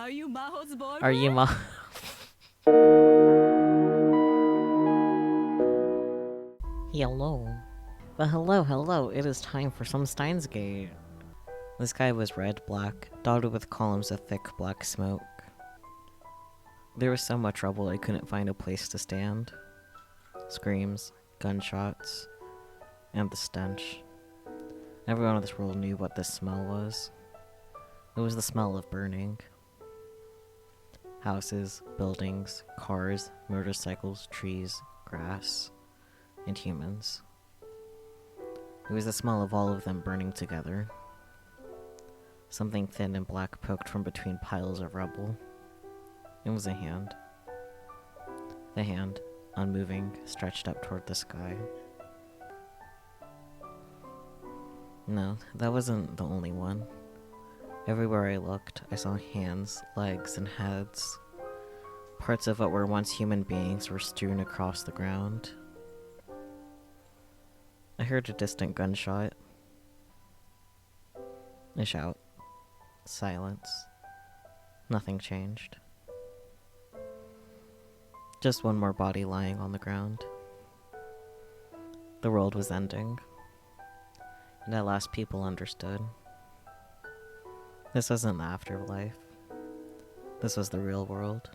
Are you ma? Hello. But hello, it is time for some Steins Gate. The sky was red, black, dotted with columns of thick black smoke. There was so much rubble I couldn't find a place to stand. Screams, gunshots, and the stench. Everyone in this world knew what this smell was. It was the smell of burning. Houses, buildings, cars, motorcycles, trees, grass, and humans. It was the smell of all of them burning together. Something thin and black poked from between piles of rubble. It was a hand. The hand, unmoving, stretched up toward the sky. No, that wasn't the only one. Everywhere I looked, I saw hands, legs, and heads. Parts of what were once human beings were strewn across the ground. I heard a distant gunshot. A shout. Silence. Nothing changed. Just one more body lying on the ground. The world was ending. And at last people understood. This wasn't the afterlife. This was the real world.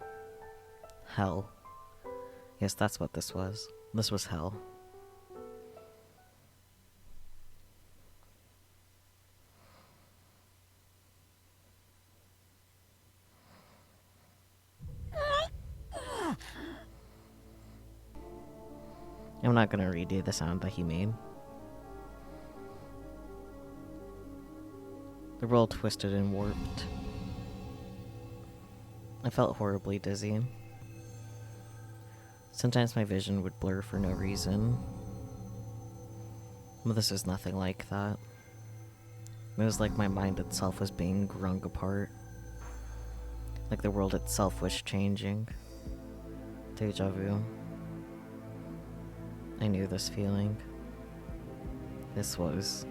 Hell. Yes, that's what this was. This was hell. I'm not gonna redo the sound that he made. The world twisted and warped. I felt horribly dizzy. Sometimes my vision would blur for no reason. But this was nothing like that. It was like my mind itself was being wrung apart. Like the world itself was changing. Deja vu. I knew this feeling. This was...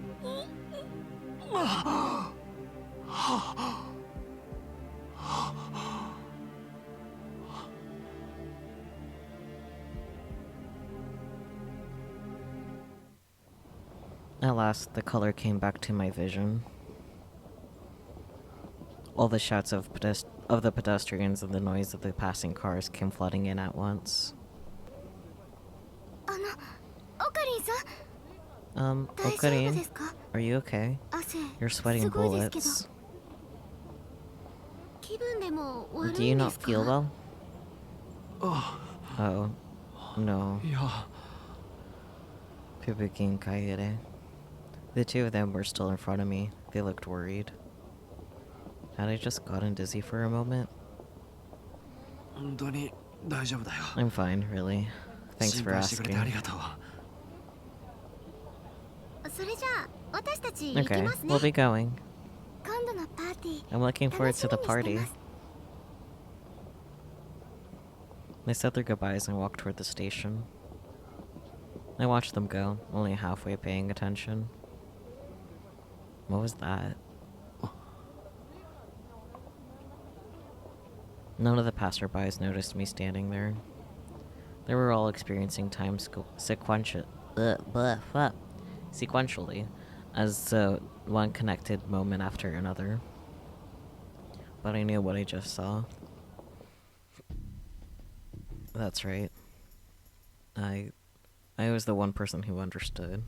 At last, the color came back to my vision. All the shouts of the pedestrians and the noise of the passing cars came flooding in at once. Okarin, are you okay? You're sweating bullets. Do you not feel well? Oh, no. Pupukin Kaede. The two of them were still in front of me. They looked worried. Had I just gotten dizzy for a moment? I'm fine, really. Thanks for asking. Okay, we'll be going. I'm looking forward to the party. They said their goodbyes and walked toward the station. I watched them go, only halfway paying attention. What was that? None of the passerbys noticed me standing there. They were all experiencing time sequentially, as one connected moment after another. But I knew what I just saw. That's right. I was the one person who understood.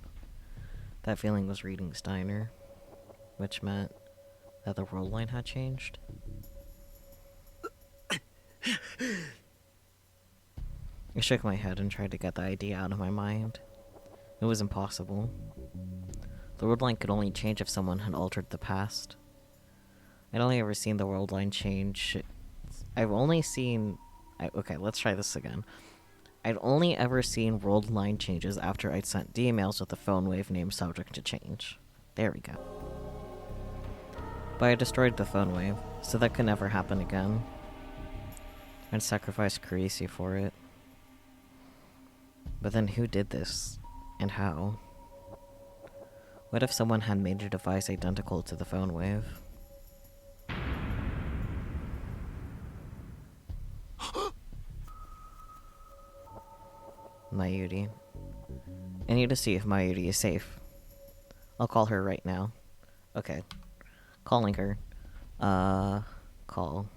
That feeling was reading Steiner, which meant that the world line had changed. I shook my head and tried to get the idea out of my mind. It was impossible. The world line could only change if someone had altered the past. I'd only ever seen the world line change... Okay, let's try this again. I'd only ever seen world line changes after I'd sent emails with the phone wave name subject to change. There we go. But I destroyed the phone wave, so that could never happen again. I'd sacrificed Carisi for it. But then who did this? And how? What if someone had made a device identical to the phone wave? Mayuri. I need to see if Mayuri is safe. I'll call her right now. Okay. Calling her. Call.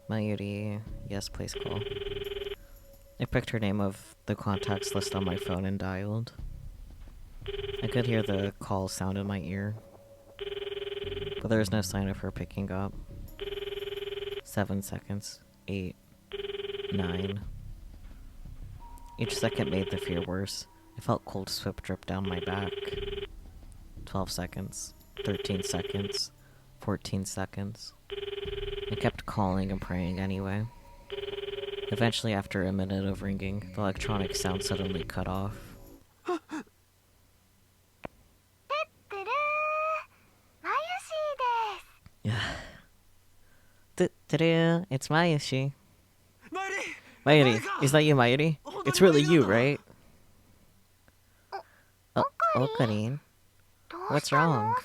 Mayuri. Yes, please call. I picked her name of the contacts list on my phone and dialed. I could hear the call sound in my ear, but there was no sign of her picking up. 7 seconds. 8. 9. Each second made the fear worse. I felt cold sweat drip down my back. 12 seconds. 13 seconds. 14 seconds. I kept calling and praying anyway. Eventually, after a minute of ringing, the electronic sound suddenly cut off. It's Mayushi. Mayuri, is that you, Mayuri? It's really you, right? Oh, Okarin. What's wrong?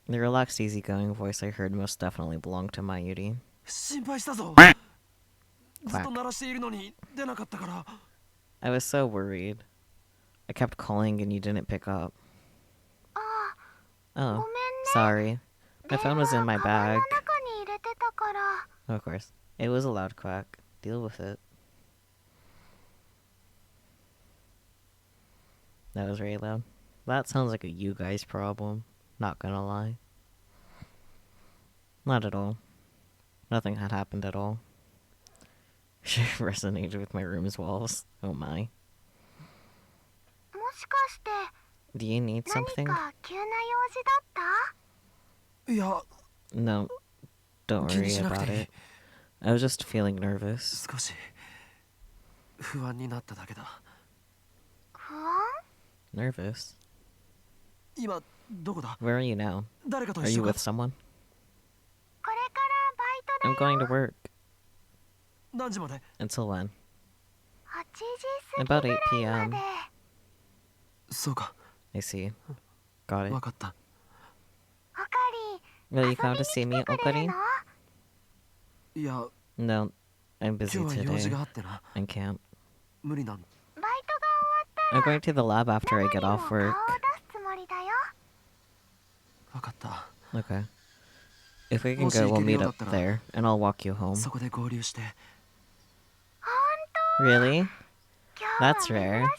The relaxed, easygoing voice I heard most definitely belonged to Mayuri. Quack. I was so worried. I kept calling and you didn't pick up. Oh, sorry. My phone was in my bag. Of course. It was a loud quack. Deal with it. That was really loud. That sounds like a you guys problem. Not gonna lie. Not at all. Nothing had happened at all. She resonated with my room's walls. Oh my. Do you need something? No, don't worry about it. I was just feeling nervous. Nervous? Where are you now? Are you with someone? I'm going to work. Until when? About 8 p.m. I see. Got it. Will you come to see me, Okarin? No, I'm busy today. I can't. I'm going to the lab after I get off work. Okay. If we can go, we'll meet up there, and I'll walk you home. Really? That's rare.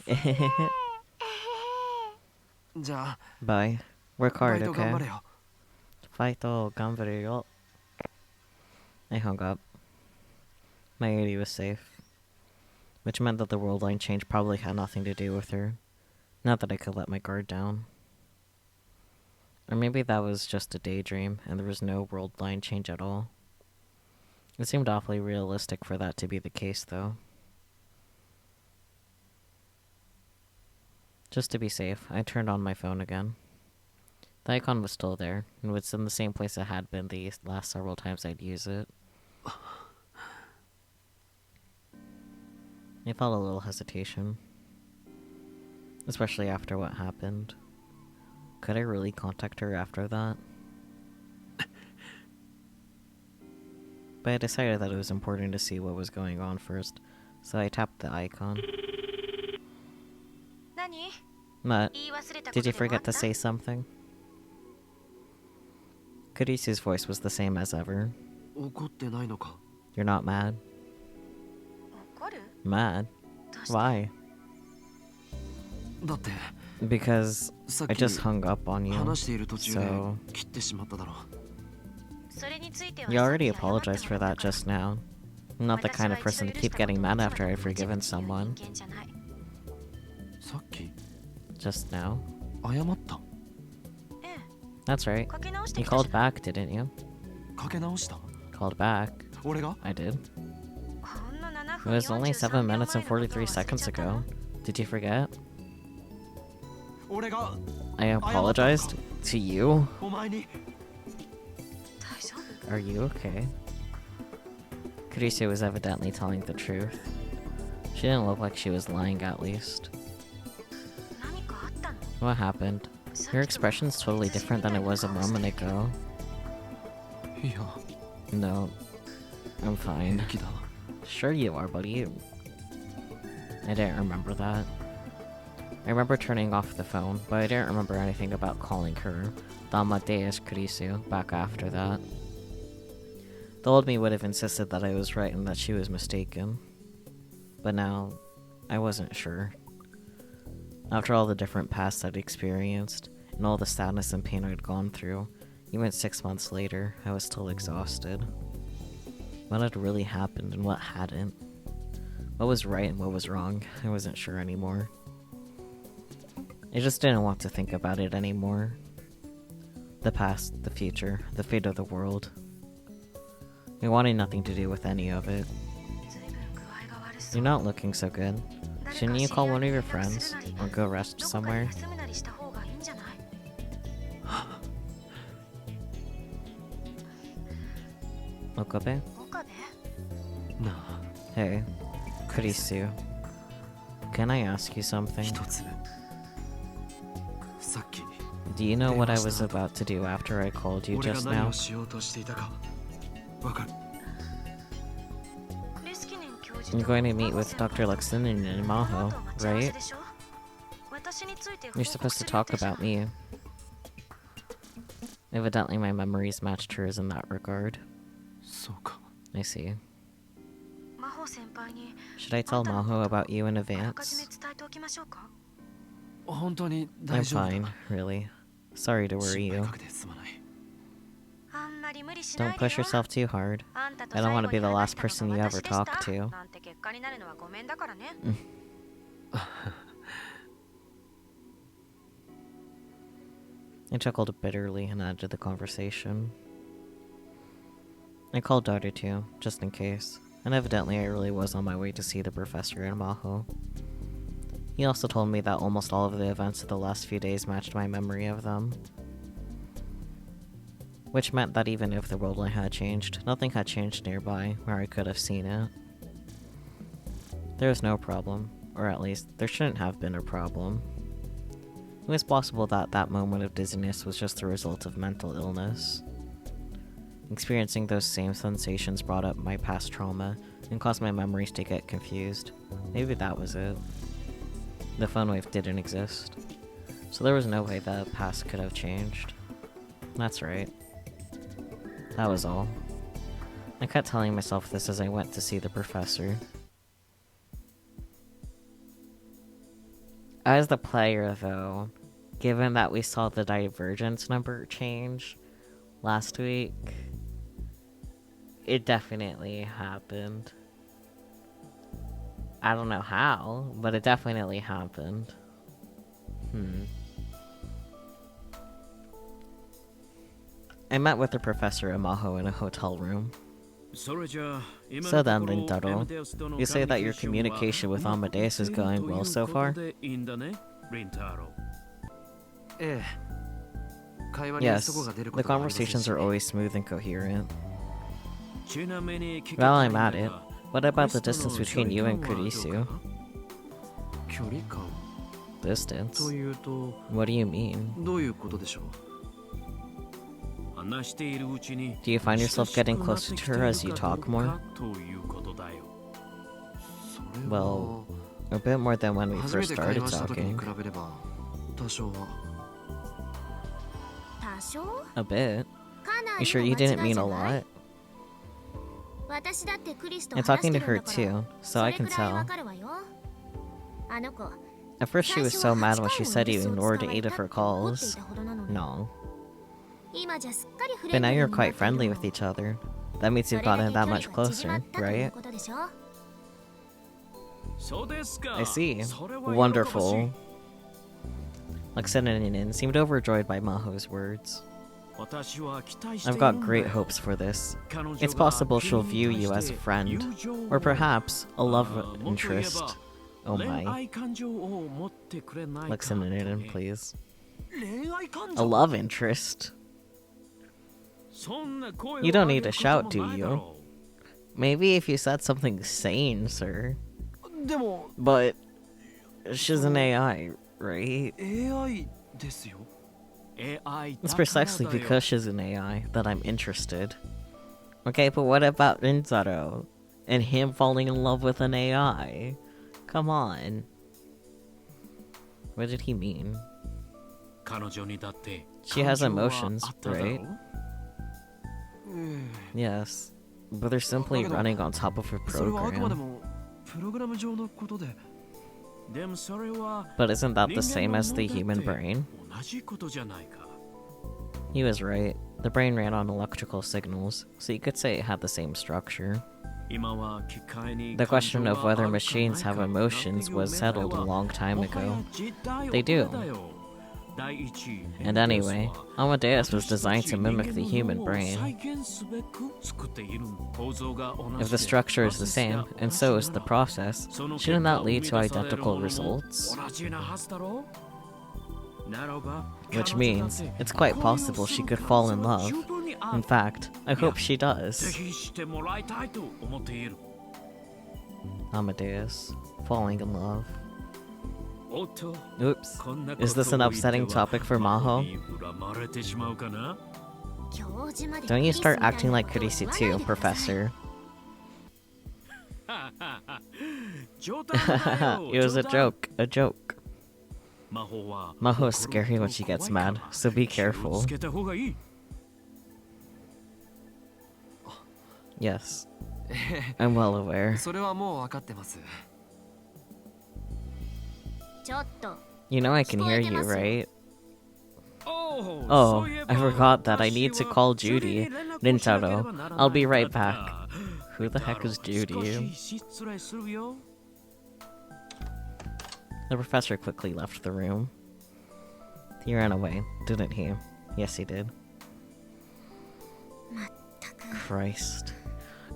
Bye. Work hard, okay? Faito ganbaru yo. I hung up. Mayuri was safe. Which meant that the world line change probably had nothing to do with her. Not that I could let my guard down. Or maybe that was just a daydream, and there was no world line change at all. It seemed awfully realistic for that to be the case, though. Just to be safe, I turned on my phone again. The icon was still there, and was in the same place it had been the last several times I'd use it. I felt a little hesitation. Especially after what happened. Could I really contact her after that? But I decided that it was important to see what was going on first, so I tapped the icon. What? Did you forget to say something? Kurisu's voice was the same as ever. You're not mad? Mad? Why? Because I just hung up on you, so... You already apologized for that just now. I'm not the kind of person to keep getting mad after I've forgiven someone. Just now? That's right. You called back, didn't you? Called back? I did. It was only 7 minutes and 43 seconds ago. Did you forget? I apologized? To you? Are you okay? Kurisu was evidently telling the truth. She didn't look like she was lying, at least. What happened? Your expression's totally different than it was a moment ago. No, I'm fine. Sure you are, buddy. I didn't remember that. I remember turning off the phone, but I didn't remember anything about calling her the Amadeus Kurisu back after that. The old me would have insisted that I was right and that she was mistaken. But now, I wasn't sure. After all the different pasts I'd experienced, and all the sadness and pain I'd gone through, even 6 months later, I was still exhausted. What had really happened and what hadn't? What was right and what was wrong? I wasn't sure anymore. I just didn't want to think about it anymore. The past, the future, the fate of the world. I wanted nothing to do with any of it. You're not looking so good. Shouldn't you call one of your friends, or go rest somewhere? Okabe? No. Hey, Kurisu. Can I ask you something? Do you know what I was about to do after I called you just now? I'm going to meet with Dr. Luxinen in Maho, right? You're supposed to talk about me. Evidently my memories matched hers in that regard. I see. Should I tell Maho about you in advance? I'm fine, really. Sorry to worry you. Don't push yourself too hard. I don't want to be the last person you ever talk to. I chuckled bitterly and ended the conversation. I called Dada too, just in case, and evidently I really was on my way to see the professor in Maho. He also told me that almost all of the events of the last few days matched my memory of them. Which meant that even if the world line had changed, nothing had changed nearby where I could have seen it. There was no problem, or at least, there shouldn't have been a problem. It was possible that that moment of dizziness was just the result of mental illness. Experiencing those same sensations brought up my past trauma and caused my memories to get confused. Maybe that was it. The phone wave didn't exist, so there was no way the past could have changed. That's right. That was all. I kept telling myself this as I went to see the professor. As the player, though, given that we saw the divergence number change last week, it definitely happened. I don't know how, but it definitely happened. I met with the professor at Maho in a hotel room. So then, Rintaro, you say that your communication with Amadeus is going well so far? Yes, the conversations are always smooth and coherent. Well, I'm at it. What about the distance between you and Kurisu? Distance? What do you mean? Do you find yourself getting closer to her as you talk more? Well, a bit more than when we first started talking. A bit? You sure you didn't mean a lot? I'm talking to her too, so I can tell. At first she was so mad when she said you ignored 8 of her calls. No. But now you're quite friendly with each other. That means you've gotten that much closer, right? I see. Wonderful. Luxinen and Nyan seemed overjoyed by Maho's words. I've got great hopes for this. It's possible she'll view you as a friend, or perhaps a love interest. Oh my. Luxinen and Nyan, please. A love interest? You don't need to shout, do you? Maybe if you said something sane, sir. But she's an AI, right? It's precisely because she's an AI that I'm interested. Okay, but what about Rintaro? And him falling in love with an AI. Come on. What did he mean? She has emotions, right? Yes. But they're simply running on top of a program. But isn't that the same as the human brain? He was right. The brain ran on electrical signals, so you could say it had the same structure. The question of whether machines have emotions was settled a long time ago. They do. And anyway, Amadeus was designed to mimic the human brain. If the structure is the same, and so is the process, shouldn't that lead to identical results? Which means, it's quite possible she could fall in love. In fact, I hope she does. Amadeus, falling in love. Oops. Is this an upsetting topic for Maho? Don't you start acting like Kurisu too, Professor. It was a joke. A joke. Maho is scary when she gets mad, so be careful. Yes. I'm well aware. You know I can hear you, right? Oh, I forgot that I need to call Judy. Rintaro, I'll be right back. Who the heck is Judy? The professor quickly left the room. He ran away, didn't he? Yes, he did. Christ.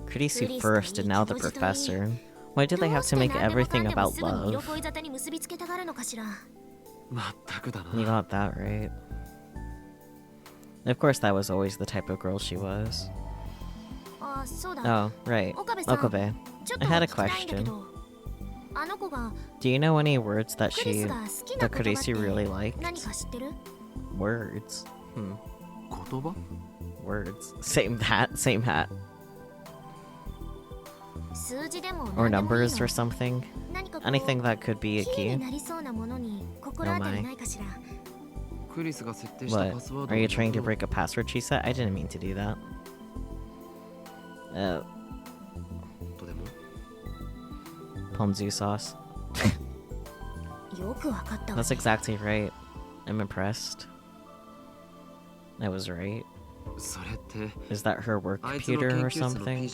Kurisu first and now the professor. Why do they have to make everything about love? You got that right. Of course that was always the type of girl she was. Oh, right. Okabe. I had a question. Do you know any words that Kurisu really liked? Words? Words. Same hat. Or numbers or something? Anything that could be a key? Oh my. What? Are you trying to break a password, she said? I didn't mean to do that. Ponzu sauce. That's exactly right. I'm impressed. I was right. Is that her work computer or something?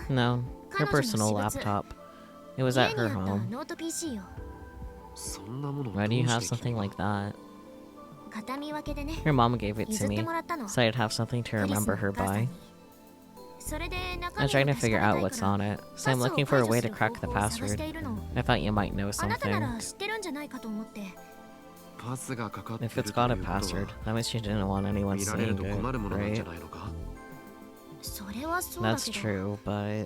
No, her personal laptop. It was at her home. Why do you have something like that? Her mom gave it to me, so I'd have something to remember her by. I'm trying to figure out what's on it, so I'm looking for a way to crack the password. I thought you might know something. If it's got a password, that means she didn't want anyone seeing it, right? That's true, but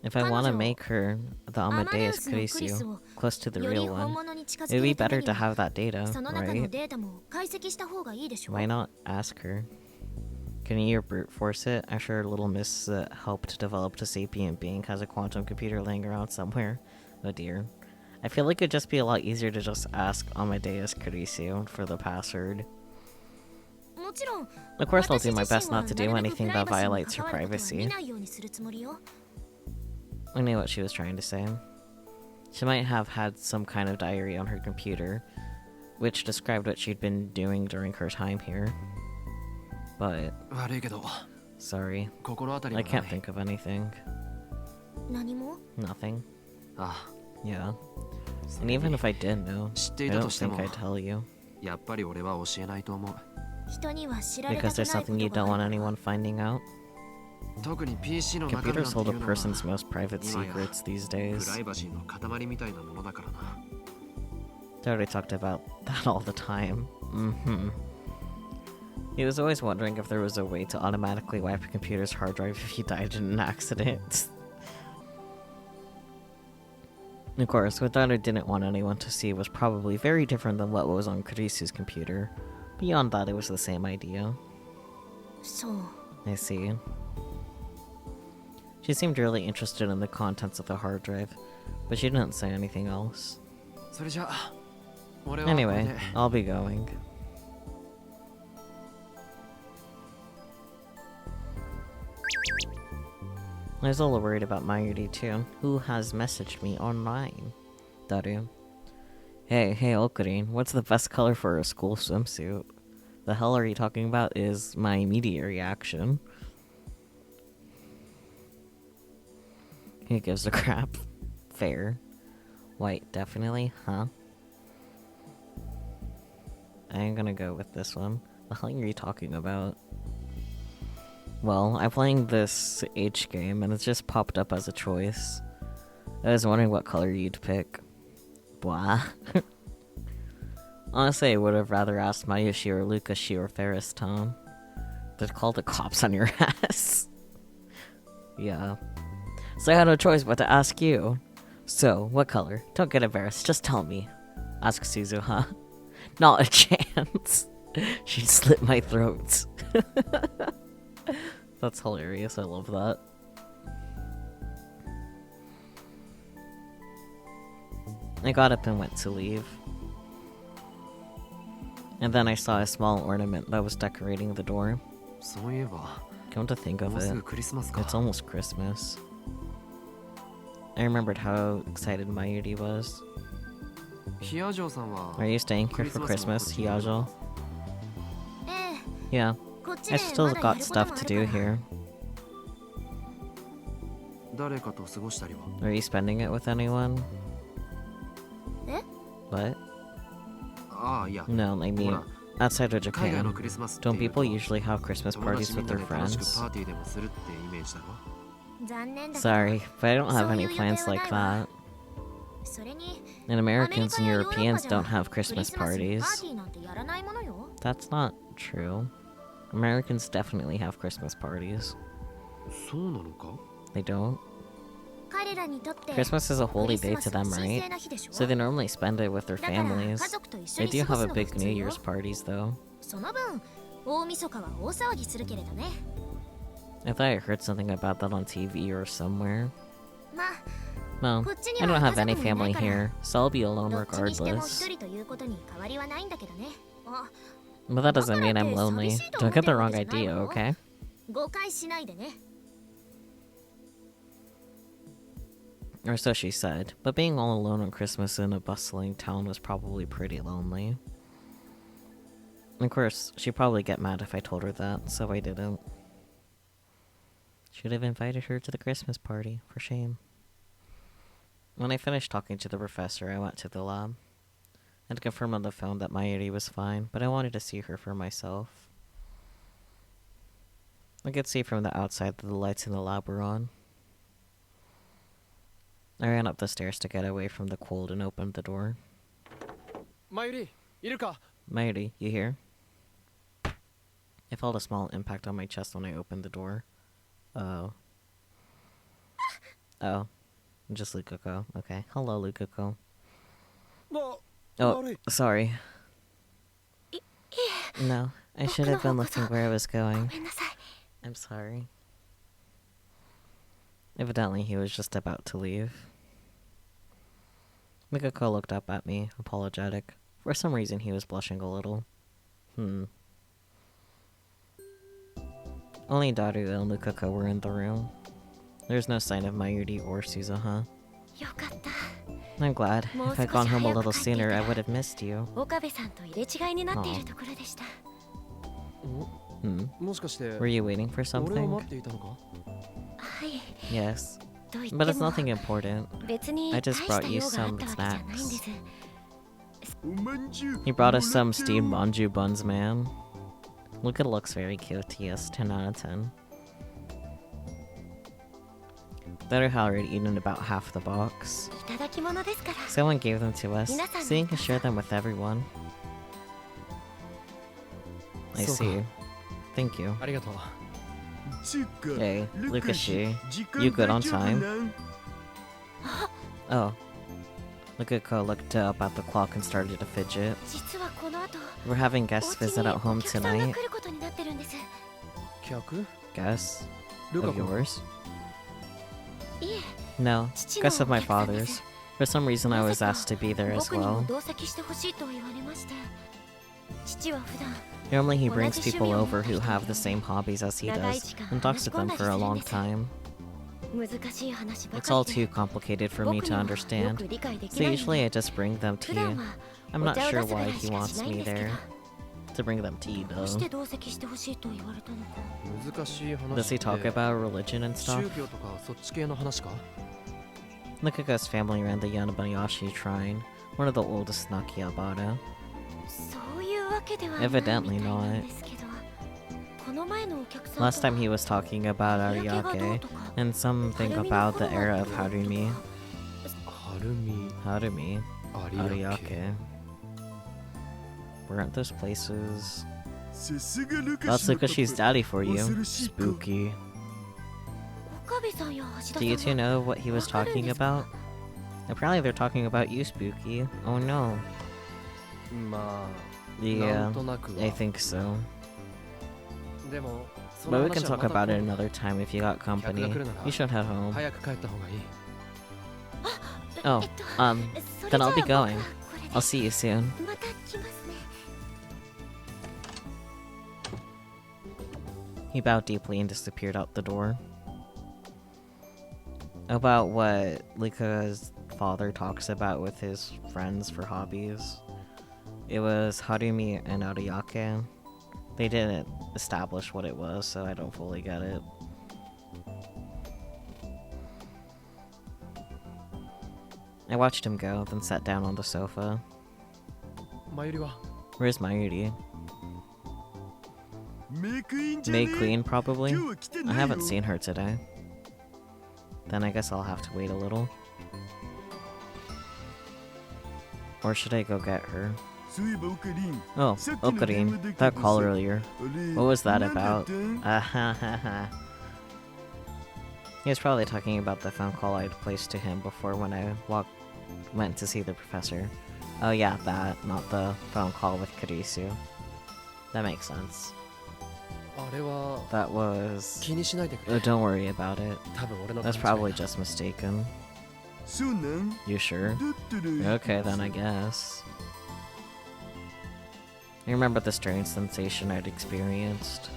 if I want to make her the Amadeus Kurisu close to the real one, it would be better to have that data, right? Why not ask her? Can you brute force it? I'm sure little Miss that helped develop the sapient being has a quantum computer laying around somewhere. Oh dear. I feel like it'd just be a lot easier to just ask Amadeus Kurisu for the password. Of course I'll do my best not to do anything that violates her privacy. I knew what she was trying to say. She might have had some kind of diary on her computer, which described what she'd been doing during her time here. But... sorry. I can't think of anything. Nothing. Yeah. And even if I did know, I don't think I'd tell you. Because there's something you don't want anyone finding out? Computers hold a person's most private secrets these days. They already talked about that all the time. He was always wondering if there was a way to automatically wipe a computer's hard drive if he died in an accident. Of course, what Daughter didn't want anyone to see was probably very different than what was on Kurisu's computer. Beyond that, it was the same idea. I see. She seemed really interested in the contents of the hard drive, but she didn't say anything else. Anyway, I'll be going. I was a little worried about Mayuri too, who has messaged me online. Daru. Hey, Okarin, what's the best color for a school swimsuit? The hell are you talking about is my immediate reaction. He gives a crap. Fair. White, definitely, huh? I am gonna go with this one. The hell are you talking about? Well, I'm playing this H game and it's just popped up as a choice. I was wondering what color you'd pick. Blah. Honestly, I would have rather asked Mayushi or Lukashi or Ferris Tom. They'd call the cops on your ass. Yeah. So I had no choice but to ask you. So, what color? Don't get embarrassed, just tell me. Ask Suzuha. Not a chance. She'd slit my throat. That's hilarious, I love that. I got up and went to leave. And then I saw a small ornament that was decorating the door. Come to think of it, it's almost Christmas. I remembered how excited Mayuri was. Are you staying here for Christmas, Hiyajo? Yeah, I still got stuff to do here. Are you spending it with anyone? What? No, I mean, outside of Japan, don't people usually have Christmas parties with their friends? Sorry, but I don't have any plans like that. And Americans and Europeans don't have Christmas parties. That's not true. Americans definitely have Christmas parties. They don't? Christmas is a holy day to them, right? So they normally spend it with their families. They do have a big New Year's parties, though. I thought I heard something about that on TV or somewhere. Well, I don't have any family here, so I'll be alone regardless. But that doesn't mean I'm lonely. Don't get the wrong idea, okay? Or so she said, but being all alone on Christmas in a bustling town was probably pretty lonely. Of course, she'd probably get mad if I told her that, so I didn't. Should have invited her to the Christmas party, for shame. When I finished talking to the professor, I went to the lab. And confirmed on the phone that Mayuri was fine, but I wanted to see her for myself. I could see from the outside that the lights in the lab were on. I ran up the stairs to get away from the cold and opened the door. Mayuri, you here? I felt a small impact on my chest when I opened the door. Oh. Oh. Just Lukuko. Okay. Hello, Lukuko. Oh, sorry. No, I should have been looking where I was going. I'm sorry. Evidently, he was just about to leave. Mikako looked up at me, apologetic. For some reason, he was blushing a little. Only Daru and Mikako were in the room. There's no sign of Mayuri or Suzuha. I'm glad. If I'd gone home a little sooner, I would have missed you. Were you waiting for something? Yes. But it's nothing important. I just brought you some snacks. He brought us some steamed manju buns, man. Look, it looks very cute. Yes, 10 out of 10. Daru had already eaten about half the box. Someone gave them to us, so you can share them with everyone. I see. Thank you. Hey, Lukashi, you good on time? Oh. Lukuko looked up at the clock and started to fidget. We're having guests visit at home tonight. Guests? Of yours? No, guess of my father's. For some reason I was asked to be there as well. Normally he brings people over who have the same hobbies as he does, and talks to them for a long time. It's all too complicated for me to understand, so usually I just bring them to you. I'm not sure why he wants me there. To bring them to you, though. Does he talk about religion and stuff? Luka's family ran the Yanabayashi shrine, one of the oldest in Akihabara. Evidently not. Last time he was talking about Ariake, and something about the era of Harumi. Harumi? Ariake. Where aren't those places? That's Lukashi's daddy for you. Spooky. Do you two know what he was talking about? Apparently they're talking about you, Spooky. Oh no. Yeah, I think so. But we can talk about it another time if you got company. You should head home. Oh, then I'll be going. I'll see you soon. He bowed deeply and disappeared out the door. About what Lika's father talks about with his friends for hobbies. It was Harumi and Ariake. They didn't establish what it was, so I don't fully get it. I watched him go, then sat down on the sofa. Where's Mayuri? May Queen, probably? I haven't seen her today. Then I guess I'll have to wait a little. Or should I go get her? Oh, Okarin. That call earlier. What was that about? He was probably talking about the phone call I'd placed to him before when I went to see the professor. Oh yeah, that, not the phone call with Karisu. That makes sense. That was... Oh, don't worry about it. That's probably just mistaken. You sure? Okay then, I guess. I remember the strange sensation I'd experienced.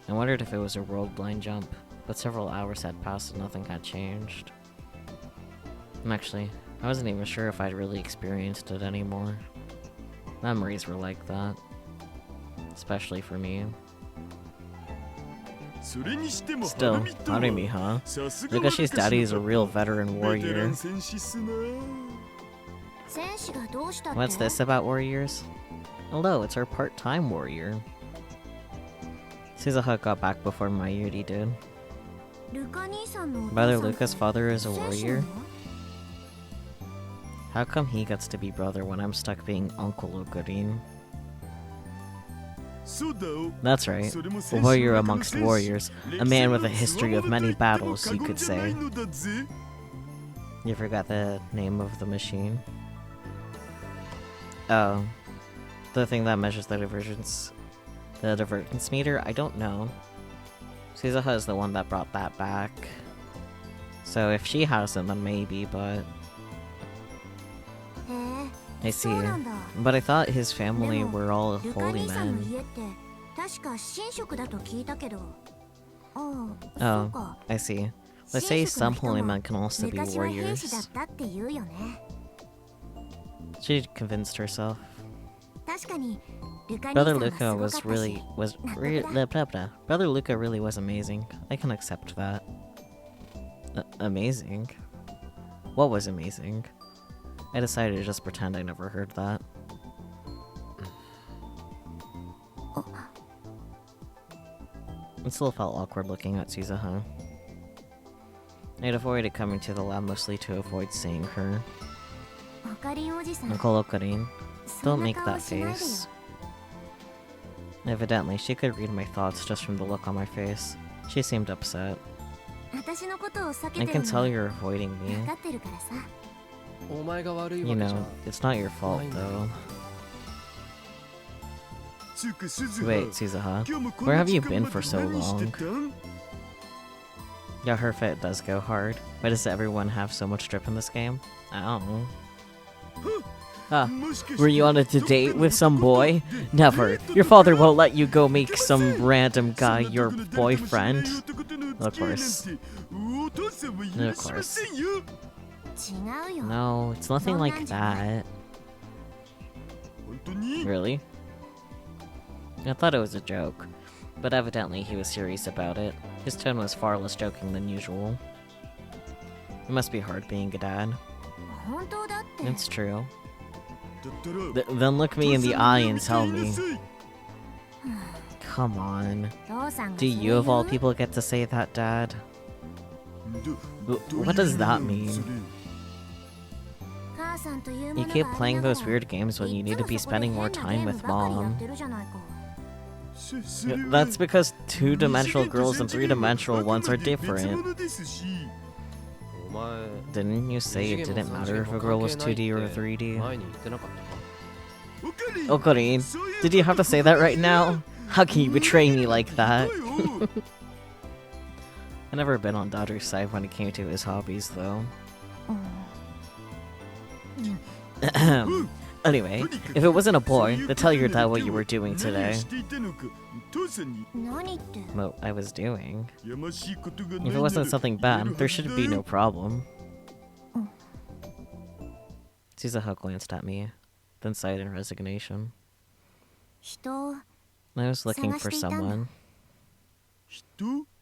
I wondered if it was a world-blind jump, but several hours had passed and nothing had changed. And actually, I wasn't even sure if I'd really experienced it anymore. Memories were like that. Especially for me. Still, Harumi, huh? Lukashi's daddy is a real veteran warrior. What's this about warriors? Hello, it's our part-time warrior. Suzuha got back before Mayuri did. Brother Luka's father is a warrior? How come he gets to be brother when I'm stuck being Uncle Okarin? That's right, a warrior amongst warriors, a man with a history of many battles, you could say. You forgot the name of the machine? Oh, the thing that measures the divergence meter? I don't know. Suzuha is the one that brought that back. So if she has it, then maybe, but... I see. But I thought his family were all holy men. Oh, I see. Let's say some holy men can also be warriors. She convinced herself. Brother Luka Brother Luka really was amazing. I can accept that. Amazing? What was amazing? I decided to just pretend I never heard that. It still felt awkward looking at Suzuha. I'd avoided coming to the lab mostly to avoid seeing her. Uncle Okarin, don't make that face. Evidently, she could read my thoughts just from the look on my face. She seemed upset. I can tell you're avoiding me. You know, it's not your fault, though. Wait, Suzuha, where have you been for so long? Yeah, her fit does go hard. Why does everyone have so much drip in this game? I don't know. Ah, were you on a date with some boy? Never. Your father won't let you go make some random guy your boyfriend. Of course. Of course. No, it's nothing like that. Really? I thought it was a joke, but evidently he was serious about it. His tone was far less joking than usual. It must be hard being a dad. It's true. Then look me in the eye and tell me. Come on. Do you of all people get to say that, Dad? What does that mean? You keep playing those weird games when you need to be spending more time with Mom. That's because two-dimensional girls and three-dimensional ones are different. Didn't you say it didn't matter if a girl was 2D or 3D? Okorin, did you have to say that right now? How can you betray me like that? I never been on Daughter's side when it came to his hobbies, though. Anyway, if it wasn't a boy, then tell your dad what you were doing today. What I was doing? If it wasn't something bad, there should be no problem. Suzuha glanced at me, then sighed in resignation. I was looking for someone.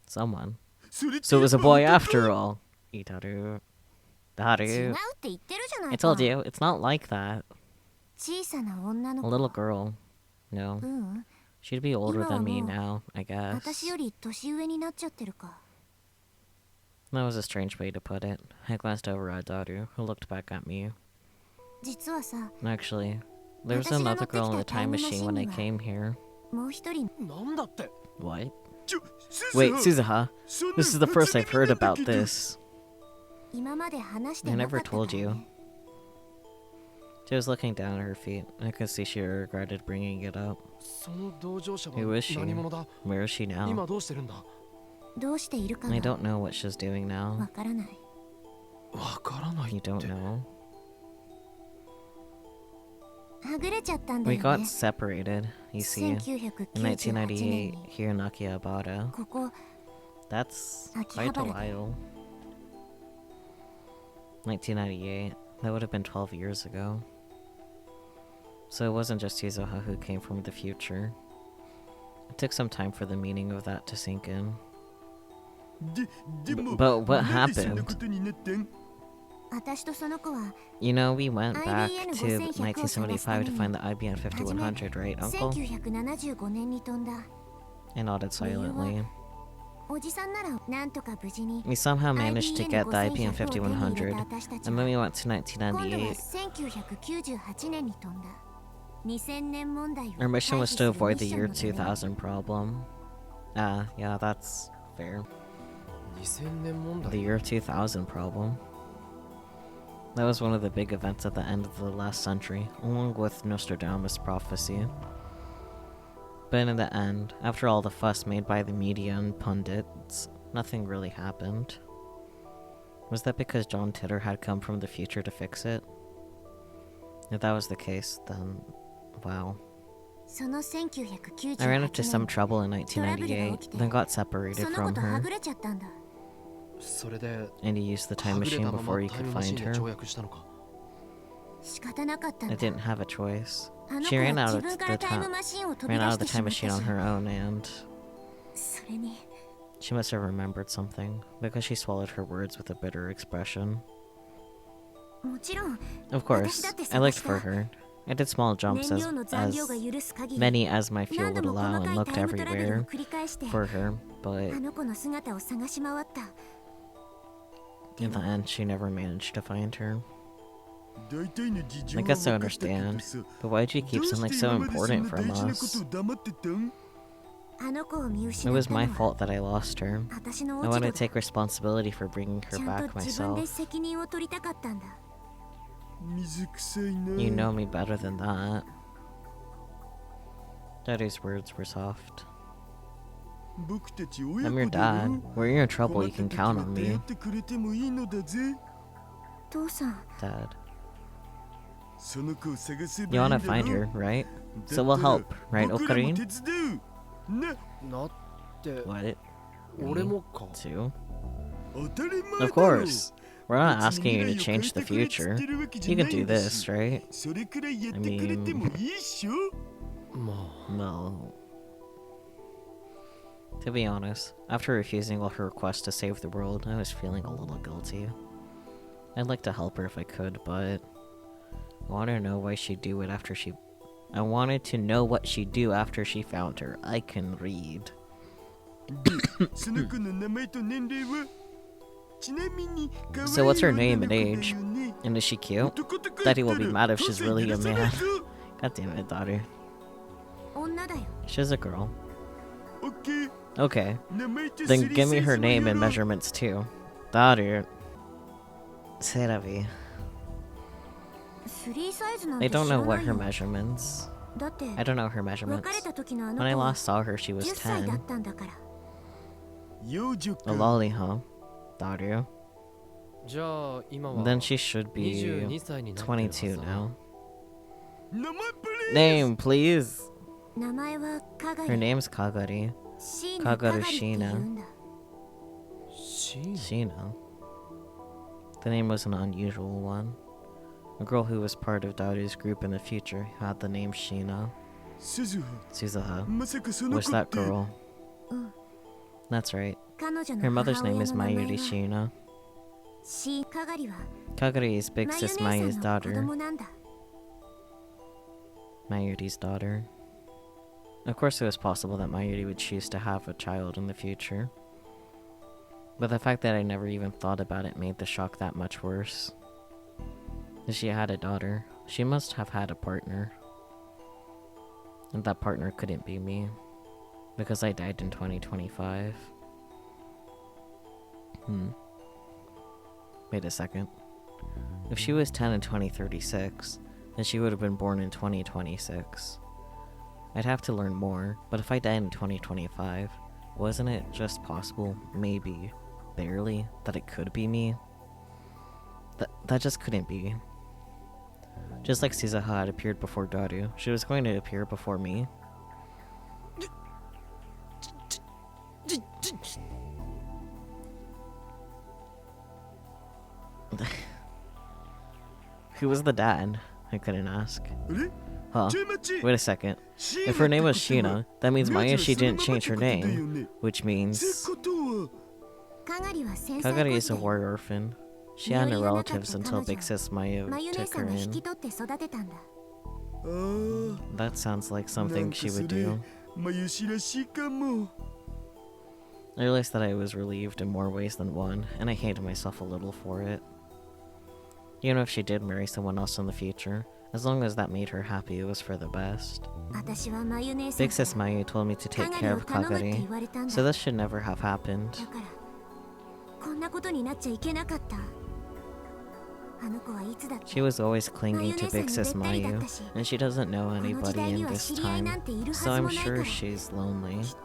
Someone. So it was a boy after all. Itaru. Daru. I told you, it's not like that. A little girl. No. She'd be older than me now, I guess. That was a strange way to put it. I glanced over at Daru, who looked back at me. Actually, there was another girl in the time machine when I came here. What? Wait, Suzuha, this is the first I've heard about this. I never told you. She was looking down at her feet. I could see she regretted bringing it up. Who is she? Where is she now? I don't know what she's doing now. You don't know? We got separated, you see, in 1998 here in Akihabara. That's quite a while. 1998, that would have been 12 years ago. So it wasn't just Yuzoha who came from the future. It took some time for the meaning of that to sink in. But what happened? You know, we went back to 1975 to find the IBM 5100, right, Uncle? I nodded silently. We somehow managed to get the IBM 5100, and then we went to 1998. Our mission was to avoid the year 2000 problem. Yeah, that's fair. The year 2000 problem. That was one of the big events at the end of the last century, along with Nostradamus' prophecy. But in the end, after all the fuss made by the media and pundits, nothing really happened. Was that because John Titter had come from the future to fix it? If that was the case, then wow. I ran into some trouble in 1998, then got separated from her. And he used the time machine before he could find her. I didn't have a choice. She ran out of the time machine on her own, and she must have remembered something, because she swallowed her words with a bitter expression. Of course, I looked for her. I did small jumps, as many as my fuel would allow, and looked everywhere for her, but in the end, she never managed to find her. I guess I understand, but why'd you keep something so important from us? It was my fault that I lost her. I wanted to take responsibility for bringing her back myself. You know me better than that. Daddy's words were soft. I'm your dad. When you're in trouble, you can count on me. 父さん Dad. その子を探せ You ばいいん wanna だろ find her, right? だ So we'll ったら help, right, 僕らも Okarin? 手伝うななって What? 俺もか Too? 当たり前だろ Of course. We're not 別に asking you to 未来を変え change て the くれっつ future. ってるわけじ You ゃ can ない do んだ this, し right? それくらいやってくれてもいいっしょ まあ No. To be honest, after refusing all her requests to save the world, I was feeling a little guilty. I'd like to help her if I could, but I wanted to know why she'd do it after she... I wanted to know what she'd do after she found her. I can read. その子の名前と年齢はちなみに可愛い So what's her 女 name の and 子だよ age? ね And is she cute? 男とか Daddy 言 will った be ら mad if she's 父さん really a 許さない man. ぞ God damn it, daughter. 女だよ She's a girl. オッケー Okay. 名前と Then give me スリーセン her スも name や and ろう measurements too. Daughter. Seravi. 3サイズなん I て知 don't ら know な what い her よ measurements. だって I don't know her 別 measurements. れた時のあの When I 子は last saw her, she was 10歳だっ 10. たんだから 幼女 A か lolly, huh? Daughter. じゃあ今は Then she should 22 be 歳になってるはず22 now. 名前プリーズ Name, please. 名前はかが Her り name's Kagari. シーナかがりって言うんだシーナ Shina. The name was an unusual one. A girl who was part of Daughter's group in the future had the name Shina. 鈴葉 Suzaha まさかその was 子っ that て girl. うん That's right. 彼女 Her の mother's 母 name 親 is の名前 Mayuri は Shina. シーかがりは Kagari is big マユ sis 姉 Mayu's さんの子 daughter. 供なんだ Mayuri's daughter. Of course, it was possible that Mayuri would choose to have a child in the future. But the fact that I never even thought about it made the shock that much worse. If she had a daughter, she must have had a partner. And that partner couldn't be me. Because I died in 2025. Wait a second. If she was 10 in 2036, then she would have been born in 2026. I'd have to learn more, but if I died in 2025, wasn't it just possible, maybe, barely, that it could be me? That just couldn't be. Just like Suzaha had appeared before Daru, she was going to appear before me. Who was the dad? I couldn't ask. あれ Huh. ちょい待ち Wait a second. シーナ If her name was ってことは Sheena, that means 名字は Mayashi そのま didn't ま change って her ことだよ name, ね which って means ことはかがりは戦災 Kagari 孤 is a 児で war orphan. She had no relatives until Big Sis マ Mayu ユ姉 took さ her んが引き in. 取って育てたんだあー That sounds like なん something か she そ would れ do. まゆしらしいかも I realized that I was relieved in more ways than one, and I hated myself a little for it. Even if she did marry someone else in the future, as long as that made her happy, it was for the best. 私はマユ姉さ Big んか Sis ら Mayu told me to か take がり care を of 頼むって言 Kagari, われたんだ so this should never have happened. だからこんなことになっちゃいけなかったあの子はいつだって She was always clinging to Big Sis マユ姉さんにべったりだ Mayu, ったし and she doesn't know この時 anybody 代 in には this 知り合い time, なんているはず so も I'm ないから sure she's lonely. きっと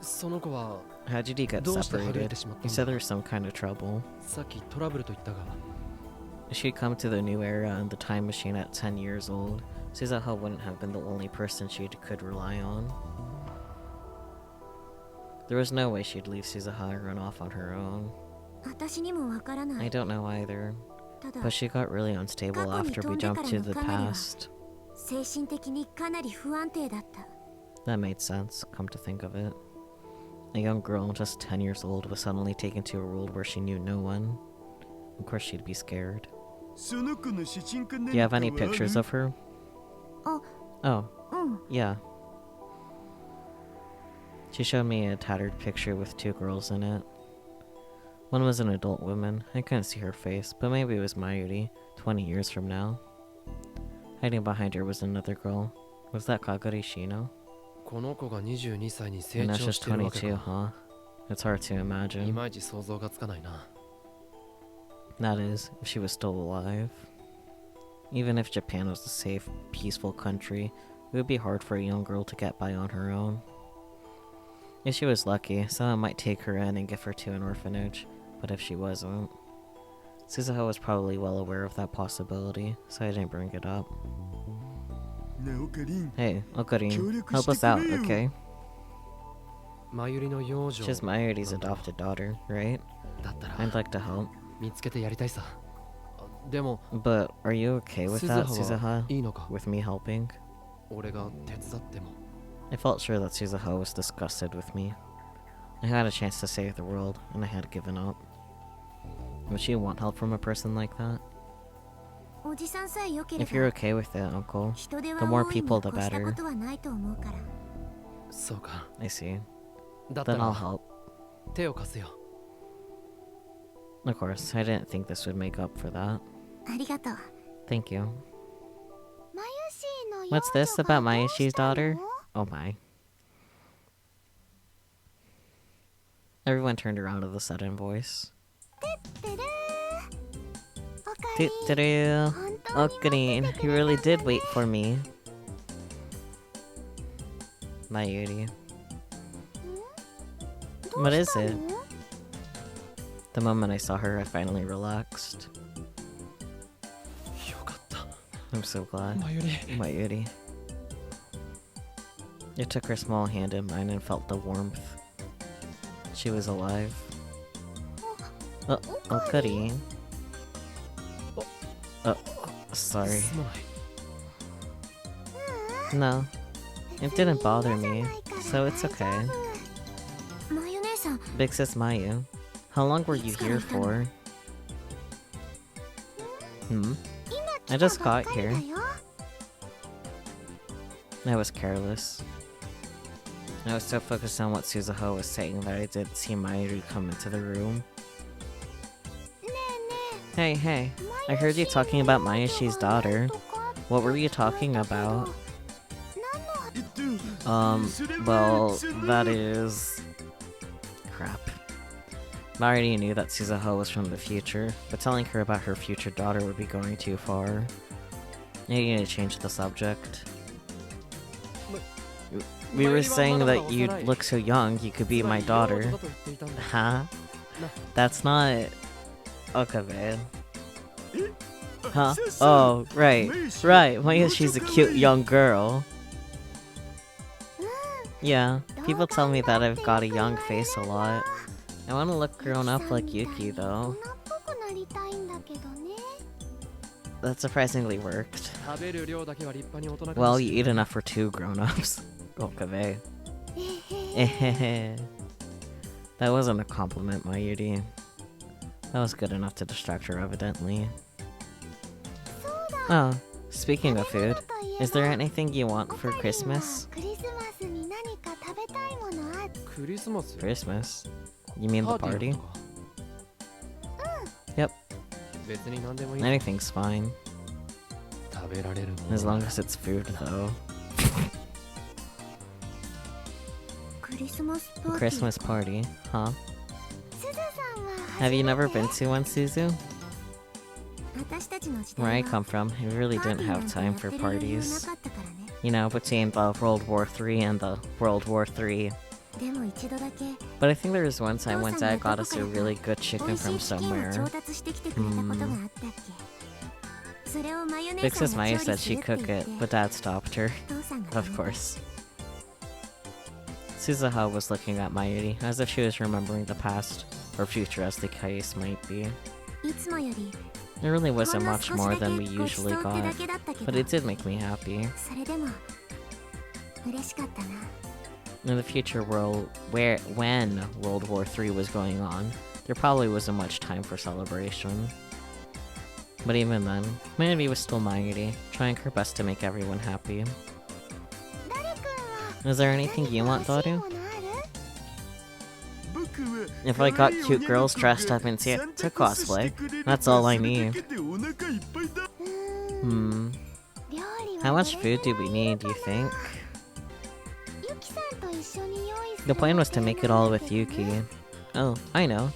その子は How did he get どうしてはぐれ separated? てしまった He ん said だ there's some kind of trouble. さっきトラブルと言ったが She'd come to the new era in the time machine at 10 years old. Suzaha wouldn't have been the only person she could rely on. There was no way she'd leave Suzaha and run off on her own. 私にもわからな I い don't know either, ただ but she got really unstable after we jumped to the past. 精神的にかなり不安定だった That made sense, come to think of it. A young girl, just 10 years old, was suddenly taken to a world where she knew no one. Of course she'd be scared. その子の写真か Do 何 you か have は any ある pictures of her? あ Oh, うん yeah. She showed me a tattered picture with two girls in it. One was an adult woman. I couldn't see her face, but maybe it was Mayuri, 20 years from now. Hiding behind her was another girl. Was that Kagari Shino? この子が22歳に成 And that's 長 just してるわけ22, か huh? It's hard to い imagine. まいち想像がつかないな That is, if she was still alive. Even if Japan was a safe, peaceful country, it would be hard for a young girl to get by on her own. If she was lucky, someone might take her in and give her to an orphanage. But if she wasn't, Suzuha was probably well aware of that possibility, so I didn't bring it up. なおかりん Hey, Okarin, 協力 help して us out, くれよ okay? マユリの養女 She's Mayuri's adopted daughter, right? だったら I'd like to help. 見つけてやりたいさ。でも But are you okay with that, 鈴葉は Suzuha? いいのか？ With me helping? 俺が手伝っても。 I felt sure that Suzuha was disgusted with me. I had a chance to save the world, and I had given up. Would she want help from a person like that? おじさんさえ良けれ If you're ば okay with it, Uncle. 人手 the は more 多いに people, the 越したこ better. とはないと思うから。そうか。 I see. だった Then I'll ら help. 手を貸すよ。 Of course, I didn't think this would make up for that. ありがとう。 Thank you. マユシーの What's this about Mayushi's daughter? Oh my. Everyone turned around at the sudden voice. てるー。おかり Doo-doo-doo. 本当に Okarin, you really did wait for me. Mayuri. どう What し is たの it? The moment I saw her, I finally relaxed. よかった。 I'm so glad. マユリ。 Mayuri. I took her small hand in mine and felt the warmth. She was alive. Oh, Okarin. Oh, sorry. すまない。 No, it didn't bother me, so it's okay. マユ姉さん Big sis Mayu, how long were you here for? Hmm? 今 I 来た just ばっ got かりだ here. よ。 I was careless. I was so focused on what Suzuha was saying that I didn't see Mayuri come into the room. ねえね Hey, hey, え I heard you talking about Mayushi's daughter. What were you talking about? えっと Well, that is... Crap. I already knew that Suzuha was from the future, but telling her about her future daughter would be going too far. I need to change the subject. We were saying that you look so young, you could be my daughter. Huh? That's not... Okabe. Huh? Oh, right. Right, Mayushi's a cute young girl. Yeah, people tell me that I've got a young face a lot. I want to look grown up like Yuki, though. 大人っぽくなりたいんだけどね。 That surprisingly worked. 食べる量だけは立派に大人か Well, も you しれ eat ない enough for 2 grown-ups. Okabe. えへへ That wasn't a compliment, Mayuri. That was good enough to distract her, evidently. そうだ。 Oh, speaking of food, is there anything you want for Christmas? クリスマスに何か食べたいものある？クリスマス Christmas? You mean the パーティ party? ーのことか Yep. 別に何でもいい Anything's fine. 食べられるもの As long as it's food, though. クリスマスパーティー。 Christmas party, huh? すずさんは Have you 初め never て been to one, Suzu? 私たちの時 Where I 代 come は from, we really パー didn't ティーな have んて time や for ってる余裕な parties. かったからね。 You know, between the World War III and the World War III. でも一度だけ But I think there was one time when 父さん Dad が got ど us こ a から really good 美 chicken 味し from いチキンを somewhere. 調達してきてくれたことがあったっけ？それをマヨネー Big さん sis が調 Maya 理 said す she'd るって cook 言っ it, て but Dad stopped her. 父さんが Of ね course. Suzuha was looking at Mayuri as if she was remembering the past, or future as the case might be. いつもより There really ほん wasn't の much 少し more だ than け we ごちそう usually ってだ got, けだったけ but ど it did make me happy. それでも嬉しかったな。 In the future world, when World War III was going on, there probably wasn't much time for celebration. But even then, Mayuri was still Mayuri, trying her best to make everyone happy. ダル君は Is there anything you want, 欲しい Daru? ものある？僕は If I got cute girls dressed up in to cosplay, that's all I need. うーん Hmm. 料理は How much どれ food く do ら we い need, do you かな？ think? ユキさんと一緒に用意する The plan was to 予 make 定 it な all んだ with けどね。 Yuki. Oh, I know. そうだ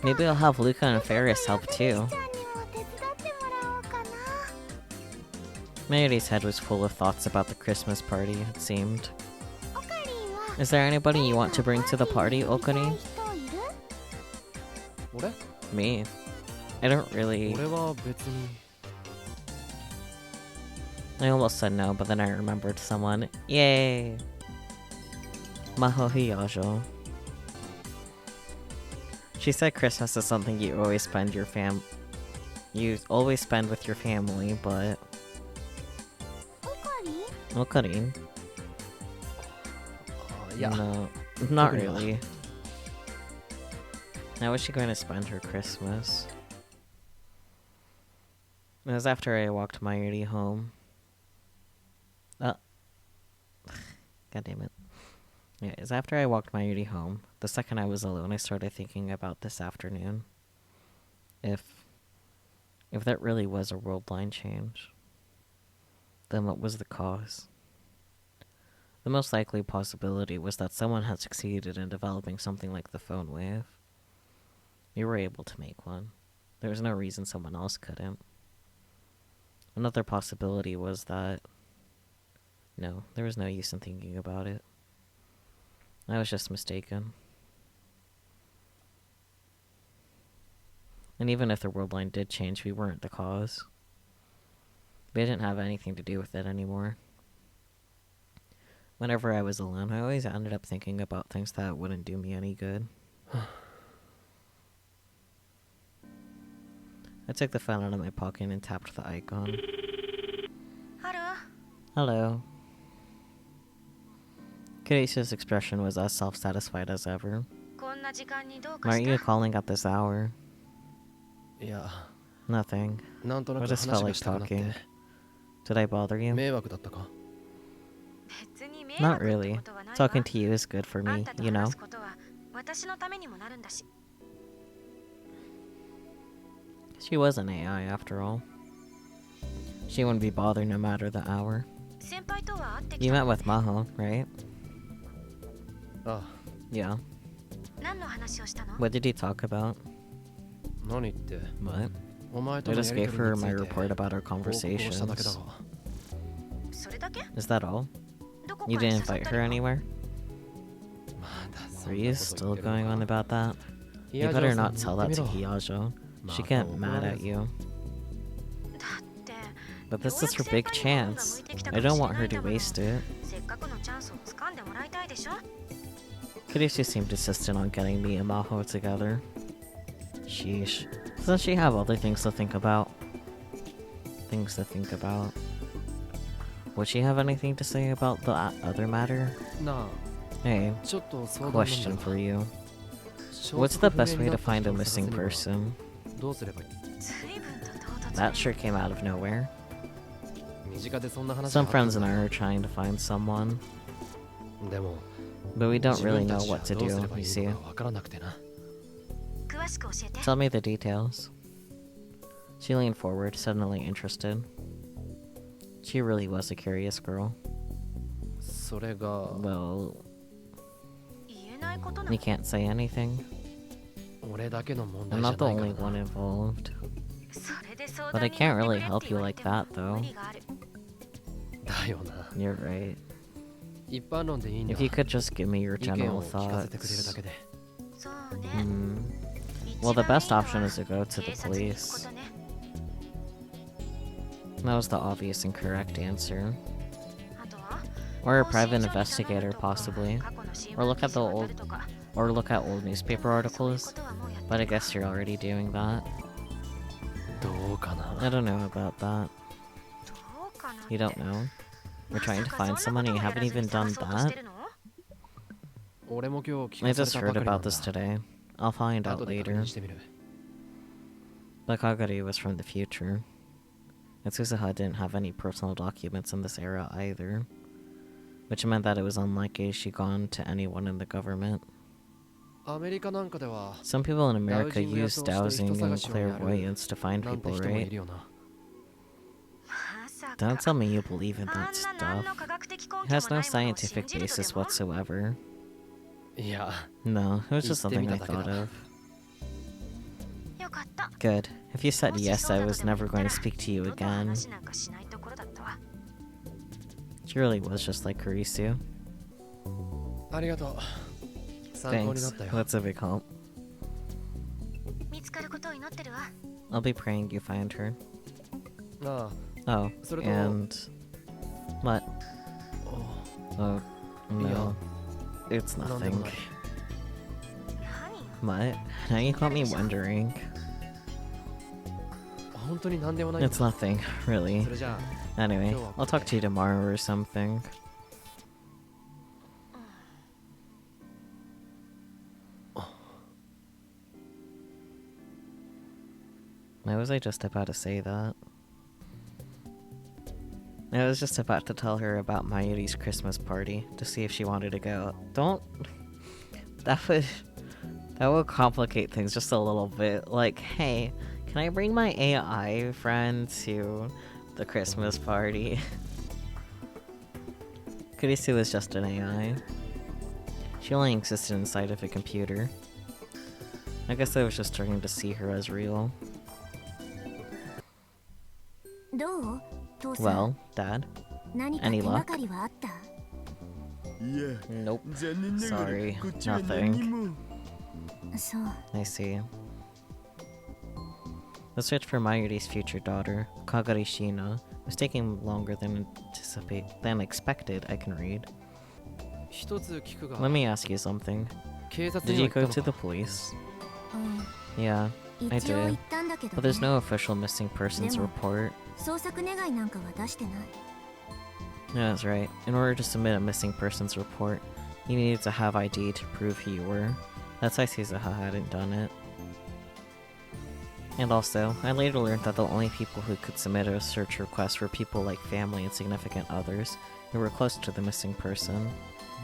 Maybe I'll have Luca and Ferris help フェリ too. スちゃんにも手伝ってもらおうかな。 Mayuri's head was full of thoughts about the Christmas party, it seemed. オカリンは Is there anybody you want to bring to the party, Okuni? 俺 Me. I don't really... 俺は別に I almost said no, but then I remembered someone. Yay! Maho Hiyajo. She said Christmas is something you always spend with your family, but... Okarin? Yeah. No, not really. How was she going to spend her Christmas? It was after I walked Mayuri home. God damn it. Yeah, it was after I walked Mayuri home. The second I was alone, I started thinking about this afternoon. If that really was a world line change, then what was the cause? The most likely possibility was that someone had succeeded in developing something like the phone wave. We were able to make one. There was no reason someone else couldn't. Another possibility was that... No, there was no use in thinking about it. I was just mistaken. And even if the world line did change, we weren't the cause. We didn't have anything to do with it anymore. Whenever I was alone, I always ended up thinking about things that wouldn't do me any good. I took the phone out of my pocket and tapped the icon. Hello. Hello. Kadesha's expression was as self-satisfied as ever. Why aren't you calling at this hour? いや Nothing. なんとな I く just 話 felt が like したくなって talking. Did I bother you? 迷惑だったか Not really. Talking to you is good for me, you know? She was an AI after all. She wouldn't be bothered no matter the hour. You met with Maho, right? あ Yeah. What did you talk about? 何って What? お前 I との just やり gave とり her につ my いて report about our 報告をしただけだ conversations. が Is that all? You didn't invite her anywhere? まだそ Are ん you なこと言 still ってる going の on か about that? You ヒヤジョ better さん not に tell 言っ that て to みろ Hiyajo. ま She た get 怒 mad られ at るぞ you. But this is her big chance. I don't want her to waste it. Kadesha seemed insistent on getting me and Maho together. Sheesh. Doesn't she have other things to think about? Things to think about. Would she have anything to say about the other matter? なあ Hey, ちょっと相談なんだ question が for you. 消 What's 息 the 不明 best に way な to った find 人 a を探 missing すには person? どうすればいい That sure came out of nowhere. 身近でそんな話 Some があったん friends だ and I are trying to find someone, でも but we don't 自 really 分た know ちじゃ what to どうす do, ればい you い see. のかわからなくてな Tell me the details. She leaned forward, suddenly interested. She really was a curious girl. それが Well, you can't say anything. 俺だけの問 I'm 題じゃ not the ないか only ら one な involved. But I can't really help you like that, though. だよな You're right. 一般論でいいんだ If you could just give me your 意見 general を聞かせてくれるだ thoughts. けで Well, the best option is to go to the police. That was the obvious and correct answer. Or a private investigator, possibly. Or look at old newspaper articles. But I guess you're already doing that. どうかな I don't know about that. You don't know? We're trying to find someone and you haven't even done that? 俺も今日聞 I か just された heard ばかりなん about だ this today. I'll find out 後で確 later. 認してみる But Kagari was from the future. And Susaha didn't have any personal documents in this era either. Which meant that it was unlikely she'd gone to anyone in the government. アメリカなんかでは Some people in America Dowsing use dowsing and やつをして人探しをやる clairvoyance to find なんて people, 人もい right? るよな Don't tell me you believe in that stuff. It has no scientific basis whatsoever. いや No, it was just something I thought of. Good. If you said yes, I was never going to speak to you again. She really was just like Kurisu. ありがとう。参考にな Thanks. ったよ。 That's a big help. 見つかることを祈ってるわ。 I'll be praying you find her. あ Oh, それと and... What? あ、 Oh, no. It's なんでも nothing. ない。 何よ。 What? Now you got me wondering. 本当になんでもないんだ。 It's nothing, really. それじゃ Anyway, I'll talk to you tomorrow or something. Why was I just about to say that? I was just about to tell her about Mayuri's Christmas party to see if she wanted to go. Don't... That would complicate things just a little bit. Like, hey, can I bring my AI friend to the Christmas party? Kurisu was just an AI. She only existed inside of a computer. I guess I was just starting to see her as real. どう父さん。 Well, Dad? 何か any 手 luck? がかりはあった？いや Nope. 残念ながら Sorry, こっちは何にも。そう。 I see. The search for Mayuri's future daughter, Kagari Shina, was taking longer than expected, I can read. 一つ聞くが、 Let me ask you something. 警察 Did に you は行 go った to の the か？ police? う Yeah, ん。 I 一応言 did. ったんだけど But there's ね。 no official missing persons Demo. report. 捜索願いなんかは出してない。 Yeah, that's right. In order to submit a missing persons report, you needed to have ID to prove who you were. That's why Suzuha hadn't done it. And also, I later learned that the only people who could submit a search request were people like family and significant others who were close to the missing person.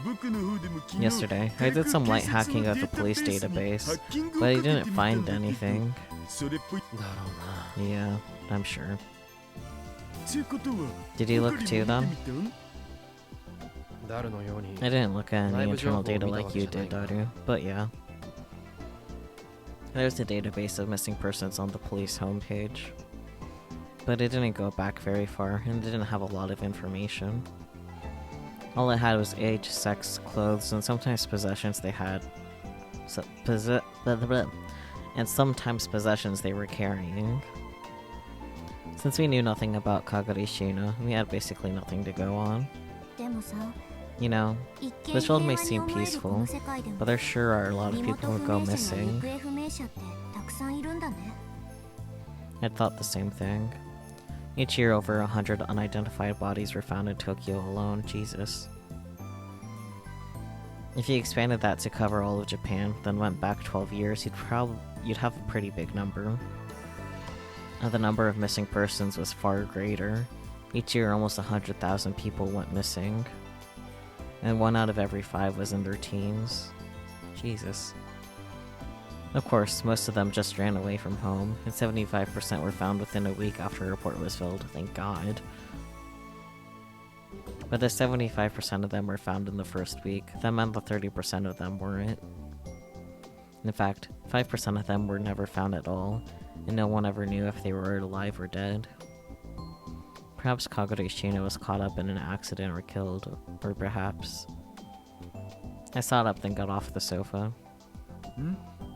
僕の方でも昨日 Yesterday, I did some light hacking of the police database, but I didn't find anything. それっぽい。だろうな。 Yeah, I'm sure. ってことは Did you look too then? ダルのように I didn't look at any 内部情報 internal を data 見た like わけ you じゃない did, が Daru, but yeah. There's a database of missing persons on the police homepage. But it didn't go back very far, and it didn't have a lot of information. All it had was age, sex, clothes, and sometimes possessions they had. And sometimes possessions they were carrying. Since we knew nothing about Kagari Shina, we had basically nothing to go on. でもさ、 You know, 一見 this world may 平和に seem 思えるこの peaceful, 世界でも but there sure are a lot of 身 people 元 who 不 go 明者や missing. 行方不明者ってたくさんいるんだね。 I thought the same thing. Each year, over 100 unidentified bodies were found in Tokyo alone. Jesus. If you expanded that to cover all of Japan, then went back 12 years, you'd have a pretty big number. And the number of missing persons was far greater. Each year, almost 100,000 people went missing. And 1 out of every 5 was in their teens. Jesus. Of course, most of them just ran away from home, and 75% were found within a week after a report was filled, thank God. But the 75% of them were found in the first week, that meant the 30% of them weren't. In fact, 5% of them were never found at all, and no one ever knew if they were alive or dead. Perhaps Kagure Shina was caught up in an accident or killed, or perhaps... I sat up, then got off the sofa.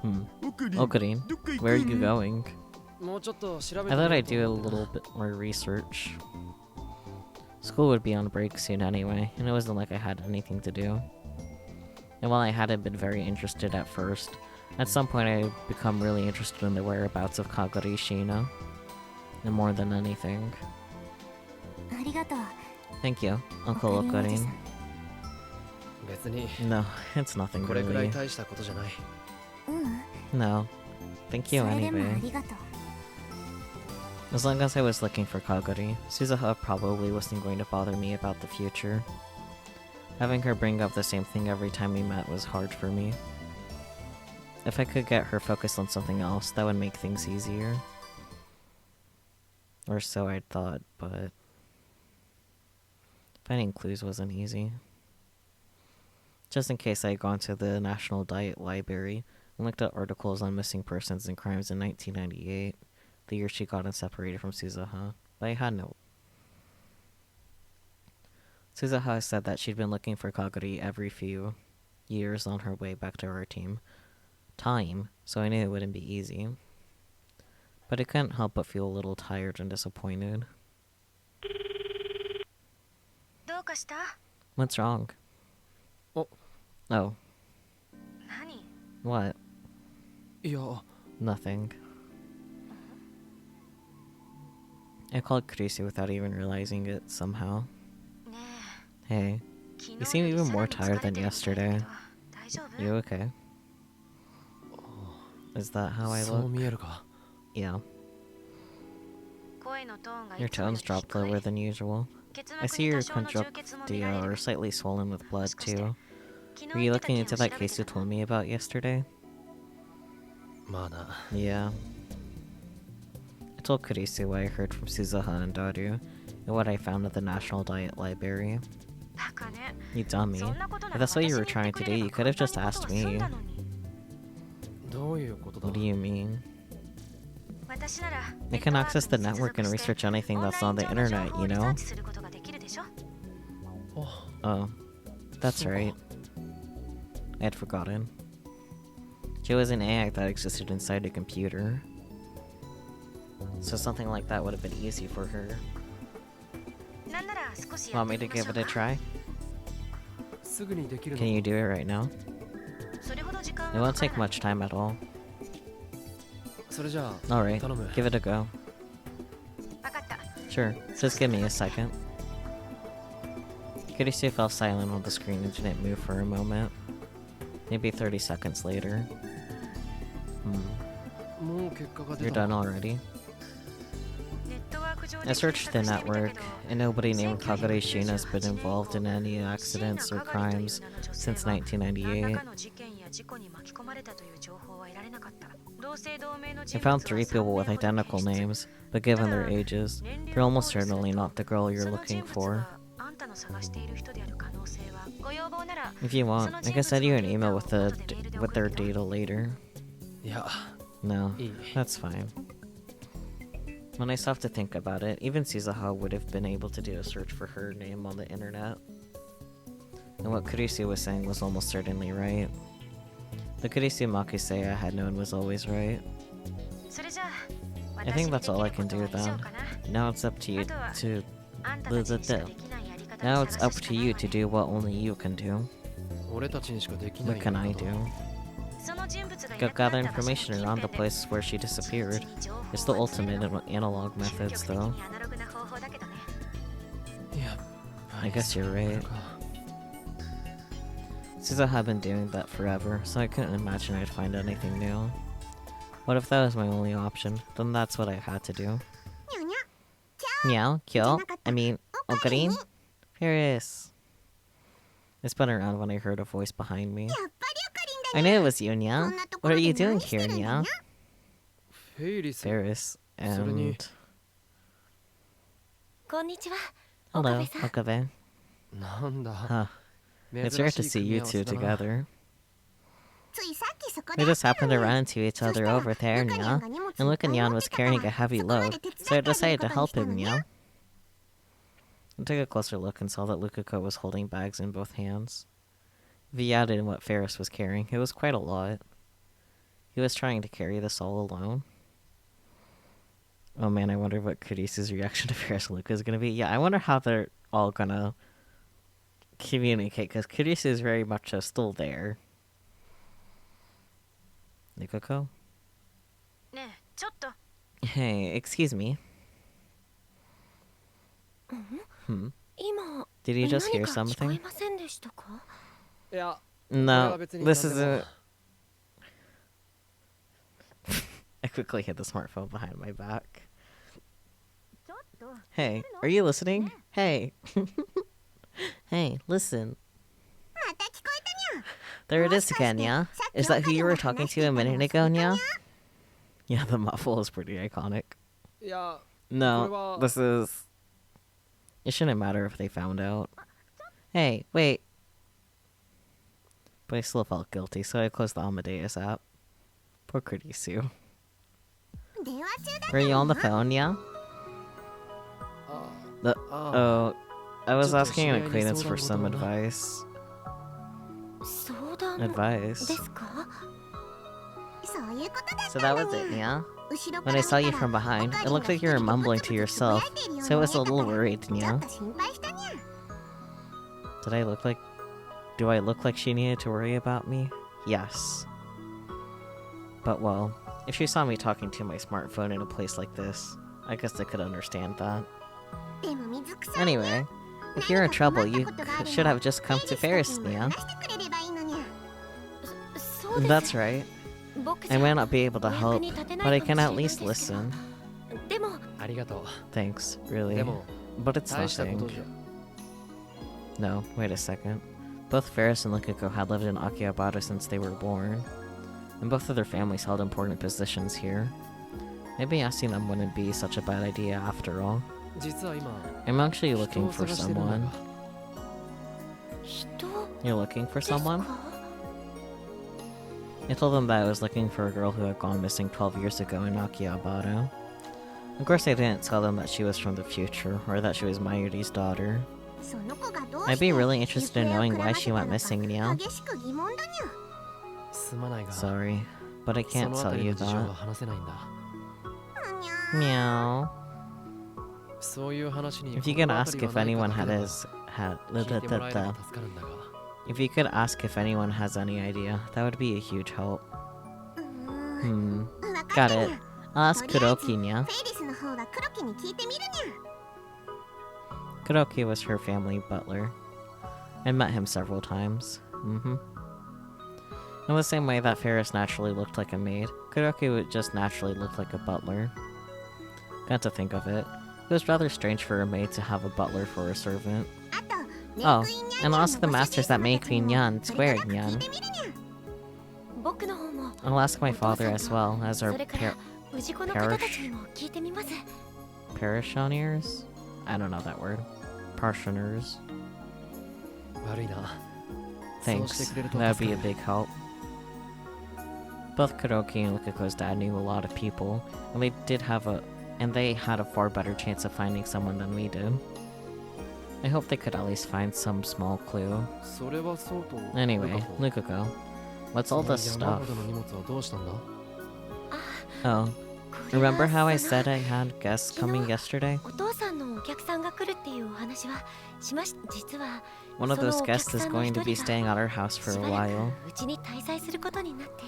Okarin, where are you going? もうちょっと調べ I て thought みよ I'd うと do a 思ってな little bit more research. School would be on break soon anyway, and it wasn't like I had anything to do. And while I hadn't been very interested at first, at some point I had become really interested in the whereabouts of Kagari Shina. And more than anything. ありがとう。 Thank you, Uncle おかりおじ Okarin. さん。別に No, it's nothing これくらい really. 大したことじゃない。うん。 No. Thank そ you れでもあ anyway. りがとう。 As long as I was looking for Kagari, Suzuha probably wasn't going to bother me about the future. Having her bring up the same thing every time we met was hard for me. If I could get her focused on something else, that would make things easier. Or so I'd thought, but... finding clues wasn't easy. Just in case I had gone to the National Diet Library and looked at articles on missing persons and crimes in 1998, the year she got separated from Suzuha, but I had no. Suzuha said that she'd been looking for Kagari every few years on her way back to our team. Time, so I knew it wouldn't be easy. But I couldn't help but feel a little tired and disappointed. どうかした？ What's wrong? Oh. Oh. 何？ What? いや Nothing. I called Chrissy without even realizing it somehow. ね Hey, え、昨 you 日 seem より even さ more らに疲れ tired て than るみたいだ yesterday. けど、大丈夫？ You okay? Is that how I そう look? 見えるか Yeah. 声のトーンが Your いつもよ tone's り dropped 低 lower い。 than usual. 結 I 膜 see に your 多少の充血も見られ conjunctiva る。 are slightly swollen with blood もしかして too. 昨 Were 日 you 言ってた looking 件 into を調 that べ case て you た told の？ me about yesterday? まあな Yeah. I told Kurisu what I heard from Suzuha and Daru, and what I found at the National Diet Library. バカね。 You dummy. そんなことな If ら that's what 私 you に were 言って trying く to れ do, れ you ば could have 簡 just 単にこと asked は済ん me. だのに。どういうことだ What do you mean? 私なら I can access the network and research anything that's on the internet, you know? することができるでしょ。 Oh, that's right. I had forgotten. She was an AI that existed inside a computer. So something like that would have been easy for her. なんなら少しや Want って me み to ましょ give う it a か。 try? すぐにできるの Can you do it right now? それほど時間 It は won't かから take ない。 much time at all. それじゃあ Alright, 頼む give it a go. わかった。 Sure, just give me a second. Kurisu fell silent on the screen and didn't move for a moment. Maybe 30 seconds later. もう結果が You're 出た done already? ネットワーク上で I 検 searched 索 the してみたけ network, ど、 and nobody named Kagure Shina has been involved in any accidents or crimes since 何ら 1998. かの事件や事故に巻き込まれたという情報は得られなかった。同姓同名の I 人 found 物は 3 people with 3名ほど identical 検出。 names, but given their ages, they're almost certainly not the girl you're その looking 人物 for. はあんたの探している人である可能性は、ご要望なら If you want, I can send you an email with with their data later. いや No, いい that's fine. When I stopped to think about it, even Suzuha would have been able to do a search for her name on the internet. And what Kurisu was saying was almost certainly right. The Kurisu Makusei I had known was always right. それじゃあ、 I think that's all I 私 can にでき do ることは以上 then. かな。 Now it's up to you あとは to あんたたちにしかできないやり方 now を it's 探 up すしか to ない you わ to ね。 do what only you can do. 俺たちにしかできない What can I こと do? その人物がい Go なくなっ gather た場所の information 近 around the 辺で places where she 地 disappeared. 道に情報を It's the 集める ultimate in analog 究 methods, 極的 though. にアナログな方法だけどね。やっぱ I り guess you're そう right. か Suzuha had been doing that forever, so I couldn't imagine I'd find anything new. What if that was my only option? Then that's what I had to do. にゃにゃ Meow, kill, I mean, Okarin? Paris. I spun around when I heard a voice behind me. やっぱりオカリン I だね。 knew it was you, Nya. こんなとこ What ろ are で you 何 doing して here, るんだ Nya? にゃ。フェイリス Paris, Suddenly- and... こんにちは。 Hello, 岡部さん。 Okabe. なんだ Huh. 珍 It's rare し to い see 組み you 合わ two せだな together. ついさっきそこ We で just happened to run into each そし other たら over there, ルカニャン Nya. が荷物 And いっ Luke ぱ and い Nyan 持っ was てたから carrying a heavy そこま load, で手伝 so I ってあげ decided る to ことに help したの him, にゃ。 Nya. I took a closer look and saw that Lukako was holding bags in both hands. If he added in what Ferris was carrying, it was quite a lot. He was trying to carry this all alone. Oh man, I wonder what Kurisu's reaction to Ferris and Luca is gonna be. Yeah, I wonder how they're all gonna communicate, because Kurisu is very much still there. Lukako? ねえ、ちょっと。 Hey, excuse me. Hmm? 今、 Did you just 何 hear か聞こえ something? ませんでしたか？いや No, これは別に this 何でも isn't... I quickly hid the smartphone behind my back. ちょっと。 Hey, are you listening? Hey. Hey, listen. また聞こえたにゃ。 There it is again, yeah? Is that who you were talking to a minute ago, yeah? Yeah, the muffle is pretty iconic. いや No, this is... It shouldn't matter if they found out. Hey, wait. But I still felt guilty, so I closed the Amadeus app. Poor Kurisu. 電話中だ Were you on the phone, yeah? あ Oh, I was Just asking an a acquaintance shiny for some soda bottle. advice. 相 advice. ですか？そういうことだった So の that に was it, yeah? 後ろか When ら I 見 saw た you ら from behind, おか it りん looked が like you were 一人で mumbling ブツ to ブツつぶや yourself, いてるよう so I に見 was え a たか little ら worried, ちょっ Nya. と心配したにゃ。 Did I look like... Do I look like she needed to worry about me? Yes. But well, if she saw me talking to my smartphone in a place like this, I guess I could understand that. でも水臭いにゃ。 Anyway, if you're in trouble, you should have just come to Ferris, に Nya. 話してくれればいいのにゃ。そうです。 That's right. 僕じ I ゃ may not be able to お役 help, に立て but な I いか can も at しれない least ですけど listen. でもありがと Thanks, う。 really. でも But it's 大したこと nothing. じゃ。 No, wait a second. Both Ferris and Likiko had lived in Akihabara since they were born, and both of their families held important positions here. Maybe asking them wouldn't be such a bad idea after all. 実は今 I'm actually 人 looking を for 探してるんだ someone. が。人 You're looking for ですか？ someone? I told them that I was looking for a girl who had gone missing 12 years ago in Akihabara. Of course, I didn't tell them that she was from the future, or that she was Mayuri's daughter. その子がどう I'd して be really interested in 行方を knowing くら why ませ she た went のか missing, Nya. 激しく疑問だにゃ。すまないが。 Sorry, but I そ can't のあ tell たり you の事情 that. は話せないんだ。にゃ Meow. そういう話に If you could 心当 ask たり if がないか anyone だけ had でも his had 聞いてもらえれば助かるんだが。 if you could ask if anyone has any idea, that would be a huge help. うーん Hmm. わかっ Got たにゃ。 it. I'll ask とりあえず Kuroki, Nya. フェイリスの方は黒木に聞いてみるにゃ。 Kuroki was her family butler. I met him several times. In the same way that Ferris naturally looked like a maid, Kuroki would just naturally look like a butler. Got to think of it. It was rather strange for a maid to have a butler for a servant. あと、 Oh, メイクインニャン and ニャン ask の the ご主 masters 人 that 様 made たちに Queen も Nyan それから swear, 聞い Nyan. てみるにゃ。僕の方も I'll ask my お父 father さん as と well as そ our れから氏子の方たちにも聞いてみます。 parishioners? I don't know that word. Parishioners. 悪いな。そうして Thanks. くれると That'd 助 be か a る。 big help. Both Kuroki and Likiko's dad knew a lot of people, and they had a far better chance of finding someone than we did. I hope they could at least find some small clue. それはそうと。 Anyway, Likiko, what's all this 山 stuff? ほどの荷物はどうしたんだ？ Oh, これは remember how I その said I had guests coming yesterday? お父さんのお客さんが来るっていうお話はしまし実は One of those そのお客 guests is さんの going to be 一人 staying が at our house for し a ばら while. くうちに滞在することになって。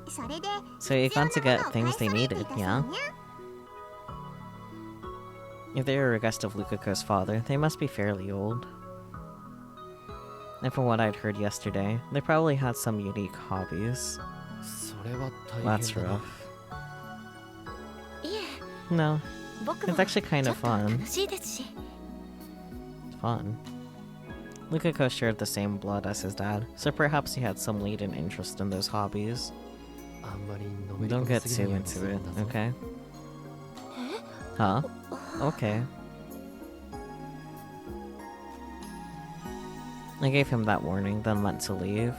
それで So you 必要 got to な get ものを things 買い they 揃えて needed, いたそう yeah? にゃ。 If they were a guest of Lukiko's father, they must be fairly old. And from what I'd heard yesterday, they probably had some unique hobbies. それは大 That's 変だな。 rough. いえ、 No, 僕も it's actually ち kind ょ of っと fun. 楽しいですし。 Fun. Lukiko shared the same blood as his dad, so perhaps he had some latent interest in those hobbies. あんまりのめり Don't 込み get すぎ too ないようにす into る it, んだぞ。 okay? Huh? Okay. I gave him that warning, then went to leave.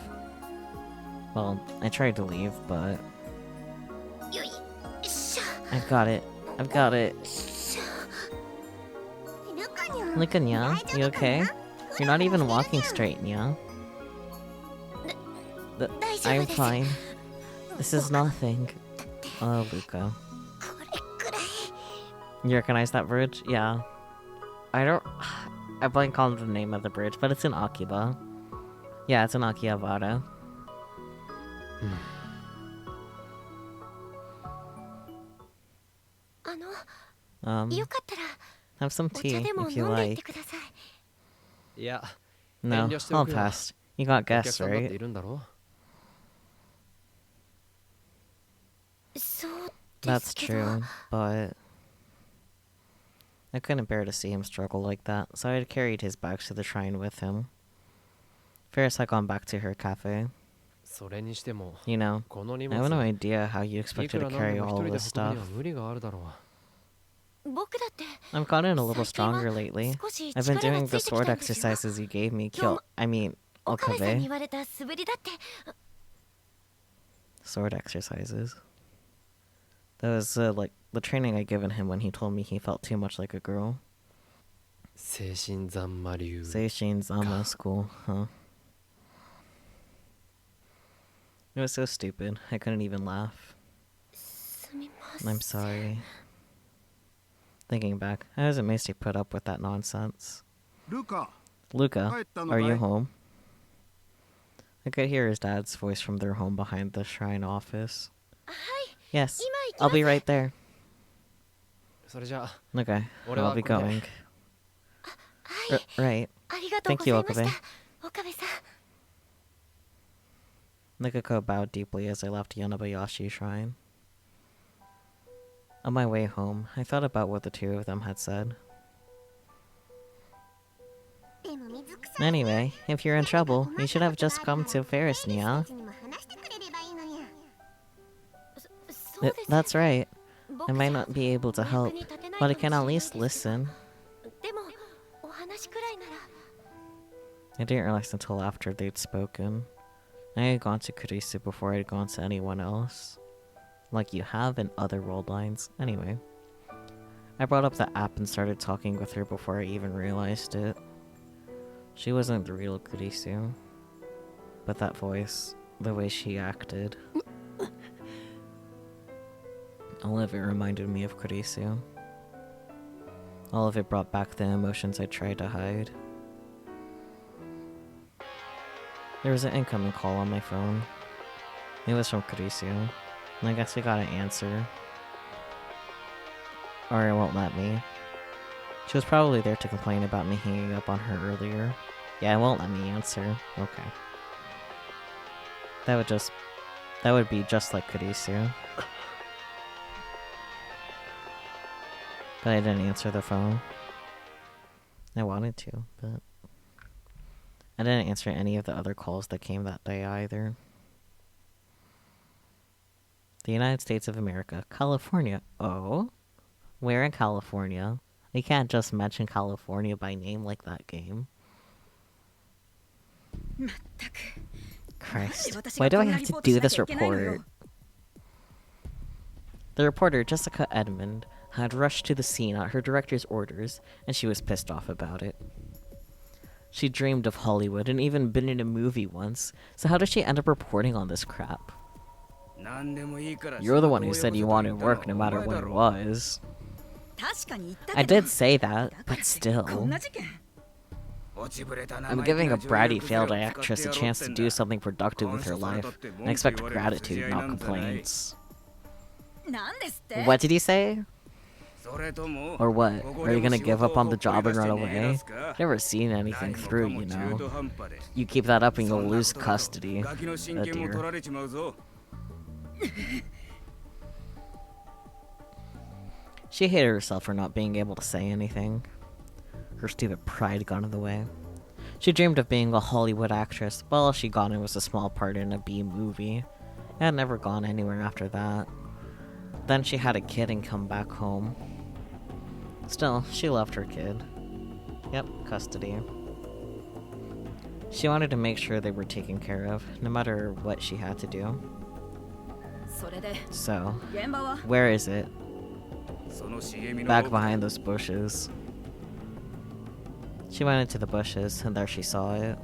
Well, I tried to leave, but よいしょ。 I've got it. I've got it. ルカニャン Look at Nya, you okay? You're not even walking straight, Nya. 大丈夫 I'm です。 fine. This is nothing. Oh, Luca. これくらい。 You recognize that bridge? Yeah. I don't... I blank on the name of the bridge, but it's in Akiba. Yeah, it's in Akihabara. よかったら Have some お茶 tea でも if 飲 you んでいっ like. てください。いや、 No, 遠慮して I'll おくよ。 pass. You got お客 guests, さんだって right? いるんだろ？そうで That's すけど。 true, but... I couldn't bear to see him struggle like that, so I had carried his bags to the shrine with him. Ferris had gone back to her cafe. それにしても、 You know, この荷 I 物 have no idea how you い expected く to らなん carry でも all 一 of 人で this 運ぶ stuff. には無理があるだろ僕だって I've gotten a little 最近は stronger lately. 少し I've been 力が doing つ the いてき sword たんですよ。 exercises you gave me, 今日も I mean, 岡部さんに Okabe. 言われた素振りだって Sword exercises. That was, like, the training I'd given him when he told me he felt too much like a girl. う。精神残魔流。 Seishin Zama school, huh? It was so stupid. I couldn't even laugh. すみません I'm sorry. Thinking back, I was amazed he put up with that nonsense. ルカ Luca, 帰ったの are か you い home? I could hear his dad's voice from their home behind the shrine office. はい Yes, 今行き I'll ます be right there. それじゃあ Okay, 俺 I'll は be これで going. はい Right. ありがとうご Thank ざ you, いました Okabe. 岡部さん Nikako bowed deeply as I left Yanabayashi Shrine. On my way home, I thought about what the two of them had said. でも水草 Anyway, if you're in trouble, you should have just come to Ferris, Nia. にも話してくれればいいのにゃそうです That's right. 僕 I じゃ might not be able to お役 help, に立てない but I か can も at し least れないですけど listen. でもお話くらいなら I didn't realize until after they'd spoken. I had gone to Kurisu before I'd gone to anyone else. Like you have in other world lines. Anyway. I brought up the app and started talking with her before I even realized it. She wasn't the real Kurisu. But that voice, the way she acted. All of it reminded me of Kurisu. All of it brought back the emotions I tried to hide. There was an incoming call on my phone. It was from Kurisu, and I guess I got an answer. Or it won't let me. She was probably there to complain about me hanging up on her earlier. Yeah, it won't let me answer. Okay. That would be just like Kurisu. But I didn't answer the phone. I wanted to, but I didn't answer any of the other calls that came that day either. The United States of America. California. Oh? Where in California? You can't just mention California by name like that game. Christ. Why do I have to do this report? The reporter, Jessica Edmond, had rushed to the scene at her director's orders, and she was pissed off about it. She dreamed of Hollywood and even been in a movie once, so how did she end up reporting on this crap? You're the one who said you wanted work no matter what it was. I did say that, but still. I'm giving a bratty failed actress a chance to do something productive with her life, and I expect gratitude, not complaints. What did he say? Or what? Are you gonna give up on the job and run away? I've never seen anything through, you know. You keep that up and you'll lose custody. Oh dear. She hated herself for not being able to say anything. Her stupid pride got in the way. She dreamed of being a Hollywood actress, but all she got in was a small part in a B movie. I had never gone anywhere after that. Then she had a kid and come back home. Still, she loved her kid. Yep, custody. She wanted to make sure they were taken care of, no matter what she had to do. So, where is it? Back behind those bushes. She went into the bushes, and there she saw it.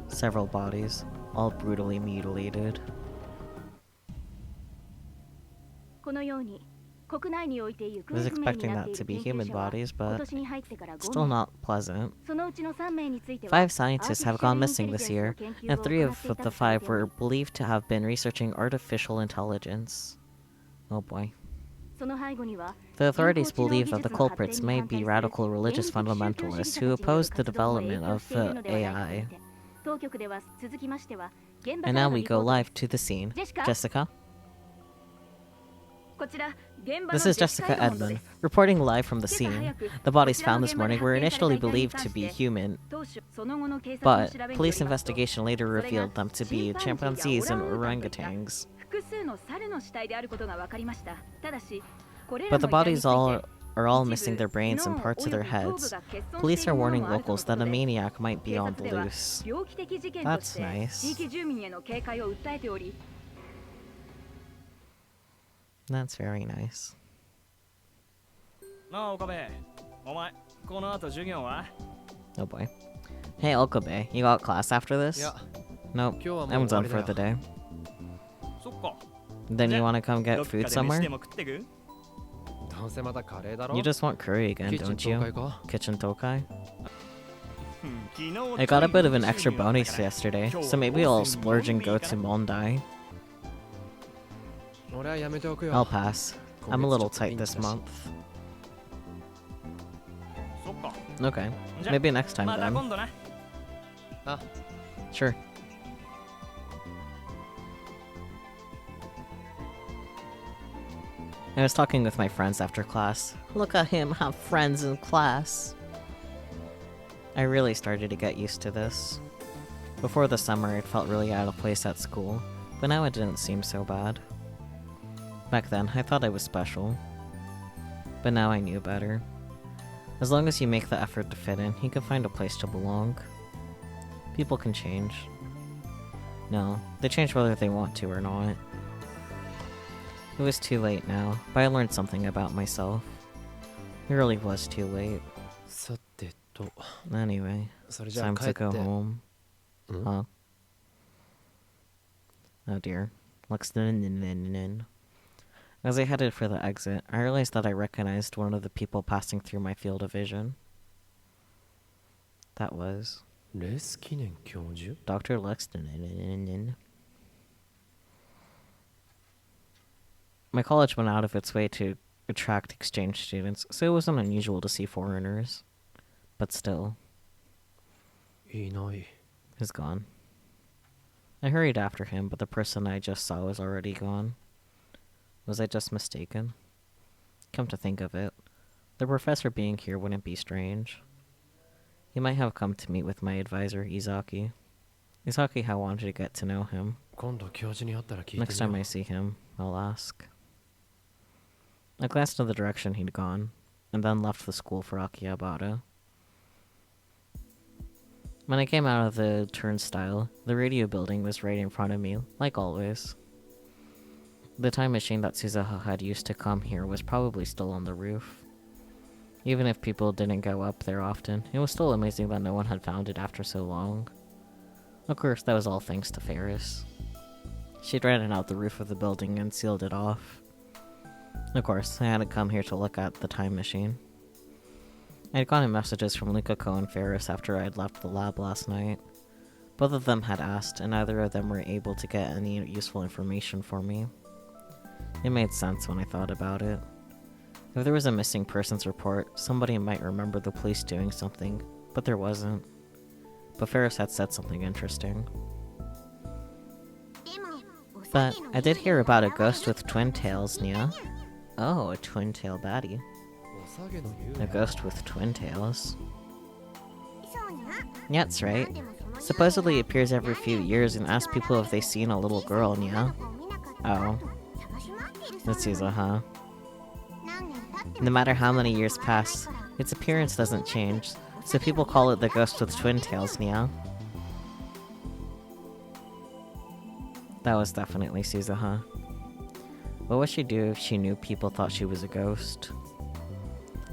Several bodies, all brutally mutilated. I was expecting that to be human bodies, but still not pleasant. 5 scientists have gone missing this year, and 3 of the 5 were believed to have been researching artificial intelligence. Oh boy. The authorities believe that the culprits may be radical religious fundamentalists who oppose the development of AI. And now we go live to the scene. Jessica? This is Jessica Edmond, reporting live from the scene. The bodies found this morning were initially believed to be human, but police investigation later revealed them to be chimpanzees and orangutans. But the bodies are all missing their brains and parts of their heads. Police are warning locals that a maniac might be on the loose. That's nice. That's very nice. Oh boy. Hey, Okabe, you got class after い this? や Nope, 今日はもう I'm 終わ done りだ for よ the day. そっか。 Then you じゃあ wanna come ど get っか food で飯 somewhere? でも食ってく？どうせまたカレーだろ You just want curry again, キッチン don't 東 you? 海か Kitchen Tokai? 昨日 I got a bit of an extra 中国 bonus だから yesterday, 今日 so は maybe I'll 温泉に splurge and 飲ん go でいいか to な？ Mondai. 俺はやめておくよ I'll pass. 今 I'm a 月 little ちょっと tight ピンチ this だし month. そっか。 Okay, じゃあ maybe next time また then. 今度な。 Sure. I was talking with my friends after class. Look at him have friends in class. I really started to get used to this. Before the summer, it felt really out of place at school, but now it didn't seem so bad. Back then, I thought I was special. But now I knew better. As long as you make the effort to fit in, you can find a place to belong. People can change. No, they change whether they want to or not. It was too late now, but I learned something about myself. It really was too late. さてと Anyway, それじゃあ time 帰 to って go home. ん Huh? Oh dear. As I headed for the exit, I realized that I recognized one of the people passing through my field of vision. That was レス記念教授 Dr. Lexton. My college went out of its way to attract exchange students, so it wasn't unusual to see foreigners. But still, いない he's gone. I hurried after him, but the person I just saw was already gone. Was I just mistaken? Come to think of it, the professor being here wouldn't be strange. He might have come to meet with my advisor, Izaki. Izaki had wanted to get to know him. 今度教授に会ったら聞いてみ Next time よ I see him, I'll ask. I glanced in the direction he'd gone, and then left the school for Akihabara. When I came out of the turnstile, the radio building was right in front of me, like always. The time machine that Suzuha had used to come here was probably still on the roof. Even if people didn't go up there often, it was still amazing that no one had found it after so long. Of course, that was all thanks to Ferris. She'd rented out the roof of the building and sealed it off. Of course, I hadn't come here to look at the time machine. I'd gotten messages from Lukako and Ferris after I'd left the lab last night. Both of them had asked, and neither of them were able to get any useful information for me. It made sense when I thought about it. If there was a missing persons report, somebody might remember the police doing something, but there wasn't. But Ferris had said something interesting. But I did hear about a ghost with twin tails, Nia. Oh, a twin tail baddie. おさげの幽 A 霊 ghost with twin tails. そうにゃ Yeah, that's right. Supposedly it appears every few years and asks people if they've seen a little girl, Nia. Oh, that's Suza, huh? No matter how many years pass, its appearance doesn't change, so people call it the ghost with twin tails, Nia. That was definitely Suza, huh? What would she do if she knew people thought she was a ghost?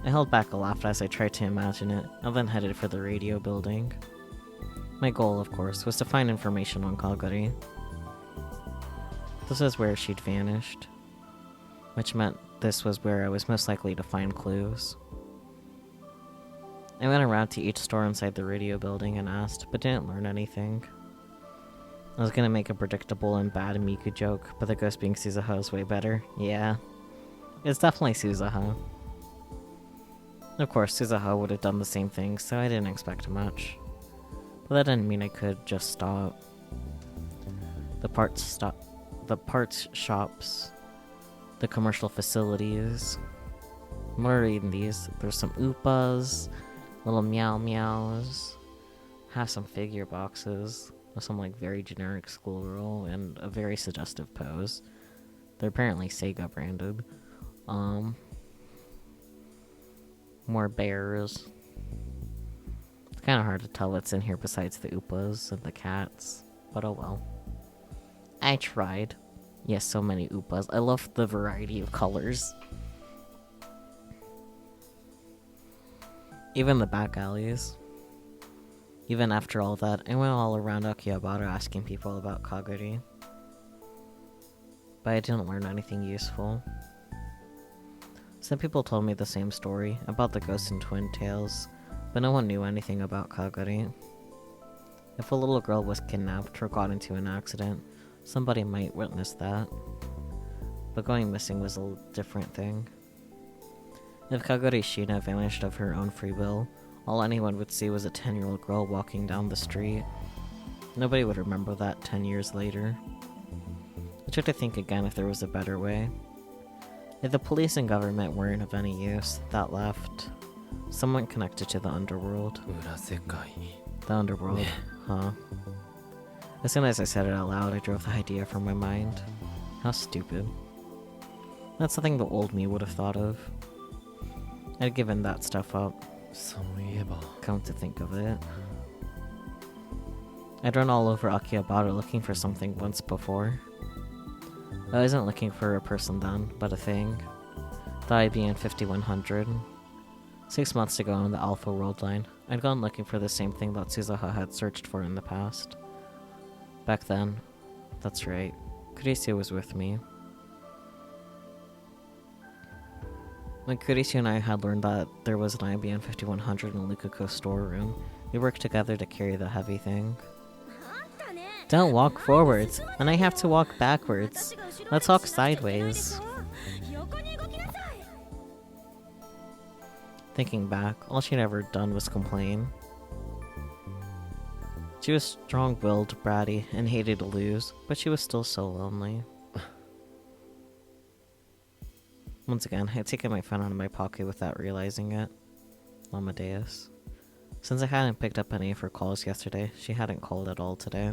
I held back a laugh as I tried to imagine it, and then headed for the radio building. My goal, of course, was to find information on Kagari. This is where she'd vanished, which meant this was where I was most likely to find clues. I went around to each store inside the radio building and asked, but didn't learn anything. I was gonna make a predictable and bad Miku joke, but the ghost being Suzuha is way better. Yeah. It's definitely Suzuha. Of course, Suzuha would have done the same thing, so I didn't expect much. But that didn't mean I could just stop. The parts shops, the commercial facilities. What are even these? There's some Oopas, little Meow Meows, have some figure boxes, with some like very generic schoolgirl and a very suggestive pose. They're apparently Sega branded. More bears. It's kind of hard to tell what's in here besides the Oopas and the cats, but oh well. I tried. Yes, so many Oopas. I love the variety of colors. Even the back alleys. Even after all that, I went all around Akihabara asking people about Kaguri. But I didn't learn anything useful. Some people told me the same story, about the ghosts and twin tails, but no one knew anything about Kaguri. If a little girl was kidnapped or got into an accident, somebody might witness that. But going missing was a different thing. If Kaguri Shina vanished of her own free will, all anyone would see was a 10-year-old girl walking down the street. Nobody would remember that 10 years later. I tried to think again if there was a better way. If the police and government weren't of any use, that left someone connected to the underworld. The underworld, huh? As soon as I said it out loud, I drove the idea from my mind. How stupid. That's something the old me would have thought of. I'd given that stuff up. Come to think of it. I'd run all over Akihabara looking for something once before. I wasn't looking for a person then, but a thing. The IBM 5100. 6 months ago on the Alpha World line, I'd gone looking for the same thing that Suzuha had searched for in the past. Back then, that's right, Kurisu was with me. When Kurisu and I had learned that there was an IBM 5100 in Lukako's storeroom, we worked together to carry the heavy thing. Don't walk forwards, and I have to walk backwards. Let's walk sideways. Thinking back, all she'd ever done was complain. She was strong-willed, bratty, and hated to lose, but she was still so lonely. Once again, I'd taken my phone out of my pocket without realizing it. Amadeus. Since I hadn't picked up any of her calls yesterday, she hadn't called at all today.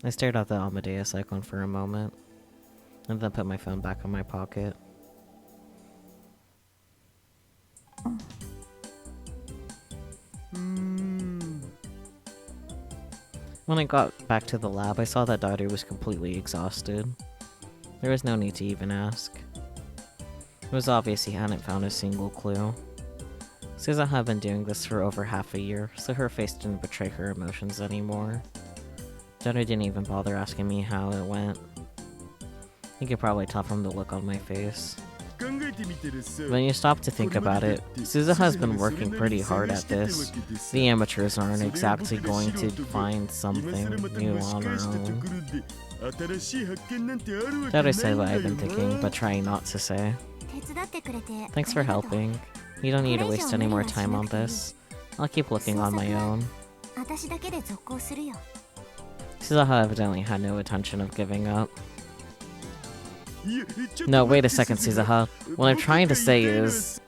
I stared at the Amadeus icon for a moment, and then put my phone back in my pocket. When I got back to the lab, I saw that Daru was completely exhausted. There was no need to even ask. It was obvious he hadn't found a single clue. Susan had been doing this for over half a year, so her face didn't betray her emotions anymore. Daru didn't even bother asking me how it went. You could probably tell from the look on my face. When you stop to think about it, Suzuha's been working pretty hard at this. The amateurs aren't exactly going to find something new on her own. Daru said what I've been thinking, but trying not to say. Thanks for helping. You don't need to waste any more time on this. I'll keep looking on my own. Suzuha evidently had no intention of giving up. No, wait a second, Suzuha. What I'm trying to say is,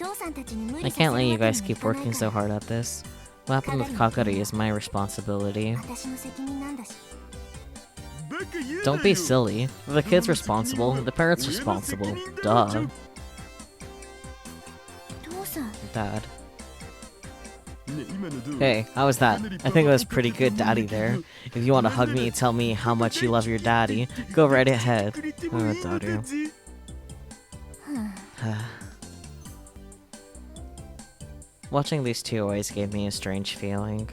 I can't let you guys keep working so hard at this. What happened with Kaguri is my responsibility. Don't be silly. The kid's responsible, the parent's responsible. Duh. Dad. Hey, how was that? I think it was pretty good, Daddy, there. If you want to hug me and tell me how much you love your daddy, go right ahead. Oh, Daru. Watching these two always gave me a strange feeling.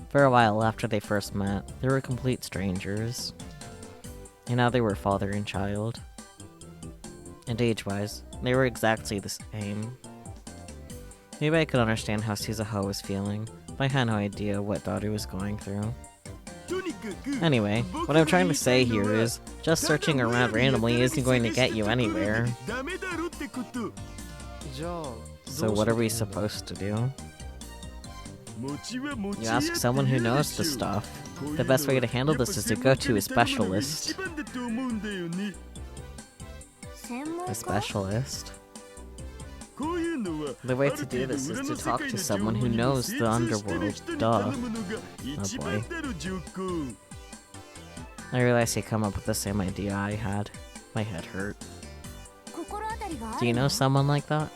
For a while after they first met, they were complete strangers. And now they were father and child. And age-wise, they were exactly the same. Maybe I could understand how Suzuha was feeling, but I had no idea what Daru was going through. Anyway, what I'm trying to say here is, just searching around randomly isn't going to get you anywhere. So what are we supposed to do? You ask someone who knows the stuff. The best way to handle this is to go to a specialist. A specialist? The way to do this is to talk to someone who knows the underworld, duh. Oh boy. I realized he'd come up with the same idea I had. My head hurt. Do you know someone like that?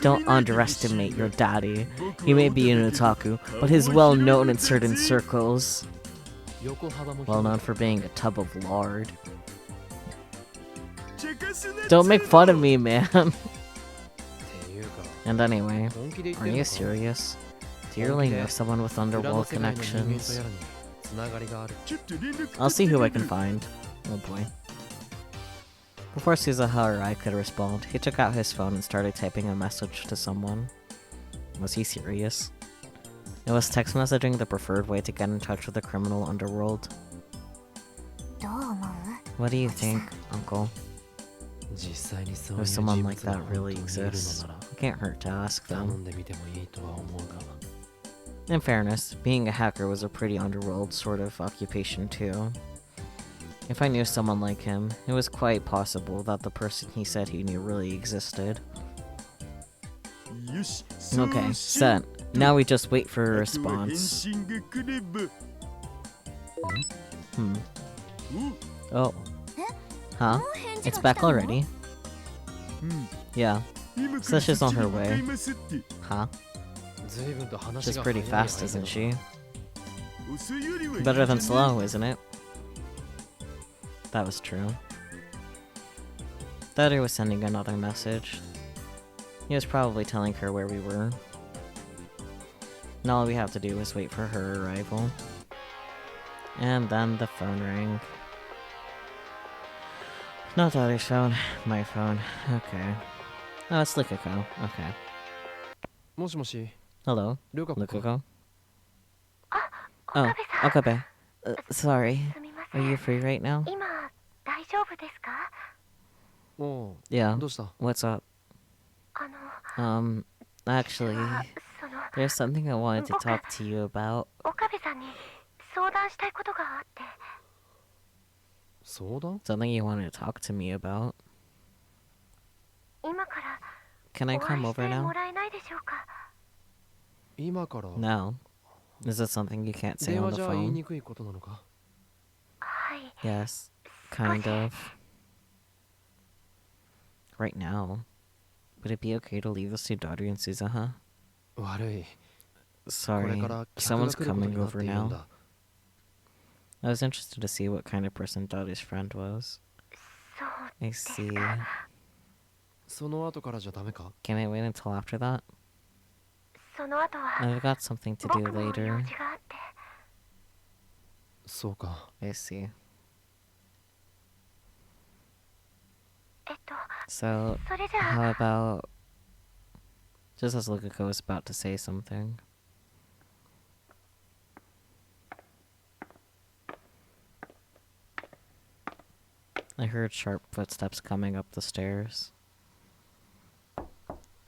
Don't underestimate your daddy. He may be an otaku, but he's well known in certain circles. Well known for being a tub of lard. Don't make fun of me, man. And anyway, 本気で言っ are てる you のか serious? Do you really know someone with 裏の underworld 世界の人間と connections? やらにつながりがある。ちょっと連絡 I'll see 取 who っ I て can みる find. Oh boy. Before Suzuha or I could respond, he took out his phone and started typing a message to someone. Was he serious? It was text messaging the preferred way to get in touch with the criminal underworld. どう思う？ What do you think, Uncle? 実際にそういう If 人 someone 物 like が that 本当 really にいる exists, のなら it can't hurt to ask 頼 them. んでみてもいいとは思うが。 In fairness, being a hacker was a pretty underworld sort of occupation too. If I knew someone like him, it was quite possible that the person he said he knew really existed. よし Okay, そうしよう set. Now we just wait for a あとは返 response. 信が来れば Hmm. お Oh. Huh? もう返事 It's が back 来たの？ already? うん Yeah. 今から Says she's そっ on ち her に向か way. いますって Huh? 随分と話 She's が pretty 早い fast, 相 isn't 手だ she? 遅いよりはいい Better than じゃない slow, isn't it? That was true. Daddy was sending another message. He was probably telling her where we were. Now all we have to do is wait for her arrival. And then the phone rang. Not Daddy's phone, my phone. Okay. Oh, it's Likako. Okay. もしもし、 Hello, りょうかこか。 Likako. 岡 Oh, 部さん、 Okabe. Sorry. すみませ Are ん。 you free right now? 今大丈夫ですか？おう、 Yeah. どうした？ What's up? あの、 Actually, その there's something I wanted to talk to you about. 岡部さんに相談したいことがあって。相談？ Something you wanted to talk to me about. 今から Can I お会 come いして over も now? らえないでしょうか？今から No. Is it something you can't say 電 on 話 the じゃ言い phone? にくいことなのか？はい。 Yes, kind of. Right now. Would it be okay to leave this to Daru and Suzuha? 悪い。こ Sorry, れから客 someone's が来ること coming になって over いるん now. だ。 I was interested to see what kind of person Daru's friend was. そう I です see. か。その後からじゃダメか？ Can I wait until after that? その後は I've got something to 僕 do も用 later. 事があって。そうか。 I see. そ So, れじゃ how あ about... Just as Lukako was about to say something. I heard sharp footsteps coming up the stairs.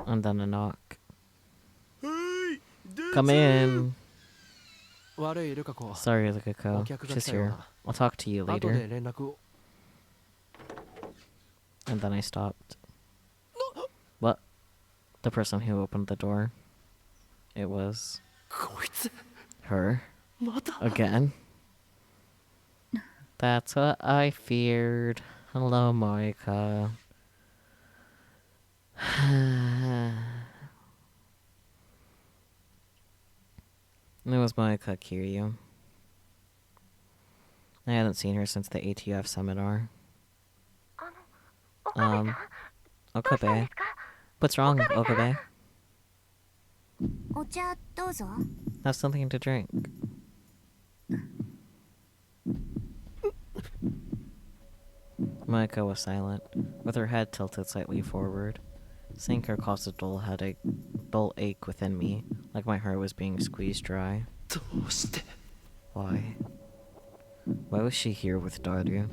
And then a knock. はーいどうぞ Come in! 悪い、ルカ子。 Sorry, お Lukako. 客が She's 来たよう here. だ。 I'll talk to you 後 later. で連絡を。 And then I stopped. What? The person who opened the door. It was こいつ、 her. また。 Again. That's what I feared. Hello, Moika. It was Moika Kiryu. I hadn't seen her since the ATF seminar. 岡部さん、どうしたんで Okabe. すか？ What's wrong, Okabe? お茶どうぞ。 Have something to drink. Moika was silent, with her head tilted slightly forward. Seeing her caused a dull ache within me, like my heart was being squeezed dry. どうして？ Why? Why was she here with Daru?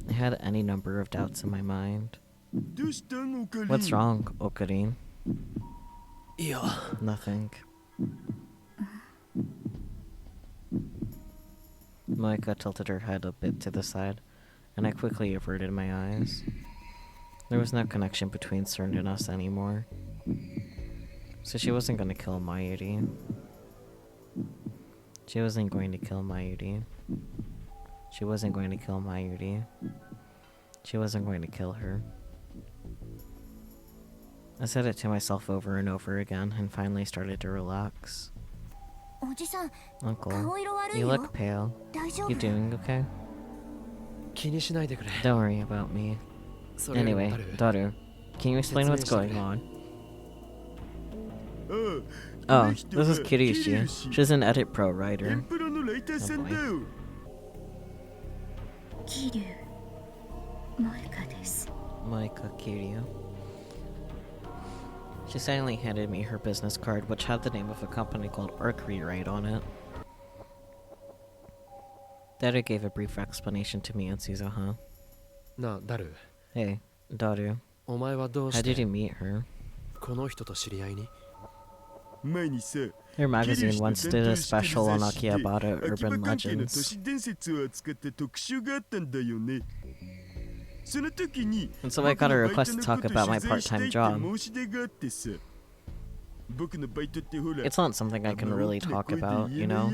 I had any number of doubts in my mind. どうしたんおかりん What's wrong, Okarin? いや、 Nothing. Moika tilted her head a bit to the side, and I quickly averted my eyes. There was no connection between CERN and us anymore. So she wasn't going to kill Mayuri. She wasn't going to kill Mayuri. She wasn't going to kill Mayuri. She wasn't going to kill her. I said it to myself over and over again, and finally started to relax. おじさん、 Uncle, 顔色悪い you よ。 look pale. 大丈夫？ You doing okay? 気にしないでくれ。 Don't worry about me. それよりも Anyway, ダル、 Daru, can you explain what's 説明してくれ。 going on? Oh, this is Kirishi. She's an Edit Pro writer. ンプロのライターさんだよ。桐生萌香です。 Moika Kiryu. She silently handed me her business card, which had the name of a company called Arc Rewrite on it. Daru gave a brief explanation to me and Suzuha. なあダル Hey, Daru, お前はどう how し did て you meet her? この人と知り合いに前にさ、 Your magazine 桐生 once と did 担 a 当してる special on 雑誌で Akihabara 秋葉 urban 関係の都 legends. 市伝説を扱った特集があったんだよね。その時に And so I got a 僕のバイ request ト to の talk こと about my 取材したい part-time って job. 申し出があってさ。僕のバイトってほら、 It's not something I can really talk about, you know?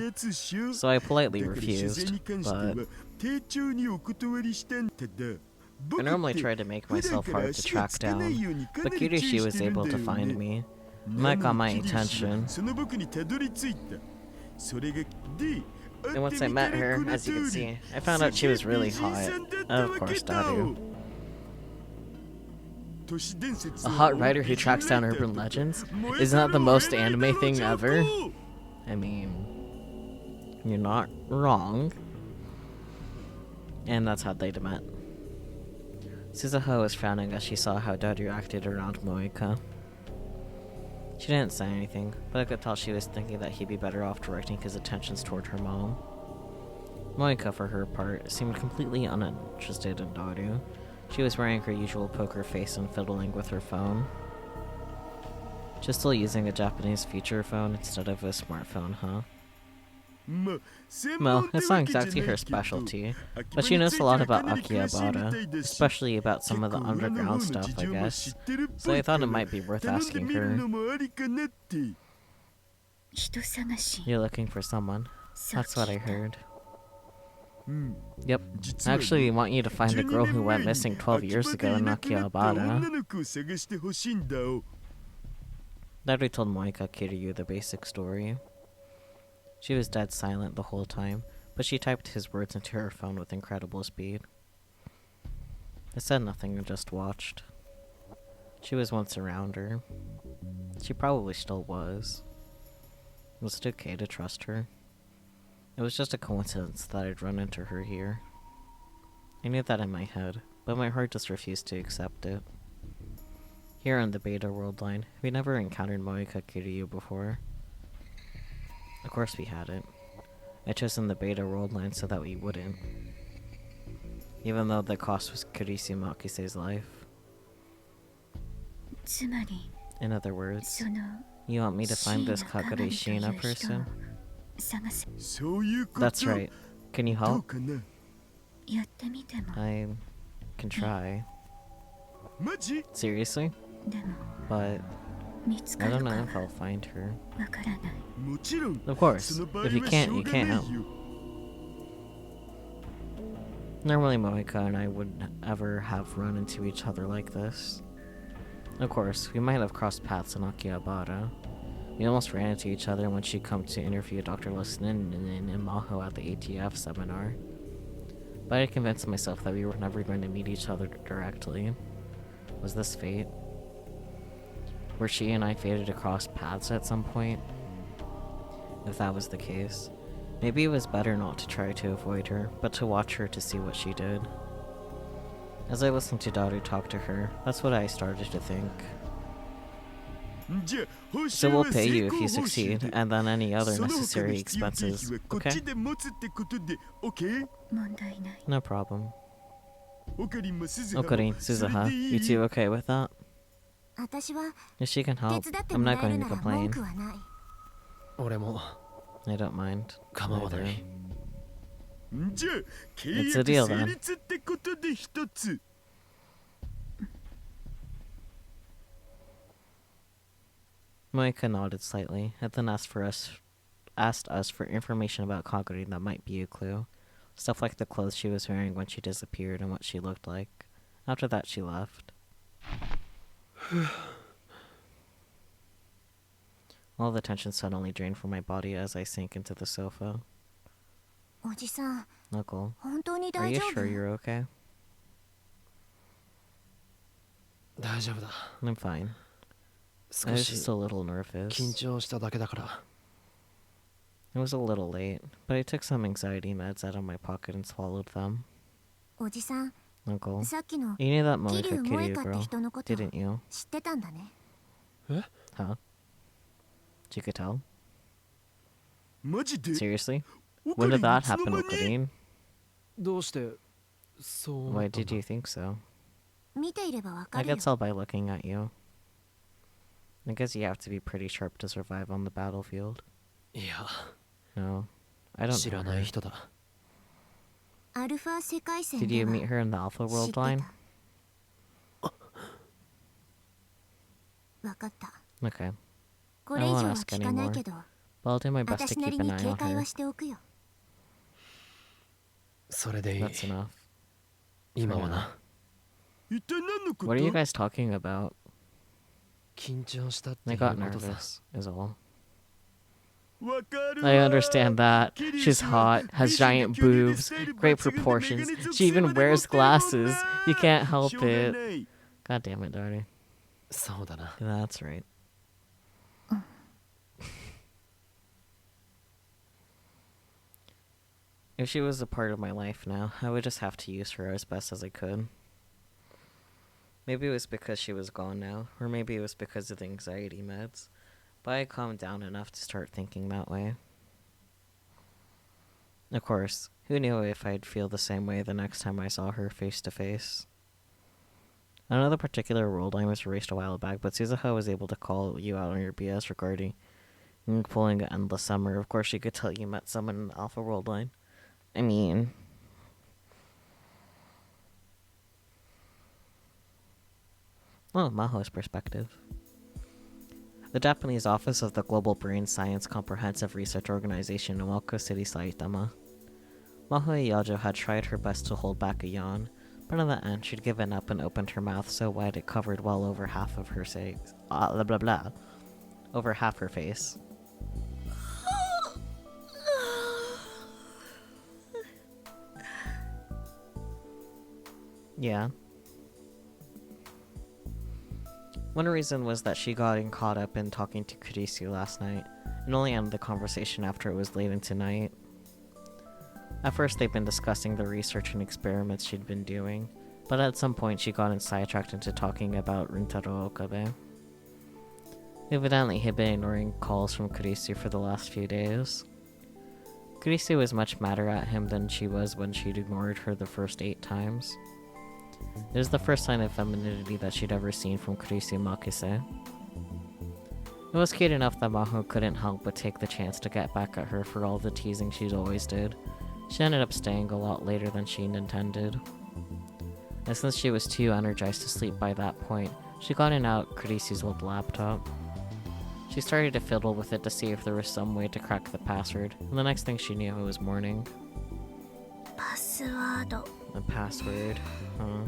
So I politely だから取材 refused, に関しては but 丁重にお断りしたんだ。 I normally try to make myself hard to track down, but Kirishi was able to find me. Mike got my attention. その僕にたどり着いた。それがで、 And once I met her, as you can see, I found out she was really hot. Of course, Daru. A hot writer who tracks down urban legends? Isn't that the most anime thing ever? I mean, you're not wrong. And that's how they met. Suzuha was frowning as she saw how Daru acted around Moika. She didn't say anything, but I could tell she was thinking that he'd be better off directing his attentions toward her mom. Moika, for her part, seemed completely uninterested in Daru. She was wearing her usual poker face and fiddling with her phone. She's still using a Japanese feature phone instead of a smartphone, huh? Well, it's not exactly her specialty, but she knows a lot about Akihabara, especially about some of the underground stuff, I guess, so I thought it might be worth asking her. You're looking for someone. That's what I heard. Yep. Actually, we want you to find the girl who went missing 12 years ago in Akihabara. Daru told Moika Kiryu the basic story. She was dead silent the whole time, but she typed his words into her phone with incredible speed. I said nothing and just watched. She was once around her. She probably still was. Was it okay to trust her? It was just a coincidence that I'd run into her here. I knew that in my head, but my heart just refused to accept it. Here on the Beta World line, we never encountered Moika Kiryu before. Of course we hadn't. I chosen the Beta World line so that we wouldn't. Even though the cost was Kirisi Makise's life. In other words, you want me to find this Kagure Shina person? That's right. Can you help? I can try. Seriously? But I don't know if I'll find her. Of course. If you can't, you can't. Normally Moika and I wouldn't ever have run into each other like this. Of course, we might have crossed paths in Akihabara. We almost ran into each other when she'd come to interview Dr. Listenin in Maho at the ATF seminar. But I convinced myself that we were never going to meet each other directly. Was this fate? Were she and I fated to cross paths at some point? If that was the case, maybe it was better not to try to avoid her, but to watch her to see what she did. As I listened to Daru talk to her, that's what I started to think. So we'll pay you if you succeed, and then any other necessary expenses, okay? No problem. Okarin, Suzuha, you two okay with that? If she can help, I'm not going to complain. 俺も I don't mind. 構わない Either. It's a deal then. Moika nodded slightly, and then asked us for information about Kagure that might be a clue. Stuff like the clothes she was wearing when she disappeared and what she looked like. After that, she left. All the tension suddenly drained from my body as I sank into the sofa. Uncle, are you sure you're okay? 大丈夫だ I'm fine. I was 少し just a little nervous. 緊張しただけだから。 It was a little late, but I took some anxiety meds out of my pocket and swallowed them. おじさん、 Uncle, さっきの you knew that 桐 Monica 生萌 Kiryu 香って girl, 人のこと didn't you? 知ってたんだね。 Huh? You could tell? マジで Seriously? オ When カリ did ン that いつの happen, 間に Okarin? どうしてそう思 Why ったん did だ you think so? 見ていればわか I るよ could。tell by looking at you. I guess you have to be pretty sharp to survive on the battlefield. いや、 No, I don't 知 know らな her. い人だ。アルファ世界線 Did で you は meet her in the Alpha 知って World た。 line? わかった。 Okay, これ以上 I は won't ask 聞かないけど、 but I'll do my best to 私な keep り an に eye 警 on 戒 her. はしておくよ。それでいい。 That's enough. 今はな。一体何のこと What are you guys talking about? 緊張したって I いう got ことさ。 nervous, is all. わかるわ I understand that. キリ She's ュウは hot, has 美人 giant が巨乳で boobs, スタイル great 抜群で proportions. メガネ属 She 性 even まで持 wears ってるもんな glasses. You can't し help ょうが it. ない God damn it, Darty. そうだな。 That's right. If she was a part of my life now, I would just have to use her as best as I could. Maybe it was because she was gone now, or maybe it was because of the anxiety meds, but I calmed down enough to start thinking that way. Of course, who knew if I'd feel the same way the next time I saw her face to face. I know the particular world line was erased a while back, but Suzuha was able to call you out on your BS regarding pulling an endless summer. Of course, she could tell you met someone in the Alpha World line. I mean... Well, Maho's perspective. The Japanese office of the Global Brain Science Comprehensive Research Organization in Wako City, Saitama. Maho Yajo had tried her best to hold back a yawn, but in the end she'd given up and opened her mouth so wide it covered well over half of her over half her face. Yeah. One reason was that she got caught up in talking to Kurisu last night, and only ended the conversation after it was late into night. At first they'd been discussing the research and experiments she'd been doing, but at some point she got sidetracked into talking about Rintaro Okabe. Evidently he'd been ignoring calls from Kurisu for the last few days. Kurisu was much madder at him than she was when she'd ignored her the first 8 times. It was the first sign of femininity that she'd ever seen from Kurisu Makise. It was cute enough that Maho couldn't help but take the chance to get back at her for all the teasing she'd always did. She ended up staying a lot later than she'd intended. And since she was too energized to sleep by that point, she got out Kurisu's old laptop. She started to fiddle with it to see if there was some way to crack the password, and the next thing she knew it was morning. パスワード。 A password, huh?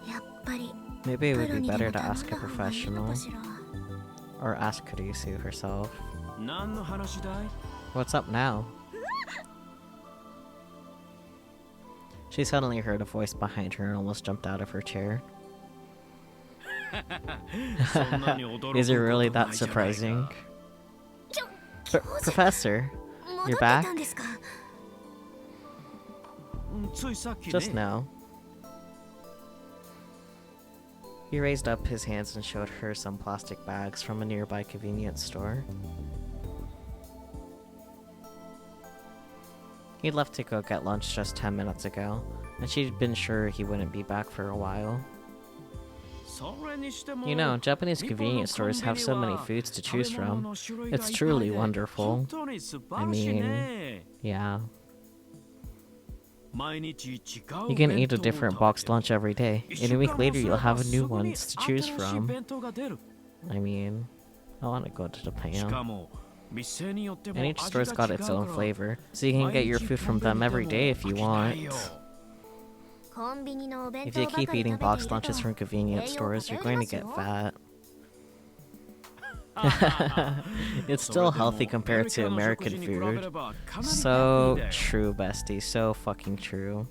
やっぱり Maybe it プ would ロ be にで better も to 頼 ask んだ a 方がいいの professional, かしら。 or ask Kurisu herself. 何の話だい What's up now? She suddenly heard a voice behind her and almost jumped out of her chair. そんなに驚くこと Is it really な that いじゃないか surprising? 教授 Professor, 戻っ you're て back? たんですか。うんついさっきね Just now. He raised up his hands and showed her some plastic bags from a nearby convenience store. He'd left to go get lunch just 10 minutes ago, and she'd been sure he wouldn't be back for a while. それにしても You know, Japanese 日本の convenience stores have so コンビニ many は foods to 食べ choose 物 from. の種類が It's いっぱい truly で wonderful. 本当に素晴らしいね Yeah. 毎日違う You can eat a 弁当を different 食べ boxed て lunch every day, 一 and a 週 week 間も later すれ you'll ば have new すぐに ones to choose 新しい from. 弁当が出る I mean, I want to go to し Japan. かも店によっても And each 味 store's が got 違う its から own flavor, so you can get your food from them every day if you 毎日 want. コンビニでも飽きないよコンビニのお弁 If 当 you ばかり keep 食べてい eating ると boxed lunches from convenience 栄養 stores, you're 偏 going り to ますよ get fat. It's still healthy compared to American food. So true, bestie. So fucking true.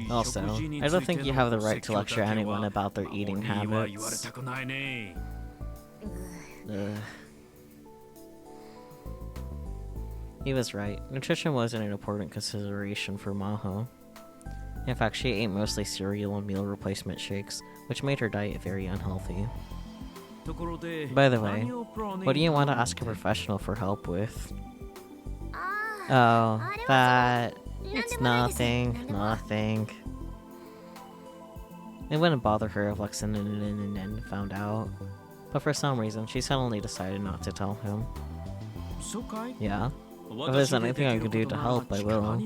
Also, I don't think you have the right to lecture anyone about their eating habits. Ugh. He was right. Nutrition wasn't an important consideration for Maho. In fact, she ate mostly cereal and meal replacement shakes, which made her diet very unhealthy. By the way, what do you want to ask a professional for help with? Oh, that... It's nothing, nothing. It wouldn't bother her if Nyan found out. But for some reason, she suddenly decided not to tell him. Yeah? If there's anything I can do to help, I will.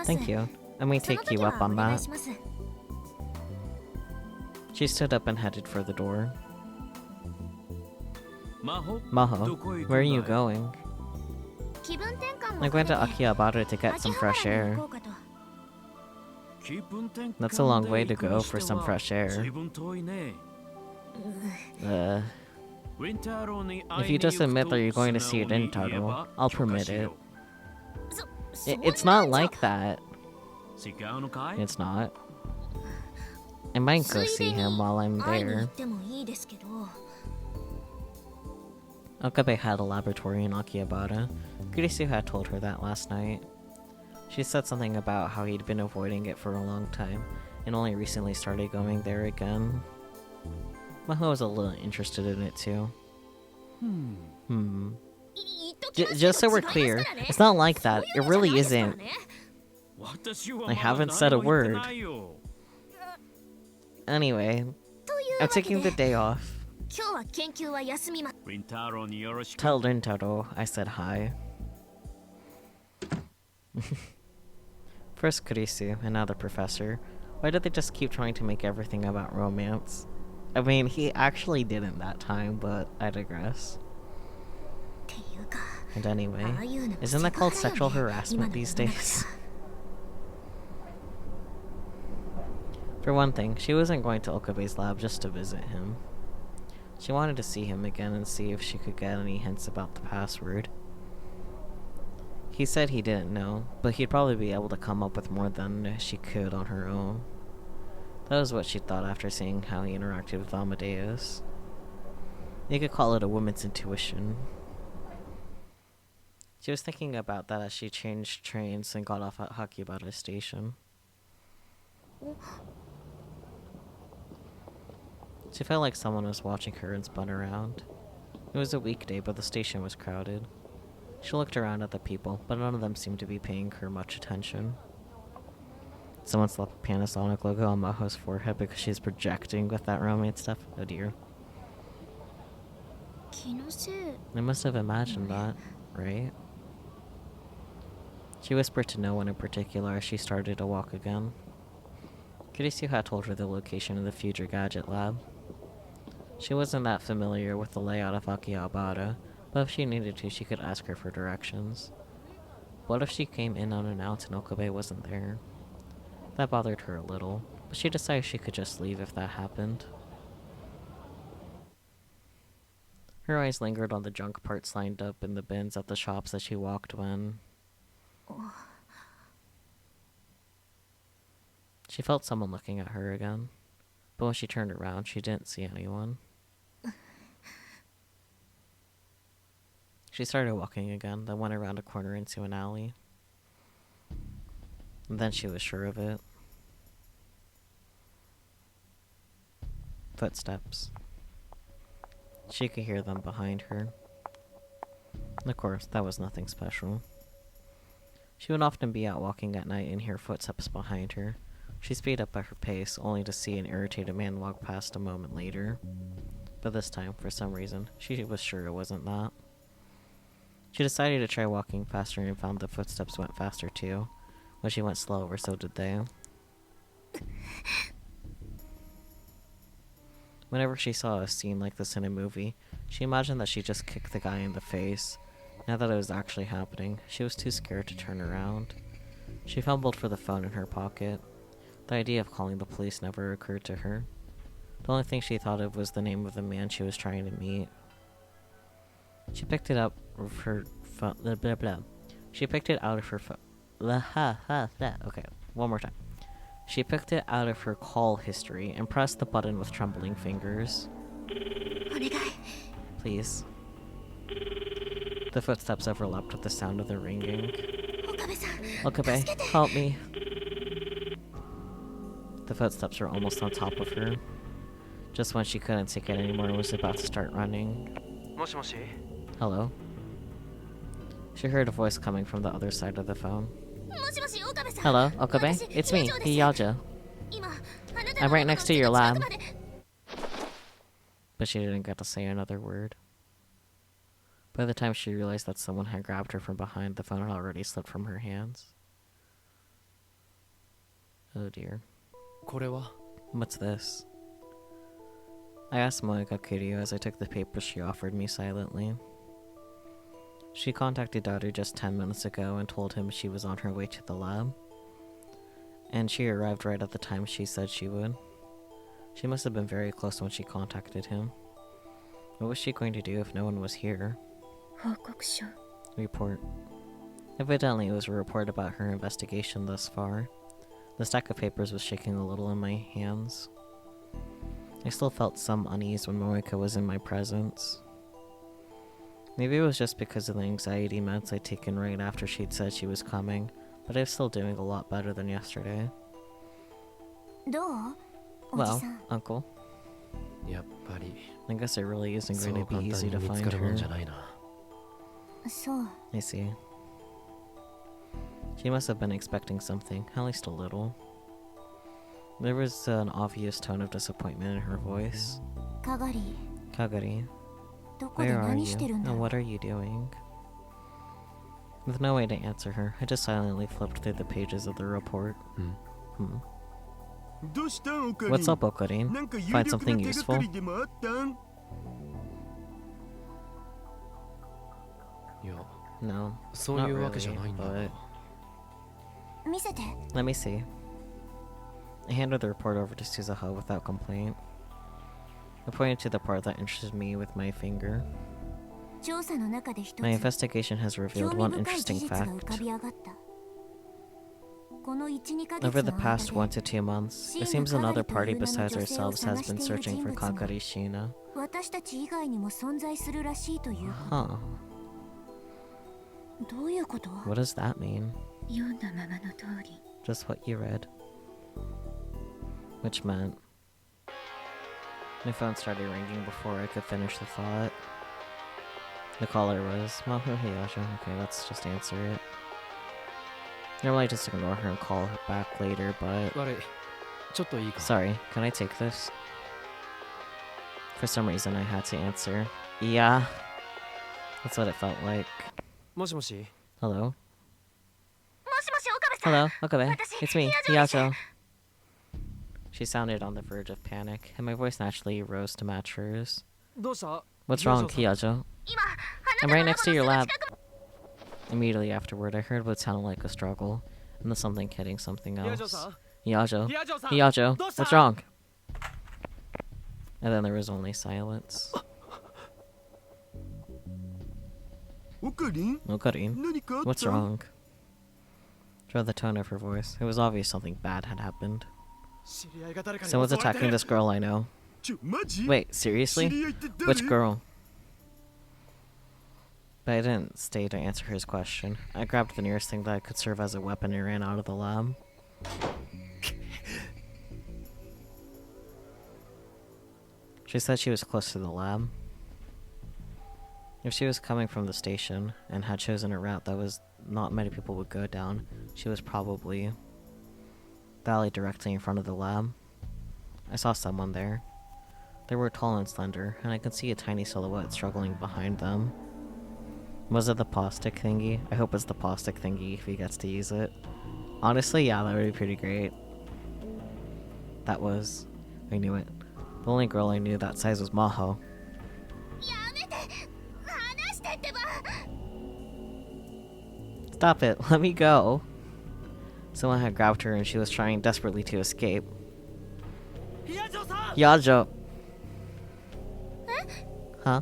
Thank you. Let me take you up on that. She stood up and headed for the door. Maho, where are you going? I'm going to Akihabara to get some fresh air. That's a long way to go for some fresh air. If you just admit that you're going to see Rintaro, I'll permit it. It's not like that. It's not. I might go see him while I'm there. Okabe had a laboratory in Akihabara. Kurisu had told her that last night. She said something about how he'd been avoiding it for a long time, and only recently started going there again. Maho was a little interested in it too. Just so we're clear, it's not like that. It really isn't. I haven't said a word. Anyway, I'm taking the day off. Tell Rintaro I said hi. First Kurisu, and now the professor. Why did they just keep trying to make everything about romance? I mean, he actually didn't that time, but I digress. And anyway, isn't that called sexual harassment these days? For one thing, she wasn't going to Okabe's lab just to visit him. She wanted to see him again and see if she could get any hints about the password. He said he didn't know, but he'd probably be able to come up with more than she could on her own. That was what she thought after seeing how he interacted with Amadeus. You could call it a woman's intuition. She was thinking about that as she changed trains and got off at Hakibara Station. She felt like someone was watching her and spun around. It was a weekday, but the station was crowded. She looked around at the people, but none of them seemed to be paying her much attention. Someone slapped the Panasonic logo on Maho's forehead because she's projecting with that romance stuff. Oh dear. I must have imagined that, right? She whispered to no one in particular as she started to walk again. Kurisu had told her the location of the future gadget lab. She wasn't that familiar with the layout of Akihabara, but if she needed to, she could ask her for directions. What if she came in unannounced and Okabe wasn't there? That bothered her a little, but she decided she could just leave if that happened. Her eyes lingered on the junk parts lined up in the bins at the shops as she walked when... She felt someone looking at her again, but when she turned around, she didn't see anyone. She started walking again, then went around a corner into an alley. And then she was sure of it. Footsteps. She could hear them behind her. Of course, that was nothing special. She would often be out walking at night and hear footsteps behind her. She speeded up at her pace, only to see an irritated man walk past a moment later. But this time, for some reason, she was sure it wasn't that. She decided to try walking faster and found the footsteps went faster too. When she went slower, so did they. Whenever she saw a scene like this in a movie, she imagined that she just kicked the guy in the face. Now that it was actually happening, she was too scared to turn around. She fumbled for the phone in her pocket. The idea of calling the police never occurred to her. The only thing she thought of was the name of the man she was trying to meet. She picked it up of her phone. She picked it out of her phone. Okay, one more time. She picked it out of her call history and pressed the button with trembling fingers. お願い Please. The footsteps overlapped with the sound of the ringing. 岡部さん Okabe, 助けて help me. The footsteps were almost on top of her. Just when she couldn't take it anymore and was about to start running. もしもし Hello? She heard a voice coming from the other side of the phone. もしもし岡部さん Hello, Okabe? 私 It's me, 平城です Hiyaja. 今あなた I'm の right next to your lab. 近くまで But she didn't get to say another word. By the time she realized that someone had grabbed her from behind, the phone had already slipped from her hands. Oh dear. これは What's this? I asked Moeka Kiryu as I took the papers she offered me silently. She contacted Daru just 10 minutes ago and told him she was on her way to the lab. And she arrived right at the time she said she would. She must have been very close when she contacted him. What was she going to do if no one was here? 報告書 Report. Evidently, it was a report about her investigation thus far. The stack of papers was shaking a little in my hands. I still felt some unease when Moeka was in my presence. Maybe it was just because of the anxiety meds I'd taken right after she'd said she was coming, but I was still doing a lot better than yesterday. どうおじ Well, さん Uncle, やっぱり I guess it really isn't そ going う to be 簡単 easy に to 見つ find かるもん her. じゃないなそう I see. She must have been expecting something, at least a little. There was an obvious tone of disappointment in her voice. かがり Kagari, どこで where are 何して you? るんだ And what are you doing? With no way to answer her, I just silently flipped through the pages of the report. うん Hmm. どうしたんオカリン What's up, Okarin? なんか有 Find 力 something な手が useful? かりでもあったんいや No, そう not いうわけ really, じゃないんだ but 見せて let me see. I handed the report over to Suzuha without complaint. I pointed to the part that interested me with my finger. 調査の中で一つ My investigation has 興 revealed 味 one 深い事 interesting 実が浮か fact. び上がったこの 1,2 ヶ月 Over の the 間 past 1 to で 2 months, it seems another party besides ourselves has been searching for Kankari Shina. 私たち以外にも存在するらしいという Huh. どういうこと What does that mean? 読んだままの通り Just what you read. Which meant... My phone started ringing before I could finish the thought. The caller was Mahu Hiyasha. Okay, let's just answer it. Normally I just ignore her and call her back later, but... 悪いちょっといいか Sorry, can I take this? For some reason I had to answer. Yeah. That's what it felt like. もしもし Hello? もしもし岡部さん Hello, Okabe. 私 It's me, Hiyajo Hiyajo. She sounded on the verge of panic, and my voice naturally rose to match hers. どうした What's wrong, Hiyajo? 今あ I'm なた right の next to ラ your ボの lab. すぐ近く Immediately afterward, I heard what sounded like a struggle, and then something hitting something ヒヤジョ else. さん Hiyajo. ヒヤジョさん Hiyajo, どうした what's wrong? And then there was only silence. オカリン Okarin, 何かあった what's wrong? From the tone of her voice, it was obvious something bad had happened. 知り合いが誰かに襲 Someone's われて attacking る this girl I know. マジ Wait, 知 seriously? り合いって誰 Which girl? But I didn't stay to answer his question. I grabbed the nearest thing that could serve as a weapon and ran out of the lab. She said she was close to the lab. If she was coming from the station and had chosen a route that was not many people would go down, she was probably the alley directly in front of the lab. I saw someone there. They were tall and slender, and I could see a tiny silhouette struggling behind them. Was it the paw stick thingy? I hope it's the paw stick thingy if he gets to use it. Honestly, yeah, that would be pretty great. That was... I knew it. The only girl I knew that size was Maho. やめて離してってば Stop it, let me go. Someone had grabbed her and she was trying desperately to escape. ヒヤジョさん Yajo! Huh?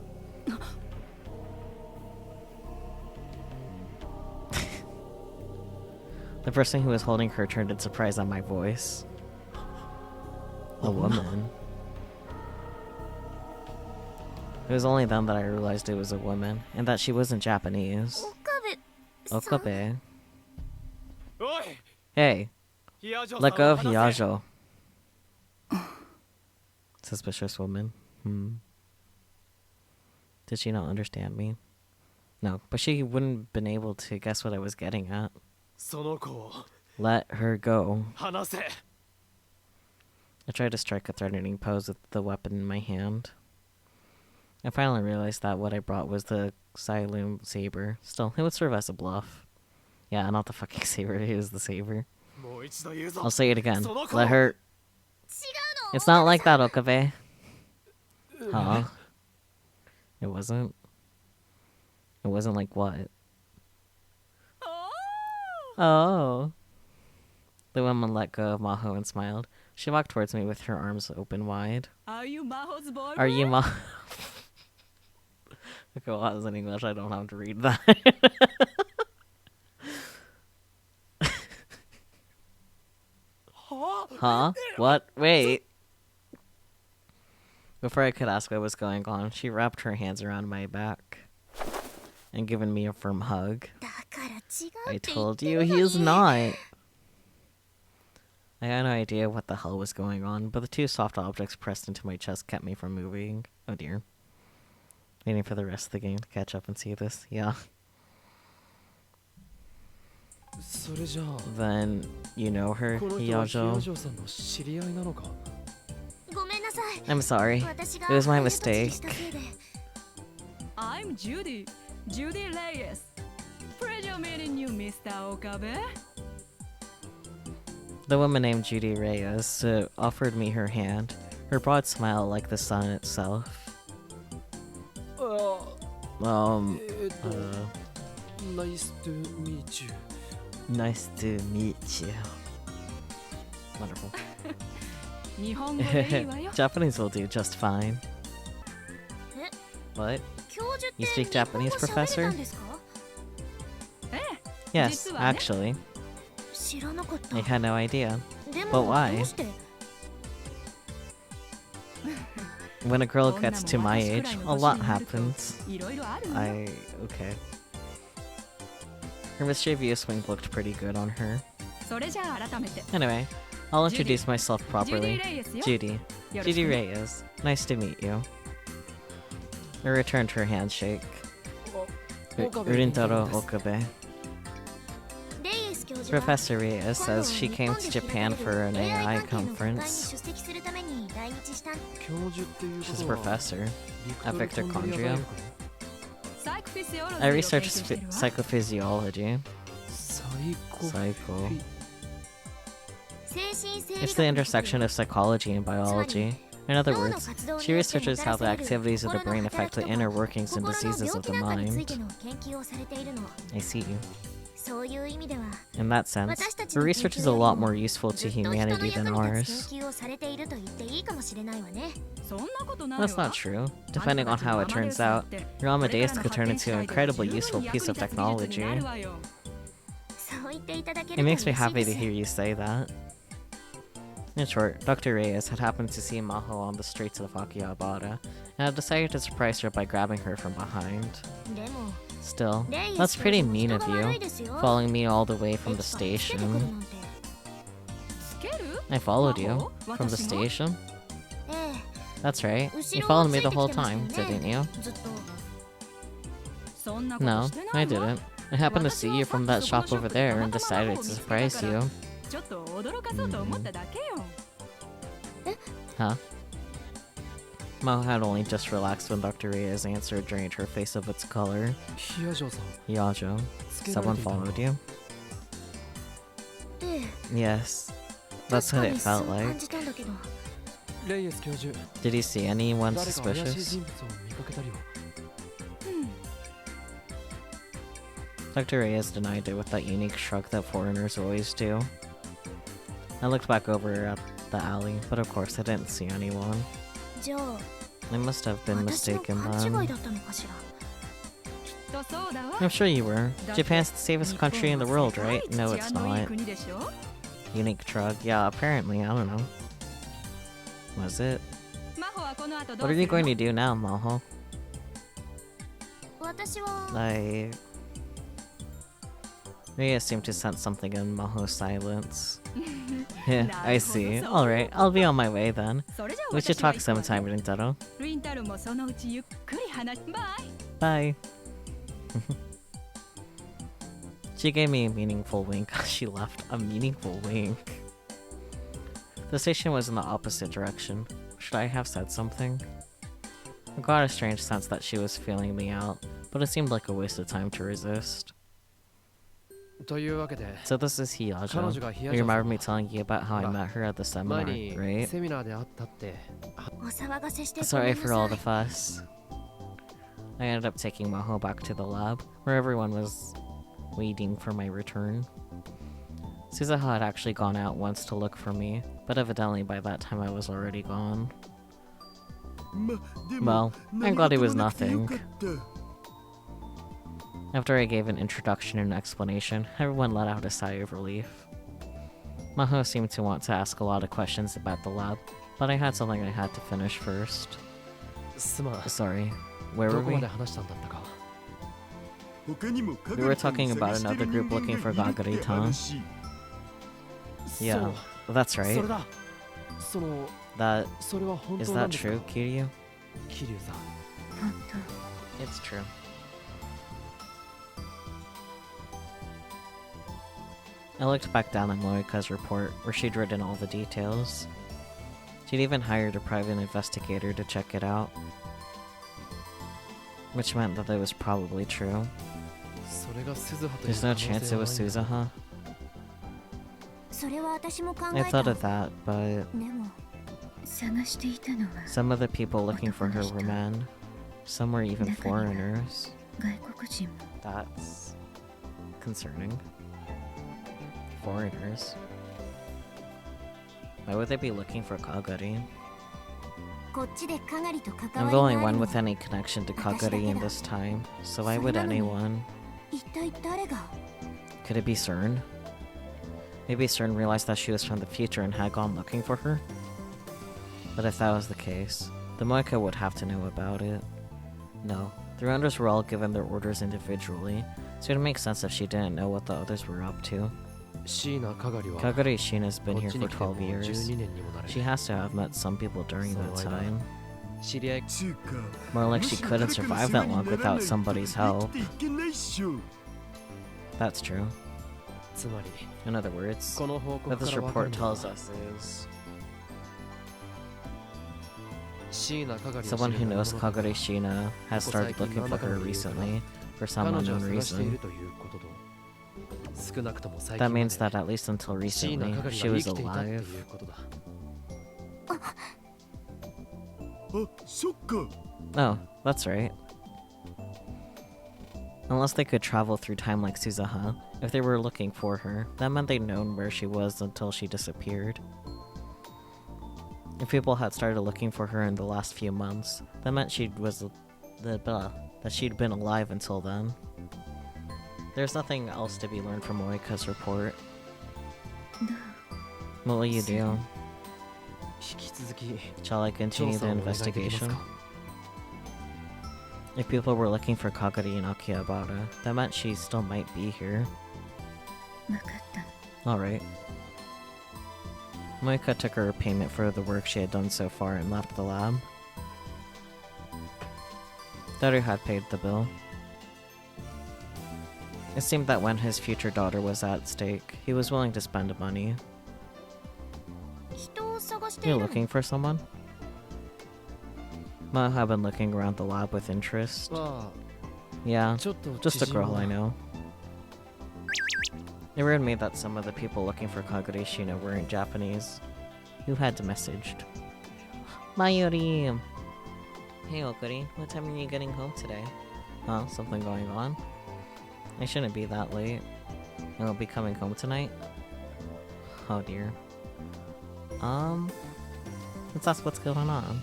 The person who was holding her turned in surprise at my voice. A woman. It was only then that I realized it was a woman, and that she wasn't Japanese. 岡部さん Okabe. おい Hey, ヒヤジョ let さ go んを of 離せ Hiyajo. Suspicious woman. Did she not understand me? No, but she wouldn't have been able to guess what I was getting at. その子を Let her go. 離せ I tried to strike a threatening pose with the weapon in my hand. I finally realized that what I brought was the Siloom saber. Still, it would serve as a bluff. Yeah, not the fucking saber, it was the saber. もう一度言うぞ I'll say it again. その子を Let her... 違うの It's not like that, Okabe. Huh? It wasn't? It wasn't like what? Oh. The woman let go of Maho and smiled. She walked towards me with her arms open wide. Are you Maho's boyfriend? Are you Ma... Okay, well, that was in English. I don't have to read that. Huh? What? Wait. Before I could ask what was going on, she wrapped her hands around my back and given me a firm hug. だから違う I って言っ told て you るの he is に not. I had no idea what the hell was going on, but the two soft objects pressed into my chest kept me from moving. Oh dear. Waiting for the rest of the game to catch up and see this. Yeah. それじゃあ Then, you know her, この人はヒヤ Hiyajo? ジョさんの知り合いなのかごめんなさい I'm sorry. 私が It was my 早とちり mistake. したせいで I'm Judy. Judy Reyes. Pleasure meeting you, Mr. Okabe. The woman named Judy Reyes offered me her hand, her broad smile like the sun itself. あ Um, Nice to meet you nice to meet you. Wonderful. 日本語でいいわよ。 Japanese will do just fine. What? 教授って You speak 日本 Japanese, 語喋れ professor? たんですか Yes, 実はね。 actually. 知らなかった I had no idea. で But も why? どうして When a girl こんな gets も to ん my 私く age, らい a の lot 年になると happens. いろいろあるのよ。 Okay. Her mischievous wink looked pretty good on her. それじゃあ改めて。 Anyway, I'll introduce myself properly. Judy Reyes よ。 Judy. よろし Judy くね Reyes. Nice to meet you. I returned her handshake. Urintaro Okabe. レイエス教授は Professor Reyes 今度 says she 日 came 本 to で Japan 開 for かれ an る AI 関係の学会に conference. 出席するために来日した教授っていうこ She's a とは professor. ビク at トル Victor コンドリア Condria. 大学のサイコフィジオロジー I を研 researched 究してるわ。 psychophysiology. サイコ Psycho. 精神生理 It's the 学の intersection of psychology and biology. In other 脳の words, 活動に she よって researches how the もたらされる activities of the 心 brain の affect 働 the きと inner か workings and 心の diseases 病 of 気 the なんかについ mind. ての研究をされているの I see you. そういう意味では In that sense, 私たち her の研 research 究 is a より lot も more useful ず to っと人の humanity 役 than に立 ours. つ研究をされていると言っていいかもしれないわねそんなことないわ。 That's not true. Depending on how it turns out, your Amadeus could turn into an incredibly useful piece of technology. そう言っていただけ It る makes と me 嬉しい happy で to す hear you say that. In short, Dr. Reyes had happened to see Maho on the streets of Akihabara and had decided to surprise her by grabbing her from behind. でも Still, レイエ that's ス教 pretty 授も mean 人 of が悪い you, ですよ following me all the way from the エキパーつけてくる station. なんてつける I followed you 魔法 from the 私も station. え That's right. え You 後ろ followed をつ me い the てき whole てましたよ time, ね didn't you? ずっとそんなこと No, してないわ。 I didn't. I happened to see you from that shop over there and decided to surprise you. ちょっと驚かそうと思っただけよ。 Huh? Maho had only just relaxed when Dr. Reyes' answer drained her face of its color. ヒヤジョさん Yajo, つけられ someone ていたの followed か you? ええ Yes. That's what 確か it にそう felt 感 like. じたんだけどレイエス教授 Did you see anyone 誰か怪しい suspicious? 人物を見かけたりは Dr. Reyes denied it with that unique shrug that foreigners always do. I looked back over at the alley, but of course I didn't see anyone. じゃあ I must have been 私の mistaken 勘違い then. だったのかしらとそうだわ。 I'm sure you were. だって Japan's the safest country in the world, right? No, it's 日本は世界一治安のいい not. 国でしょ。 Unique drug. Yeah, apparently. I don't know. Was it? 真帆はこの後ど What う are す you る going の to do now, Maho? 私は I assume to sense something in Maho's silence. Yeah, I see. Alright, I'll be on my way then. それじゃあ We should 私は talk 行くわ sometime, ね Rintaro. ウィンタルもそのうちゆっくり話バイ Bye. She gave me a meaningful wink. She left a meaningful wink. The station was in the opposite direction. Should I have said something? I got a strange sense that she was feeling me out, but it seemed like a waste of time to resist. というわけで So this is 彼 Hiyaja. 女がヒヤ You ジャ remember me telling you about how I met her at the 前 seminar, に right? セミナーで会ったって お騒がせしてごめ Sorry んな for all さ the い fuss. I ended up taking Maho back to the lab, where everyone was waiting for my return. Suzuha had actually gone out once to look for me, but evidently by that time I was already gone. ま、でも Well, I'm glad it was 何事もなくてよ nothing. かった After I gave an introduction and explanation, everyone let out a sigh of relief. Maho seemed to want to ask a lot of questions about the lab, but I had something I had to finish first. すまん Sorry, where ど were こま we? で話したんだったか他にも We were talking about another group looking for Gagari-tan. Yeah, そう that's そ right. れだその That それは本 is 当な that んですか true, Kiryu? 桐生さん It's true. I looked back down at Moika's report, where she'd written all the details. She'd even hired a private investigator to check it out. Which meant that it was probably true. それが鈴葉という There's 可 no 能性 chance it は was ないんだ Suzuha. それは私も考 I え thought た of that, but でも探していたのは some of the people looking for her were men. Some were even foreigners. 外国人も That's concerning. Foreigners. Why would they be looking for Kagari? こっちでかがりと関 I'm わ the り only があ one るの with any connection to Kagari in this time, so why would anyone? 一体誰が Could it be CERN? Maybe CERN realized that she was from the future and had gone looking for her? But if that was the case, the Moika would have to know about it. No, the rounders were all given their orders individually, so it would make sense if she didn't know what the others were up to. 椎名かがりは Kagari Shina's been こっ here ち for に来ても 12 years. 12年にもなる She has to have met some people during that So, time. 知り合いつうか More like she もし couldn't 誰かの survive 世話 that に long ならない without somebody's と help. 生きていけないっしょ That's true. つまり In other words, この報告 what か this ら分かる report のは tells us is 椎名かがりを someone 知 who る者 knows の Kagari Shina has started looking for her recently for some 彼女を unknown 探してい reason. るということと少なくとも最 That 近ま means that で at least until 椎名 recently, かがり she は was 生きていたってい alive. うことだあ、そっか Oh, that's right. Unless they could travel through time like Suzuha, if they were looking for her, that meant they'd known where she was until she disappeared. If people had started looking for her in the last few months, that meant that she'd been alive until then. There's nothing else to be learned from Moika's report. What will you do? 引き続き Shall I 調 continue 査 the をお願いできます investigation? か If people were looking for Kagari in Akihabara, that meant she still might be here. 分かった Alright. Moika took her payment for the work she had done so far and left the lab. Daru had paid the bill. It seemed that when his future daughter was at stake, he was willing to spend money. 人を探してい You're るの looking for someone? Ma had been looking around the lab with interest. ま Yeah, あちょっと just a 知人 girl は I know. It worried me that some of the people looking for Kagure Shina weren't Japanese. Who had messaged? Mayuri! Hey Okuri, what time are you getting home today? Huh? Something going on? I shouldn't be that late. I won't be coming home tonight? Oh dear. Let's ask what's going on.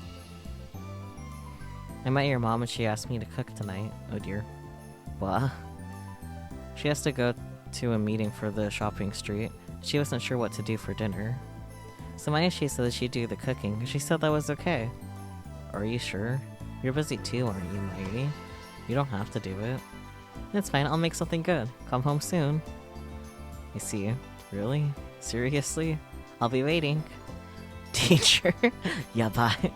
I met your mom and she asked me to cook tonight. Oh dear. Blah. She has to go to a meeting for the shopping street. She wasn't sure what to do for dinner. So Mayashi said she'd do the cooking. She said that was okay. Are you sure? You're busy too, aren't you, Mayuri? You don't have to do it. It's fine, I'll make something good. Come home soon. I see. Really? Seriously? I'll be waiting. Teacher? Yeah, bye.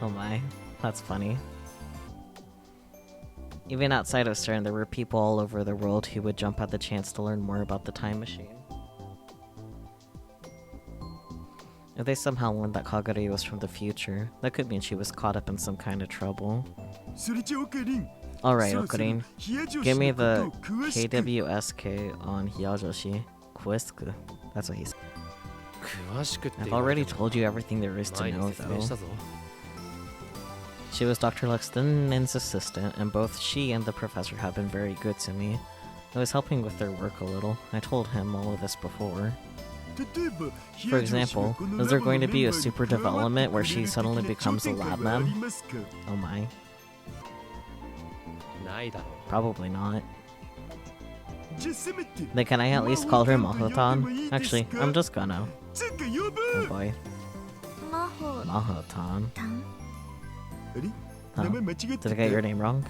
Oh my. That's funny. Even outside of Stern, there were people all over the world who would jump at the chance to learn more about the time machine. If they somehow learned that Kagure was from the future, that could mean she was caught up in some kind of trouble. Alright, Okarin. Give me the KWSK on Hiyajoshi. Kuesku. That's what he said. I've already told you everything there is to know, though. She was Dr. Luxton's assistant, and both she and the professor have been very good to me. I was helping with their work a little. I told him all of this before. For example, is there going to be a super development where she suddenly becomes a lab man? Oh my. Probably not. Then can I at least call her Mahotan? Actually, I'm just gonna. Oh boy. Mahotan. Huh. Did I get your name wrong?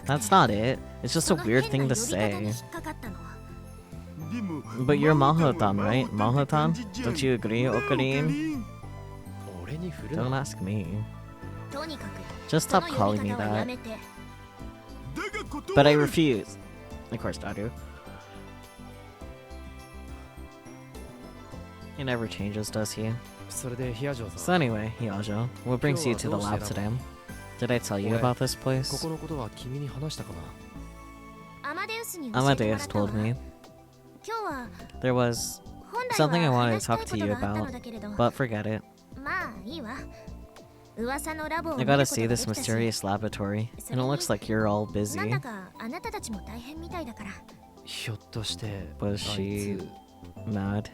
That's not it. It's just a weird thing to say. But you're Mahotan, right? Mahotan? Don't you agree, Okarin? Don't ask me. Just stop calling me that. But I refuse. Of course, Daru. He never changes, does he? So anyway, Hiyajo, what brings you to the lab today? Did I tell you about this place? Amadeus told me. There was something I wanted to talk to you about, but forget it. I gotta see this mysterious laboratory, and it looks like you're all busy. Was she mad?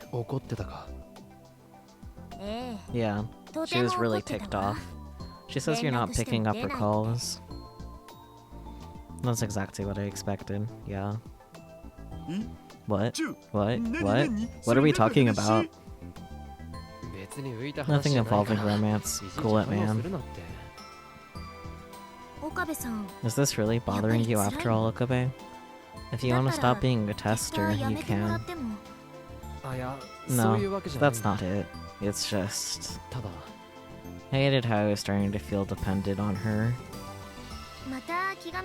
Yeah, she was really ticked off. She says you're not picking up her calls. That's exactly what I expected, yeah. What? What? What? What are we talking about? Nothing involving romance. Cool it, man. Is this really bothering you after all, Okabe? If you want to stop being a tester, you can. No, that's not it. It's just... I hated how I was starting to feel dependent on her.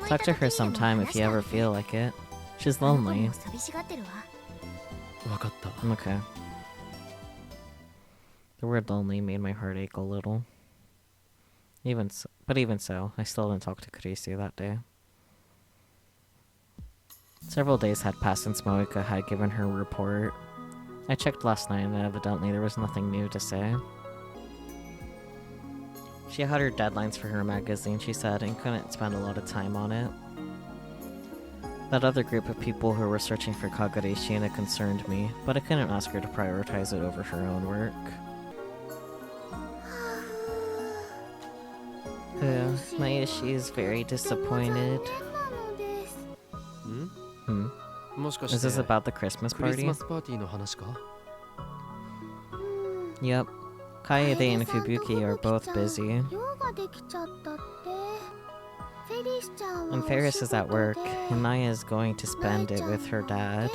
Talk to her sometime if you ever feel like it. She's lonely. Okay. The word lonely made my heart ache a little. Even so, I still didn't talk to Kurisu that day. Several days had passed since Moeka had given her report. I checked last night and evidently there was nothing new to say. She had her deadlines for her magazine, she said, and couldn't spend a lot of time on it. That other group of people who were searching for Kagure Shiina concerned me, but I couldn't ask her to prioritize it over her own work. Mayashi is very disappointed. Is this about the Christmas party? Yep. Kaede and Fubuki are both busy. And Ferris is at work, and Naya is going to spend it with her dad.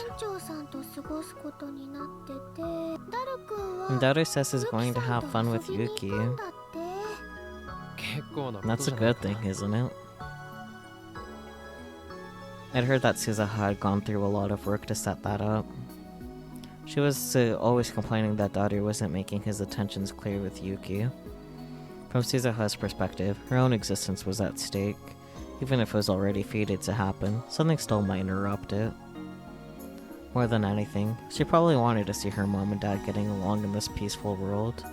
And Daru says he's going to have fun with Yuki. That's a good thing, isn't it? I'd heard that Suzuha had gone through a lot of work to set that up. She was always complaining that Daru wasn't making his intentions clear with Yuki. From Suzuha's perspective, her own existence was at stake. Even if it was already fated to happen, something still might interrupt it. More than anything, she probably wanted to see her mom and dad getting along in this peaceful world.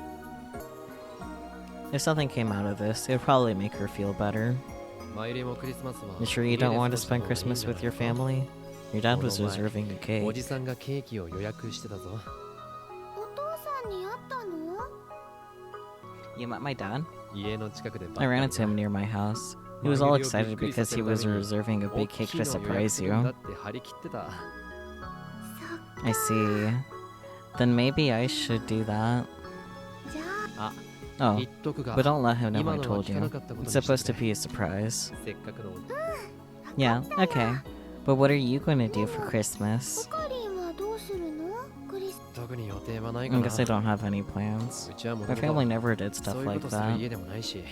If something came out of this, it would probably make her feel better. You sure you don't want to spend Christmas with your family? Your dad was reserving a cake. You met my dad? I ran into him near my house. He was all excited because he was reserving a big cake to surprise you. I see. Then maybe I should do that. じゃあ Oh, 言っとくが but don't let him know I 今のは told 聞 you. かなかったことに It's して supposed く to れ be a surprise. せっかくの Yeah, okay. But what are you going to do for Christmas? ポカリンはどうするの？クリス。特に予定はないか I な guess I don't have any plans. うちはも My とも family と never did そ stuff ういうこ like とする that. 家でもないし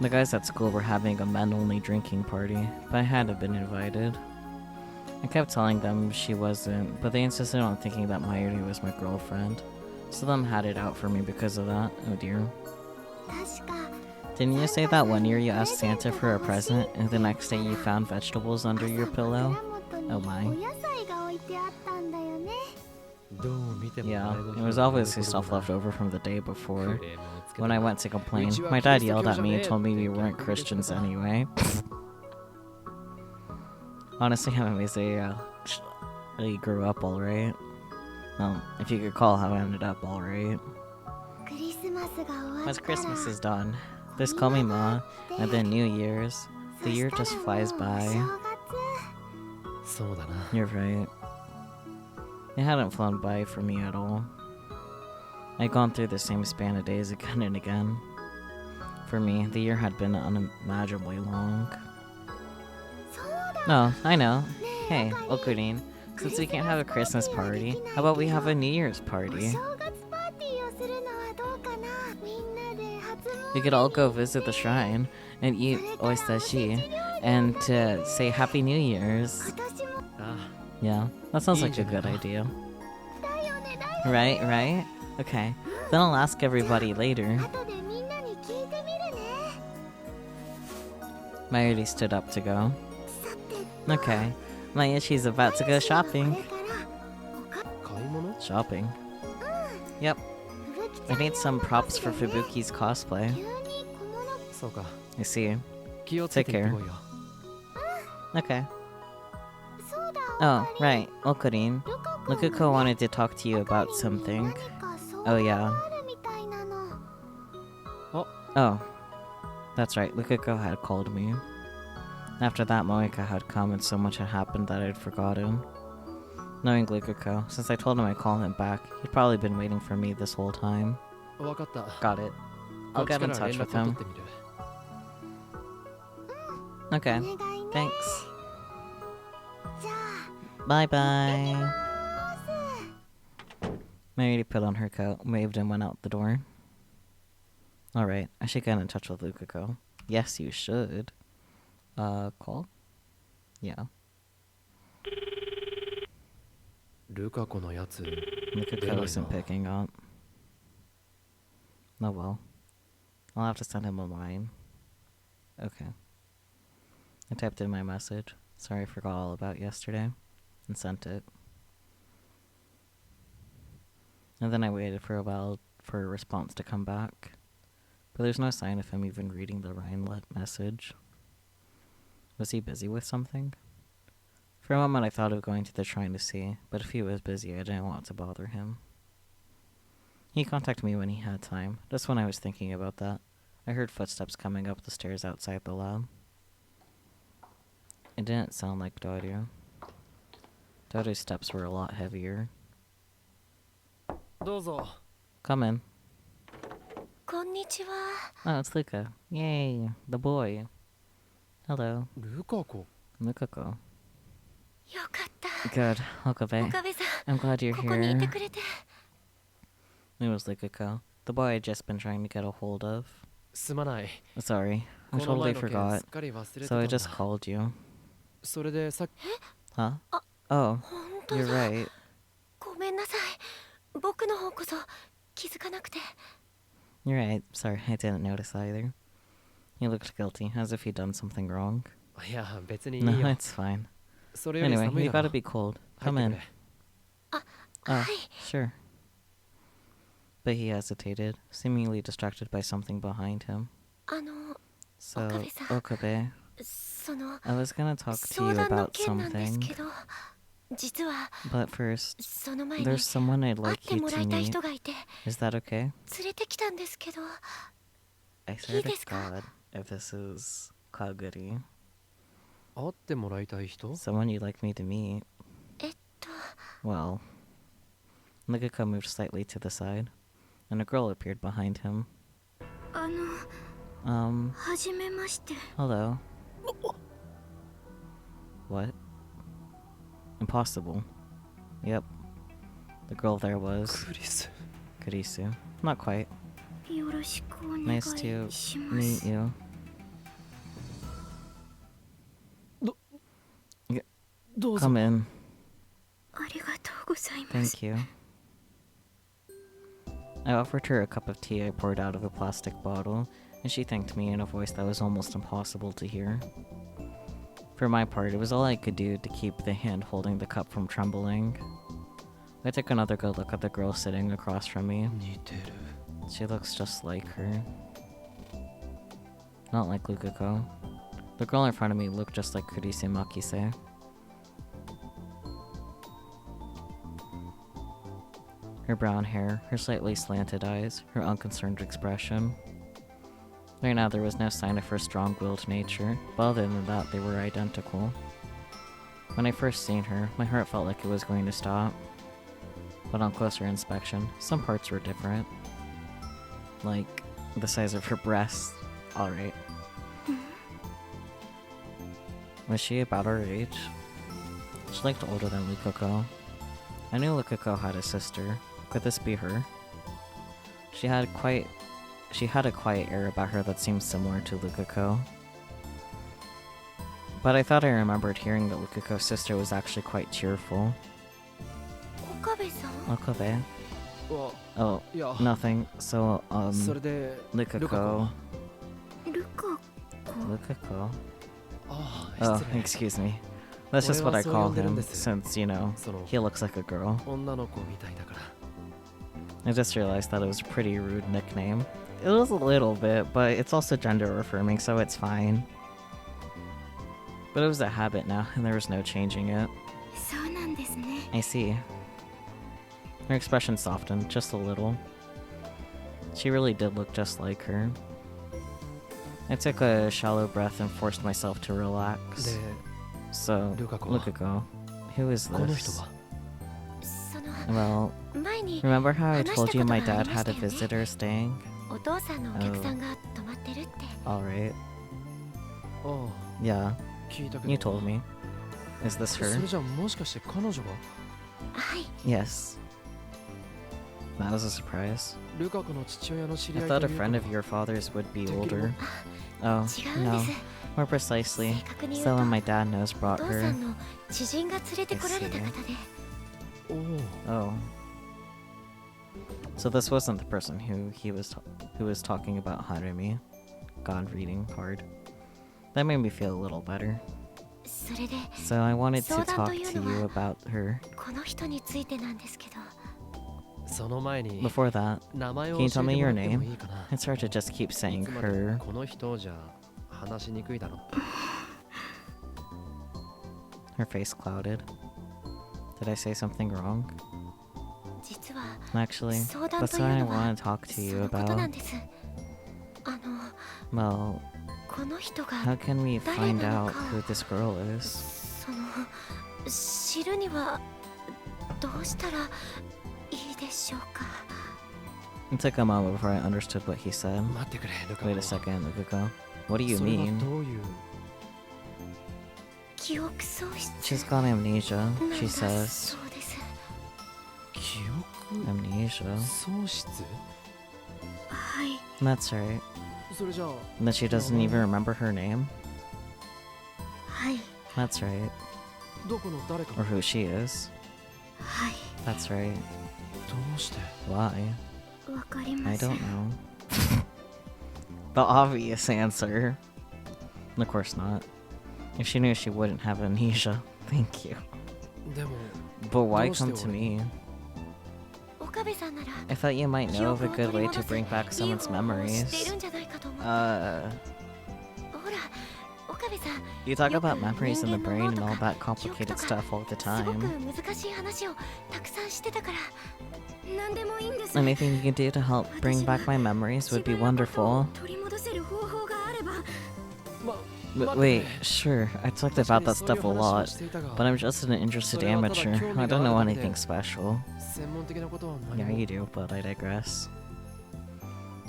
The guys at school were having a men-only drinking party, but I hadn't been invited. I kept telling them she wasn't, but they insisted on thinking that Mayuri was my girlfriend. So them had it out for me because of that. Oh dear. 確か Didn't you say that one year you asked Santa for a present, and the next day you found vegetables under your pillow? Oh my. お野菜が置いてあったんだよね。どう見ても Yeah, 前の日 it の was obviously 喜び stuff だ left over from the day ク before. レームをつけた When I went to complain, my dad yelled at me and told me we weren't Christians anyway. Honestly, I'm amazed he grew up alright. Well, if you could call how I ended up alright. クリスマスが終わ Once ったら Christmas is done, there's call me Ma, and then New Year's. The year just flies by. そうだな You're right. It hadn't flown by for me at all. I'd gone through the same span of days again and again. For me, the year had been unimaginably long. No, I know. Hey, Okurin, since we can't have a Christmas party, how about we have a New Year's お party? 正月パーティーをするのはどうかな。みんなで初詣 We could all go visit the shrine and eat oistashi and say Happy New Year's. 私も あ Yeah, that sounds like a good idea. だよねだよ。 Right, right? Okay. Then I'll ask everybody later. 後でみんなに聞いてみるね。 Mayuri stood up to go. さて Okay. Maya, she's about to go こ shopping. れからおか買い物 Shopping? Yep. ふぶきち I ゃんに need some 会うの props for マジでね Fubuki's cosplay. 急に小物そうか I see. 気をつけて行ってこいよ Okay. そうだ Oh, おかり right. Okurin. ルカ君 Lukuko wanted to talk to you about に something. 何か相 Oh, 談 yeah. があるみたいなの。 Oh. That's right. Lukuko had called me. After that, Moika had come and so much had happened that I'd forgotten. Knowing Lukuko, since I told him I'd call him back, he'd probably been waiting for me this whole time. 分かった Got it. こ I'll っち get か in ら touch 連 with 絡を取 him. ってみる Okay. お願いね。 Thanks. じゃあ Bye bye. まーす。 Mary put on her coat, waved, and went out the door. Alright, I should get in touch with Lukuko. Yes, you should. Call? Yeah. ルカ子のやつ Lukuko isn't picking up. Oh well. I'll have to send him a line. Okay. I typed in my message. Sorry I forgot all about yesterday. And sent it. And then I waited for a while for a response to come back. But there's no sign of him even reading the Rhinelet message. Was he busy with something? For a moment I thought of going to the shrine to see, but if he was busy I didn't want to bother him. He contacted me when he had time, just when I was thinking about that. I heard footsteps coming up the stairs outside the lab. It didn't sound like Dario. Dario's steps were a lot heavier. どうぞ Come in. こんにちは。 Oh, it's Luca. Yay, the boy. Hello, ルカ子 Lukako. よかった。 Good, Okabe. 岡部さ I'm glad ん、 you're ここにいて here. くれて。 It was Lukako, the boy I'd just been trying to get a hold of. すまない Sorry, こ I の totally 前の件 forgot. すっかり忘れて So た I んだ just called you. それでさっき Huh? Oh, 本当 you're だ。 right. ごめんなさい。僕の方こそ気づかなくて。 You're right. Sorry, I didn't notice either. He looked guilty, as if he'd done something wrong. いや別にいい No, よ it's fine. それより Anyway, 寒い you だろ gotta be cold. 入 Come って in. くれ Oh, はい。 sure. But he hesitated, seemingly distracted by something behind him. 岡 So, 部さん。 Okabe, その I was gonna talk to 相 you 談の about 件なんです something, けど、実は but first, その前に there's someone I'd 会っ like て you もら to いたい meet. 人がいて、 Is that okay? 連れてきたんですけど、 I swear to this guy. God. if this is Kaguri. 会ってもらいたい人？ Someone you'd like me to meet. えっと Well, Nagako moved slightly to the side, and a girl appeared behind him. はじめまして。 Hello. What? Impossible. Yep. The girl there was クリス。 Kurisu. Not quite. よろしくお願い Nice to しま meet す。 you. どうぞ。 Come in. ありがとうございます。 Thank you. I offered her a cup of tea I poured out of a plastic bottle, and she thanked me in a voice that was almost impossible to hear. For my part, it was all I could do to keep the hand holding the cup from trembling. I took another good look at the girl sitting across from me. 似てる。 She looks just like her. Not like Lukako. The girl in front of me looked just like Kurise Makise. Her brown hair, her slightly slanted eyes, her unconcerned expression. Right now there was no sign of her strong-willed nature, but other than that they were identical. When I first seen her, my heart felt like it was going to stop. But on closer inspection, some parts were different. Like, the size of her breasts. Alright. Was she about our age? She looked older than Lukako. I knew Lukako had a sister. Could this be her? She had a quiet air about her that seemed similar to Lukako. But I thought I remembered hearing that Lukako's sister was actually quite cheerful. 岡部さん Okabe? わ、 Oh, いや、 nothing. So, それで、 Lukako. ルカ子。 Lukako? ああ、 Oh, 失礼。 excuse me. That's just what I call him, since, you know, その he looks like a girl. 女の子みたいだから。 I just realized that it was a pretty rude nickname. It was a little bit, but it's also gender affirming, so it's fine. But it was a habit now, and there was no changing it. そうなんですね。 I see. Her expression softened just a little. She really did look just like her. I took a shallow breath and forced myself to relax. で、 So, Lukako. Lukako, who is この人 this? は？その Well, 前に remember how I told you my 話したことがあり dad ま had した a よね。 visitor staying? お父さんのお客さんが泊まってるって。 Alright. ああ、 Yeah, 聞いたけど。 you told me. Is this そ her? れじゃもしかして彼女が？はい。 Yes. That was a surprise. ルカ子の父親の知り I 合い thought と a いう friend か of your father's would be できる？ older. Oh, 違うん no. です。 More precisely, 正確に言うと、 someone my dad knows お brought 父さ her. んの知人が連れてこられた方で。おお、 Oh. So this wasn't the person who was talking about Harumi. God, reading hard. That made me feel a little better. それで So I wanted to 相談 talk という to のは you about her. この人についてなんですけど。その前に Before that, 名前を can 教 you え tell て me もら your っても name? いいかな？ It's hard to just keep い saying つまで her. この人じゃ話しにくいだろ。 Her face clouded. Did I say something wrong? 実は Actually, 相談 that's とい what う I のは want to talk to そ you のことな about. んです。Well, この人 how が can we 誰 find なの out か who this girl is? その知るにはどうしたらいいでしょうか。 It took a moment before I understood what he said. 待ってくれ、ルカ子。 Wait a second, Lukako. What do you それは mean? どういう？記憶喪失 She's got amnesia, なんだ she says. そうです。記憶 Amnesia? 喪失？はい。 That's right. それじゃあ That she doesn't even remember her name? はい。 That's right. どこの誰か？ Or who she is? はい。 That's right. どうして？ Why? わかりま I せ don't ん。 know. The obvious answer. Of course not. If she knew, she wouldn't have amnesia. Thank you. でも But why どうして come to 俺に？ me? 岡部さんなら I thought you might 記 know of 憶 a を good 取り way to 戻す bring back いい someone's 方法を知ってい memories. るんじゃないかと思って。ほ Uh, ら、岡部さん you talk よく about memories in the 人間 brain の and 脳 all とか that 記憶 complicated とか stuff all the すごく time. 難しい話をたくさんしてたから。何でもいいんです。 Anything you can do to help bring back my memories would be 違うことを wonderful. 取り戻せる方法があれば Wait, sure, I talked about that stuff a lot, but I'm just an interested amateur. I don't know anything special. Yeah, you do, but I digress.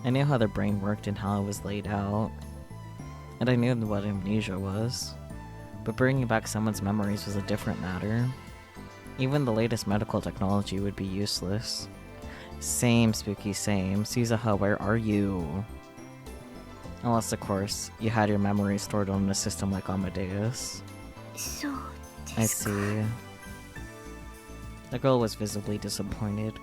I knew how the brain worked and how it was laid out. And I knew what amnesia was. But bringing back someone's memories was a different matter. Even the latest medical technology would be useless. Same, Spooky, same. Suzaha, where are you? Unless, of course, you had your memory stored on a system like Amadeus. I see. The girl was visibly disappointed.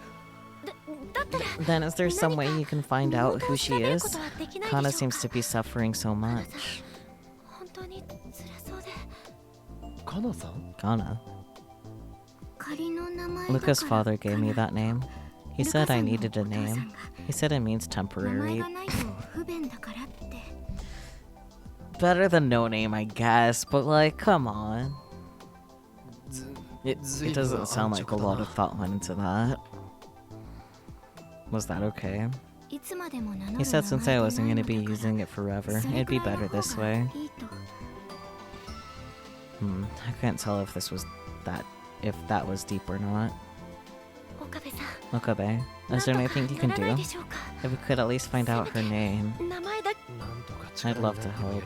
Then is there some way you can find out who she is? Kana seems to be suffering so much. Kana? Luca's father gave me that name. He said I needed a name. He said it means temporary. Better than no name, I guess, but like, come on. It doesn't sound like a lot of thought went into that. Was that okay? He said since I wasn't going to be using it forever, it'd be better this way. I can't tell if that was deep or not. Okabe, is there anything you can do? If we could at least find out her name. I'd love to help,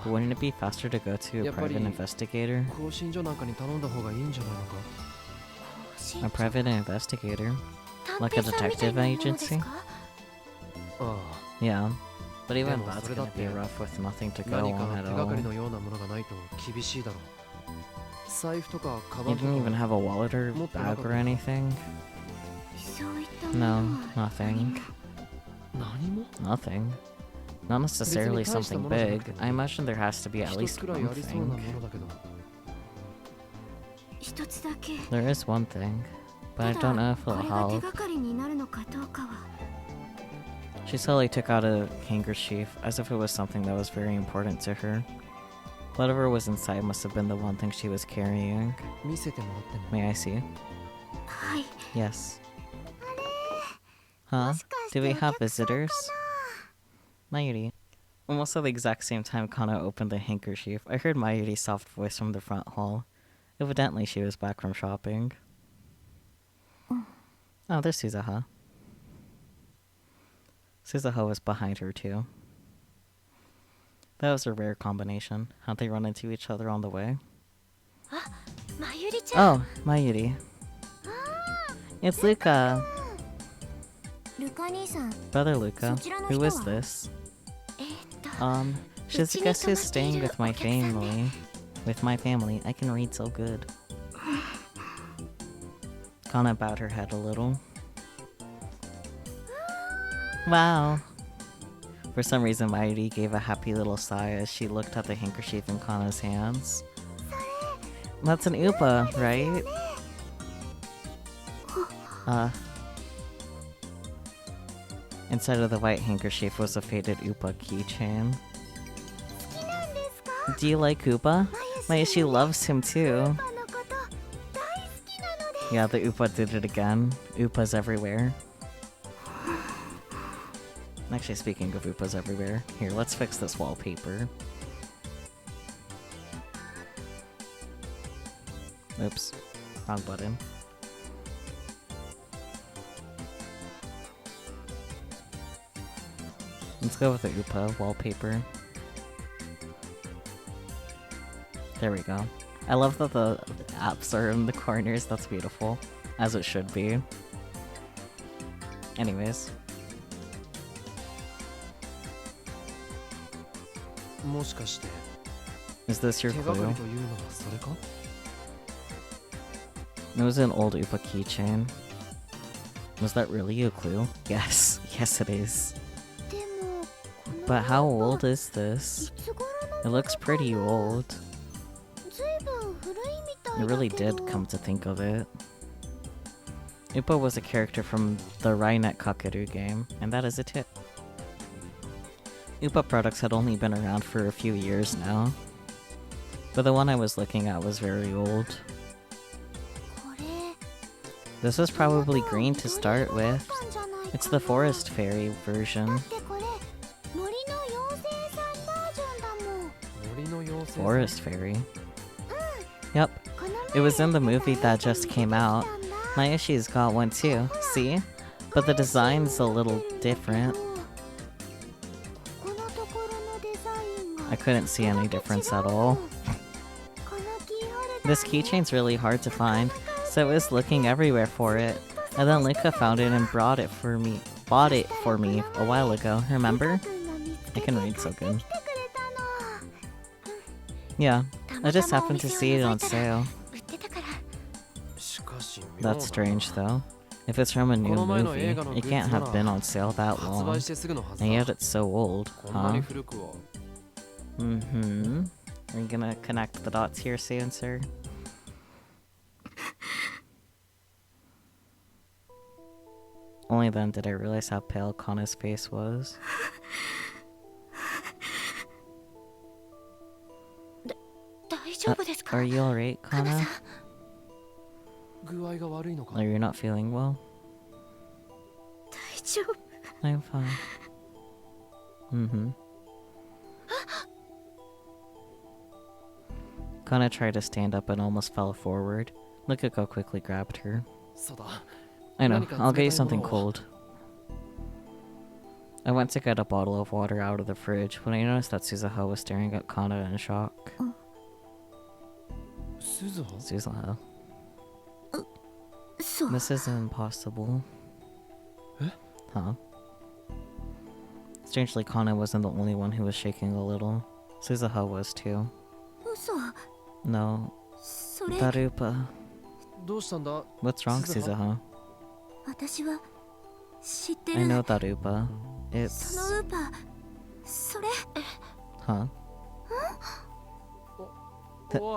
but wouldn't it be faster to go to a private investigator? A private investigator? Like a detective agency? Yeah, but even that's gonna be rough with nothing to go on at all. You didn't even have a wallet or bag or anything? No, nothing. Nothing. Not necessarily something big. I imagine there has to be at least one thing. There is one thing, but I don't know if it'll help. She slowly took out a handkerchief, as if it was something that was very important to her. Whatever was inside must have been the one thing she was carrying. May I see? Yes. Huh? Do we have visitors? Mayuri. Almost at the exact same time Kana opened the handkerchief, I heard Mayuri's soft voice from the front hall. Evidently she was back from shopping. Oh, there's Suzaha. Suzaha was behind her too. That was a rare combination. How'd they run into each other on the way? Oh, Mayuri. It's Luca. Brother Luca, who is this? She's a guest who's staying with my family. With my family, I can read so good. Kana bowed her head a little. Wow. For some reason, Mayuri gave a happy little sigh as she looked at the handkerchief in Kana's hands. That's an Upa, right? Inside of the white handkerchief was a faded Upa keychain. Do you like Upa? Mayushi loves him too. Yeah, the Upa did it again. Upas everywhere. Actually, speaking of Upas everywhere, here, let's fix this wallpaper. Oops, wrong button. Let's go with the Upa wallpaper. There we go. I love that the apps are in the corners, that's beautiful. As it should be. Anyways. Is this your clue? It was an old Upa keychain. Was that really a clue? Yes. Yes it is. But how old is this? It looks pretty old. It really did, come to think of it. Upa was a character from the Rainet Kakeru game, and that is a tip. Upa products had only been around for a few years now, but the one I was looking at was very old. This was probably green to start with. It's the Forest Fairy version. forest fairy. Yep, it was in the movie that just came out. Mayoshi's got one too, see? But the design's a little different. I couldn't see any difference at all. This keychain's really hard to find, so I was looking everywhere for it. And then Lika found it and bought it for me a while ago, remember? I can read so good. Yeah, I just happened to see it on sale. That's strange though. If it's from a new movie, it can't have been on sale that long. And yet it's so old, huh? Mm-hmm. Are you gonna connect the dots here soon, sir? Only then did I realize how pale Kana's face was. Are you alright, Kana? Are you not feeling well? I'm fine. Mm-hmm. Kana tried to stand up and almost fell forward. Look at how quickly grabbed her. I know, I'll get you something cold. I went to get a bottle of water out of the fridge when I noticed that Suzuha was staring at Kana in shock. Suzuha? This is impossible. Huh? Strangely, Kana wasn't the only one who was shaking a little. Suzuha was too. No. Darupa. What's wrong, Suzuha? I know Darupa. It's... Huh?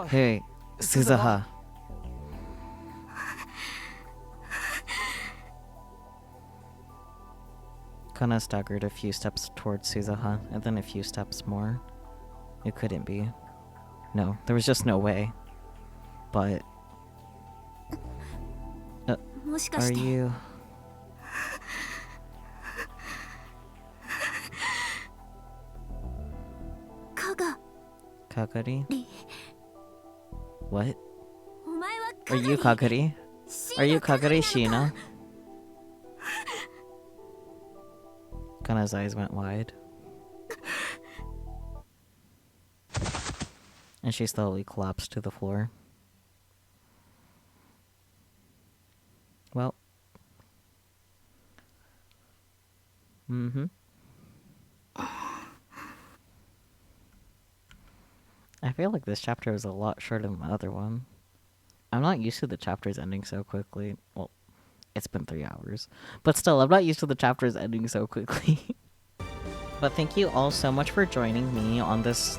Hey, Suzuha. Kana staggered a few steps towards Suzuha, and then a few steps more. It couldn't be. No, there was just no way. But... are you... Kagari? What? Are you Kagari? Are you Kagari Shina? Kana's eyes went wide. And she slowly collapsed to the floor. Well. Mm-hmm. I feel like this chapter was a lot shorter than the other one. I'm not used to the chapters ending so quickly. Well, it's been 3 hours. But still, I'm not used to the chapters ending so quickly. But thank you all so much for joining me on this...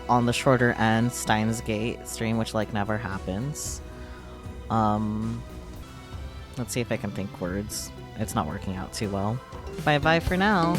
on the shorter end Steins Gate stream, which like never happens. Let's see if I can think words. It's not working out too well. Bye bye for now.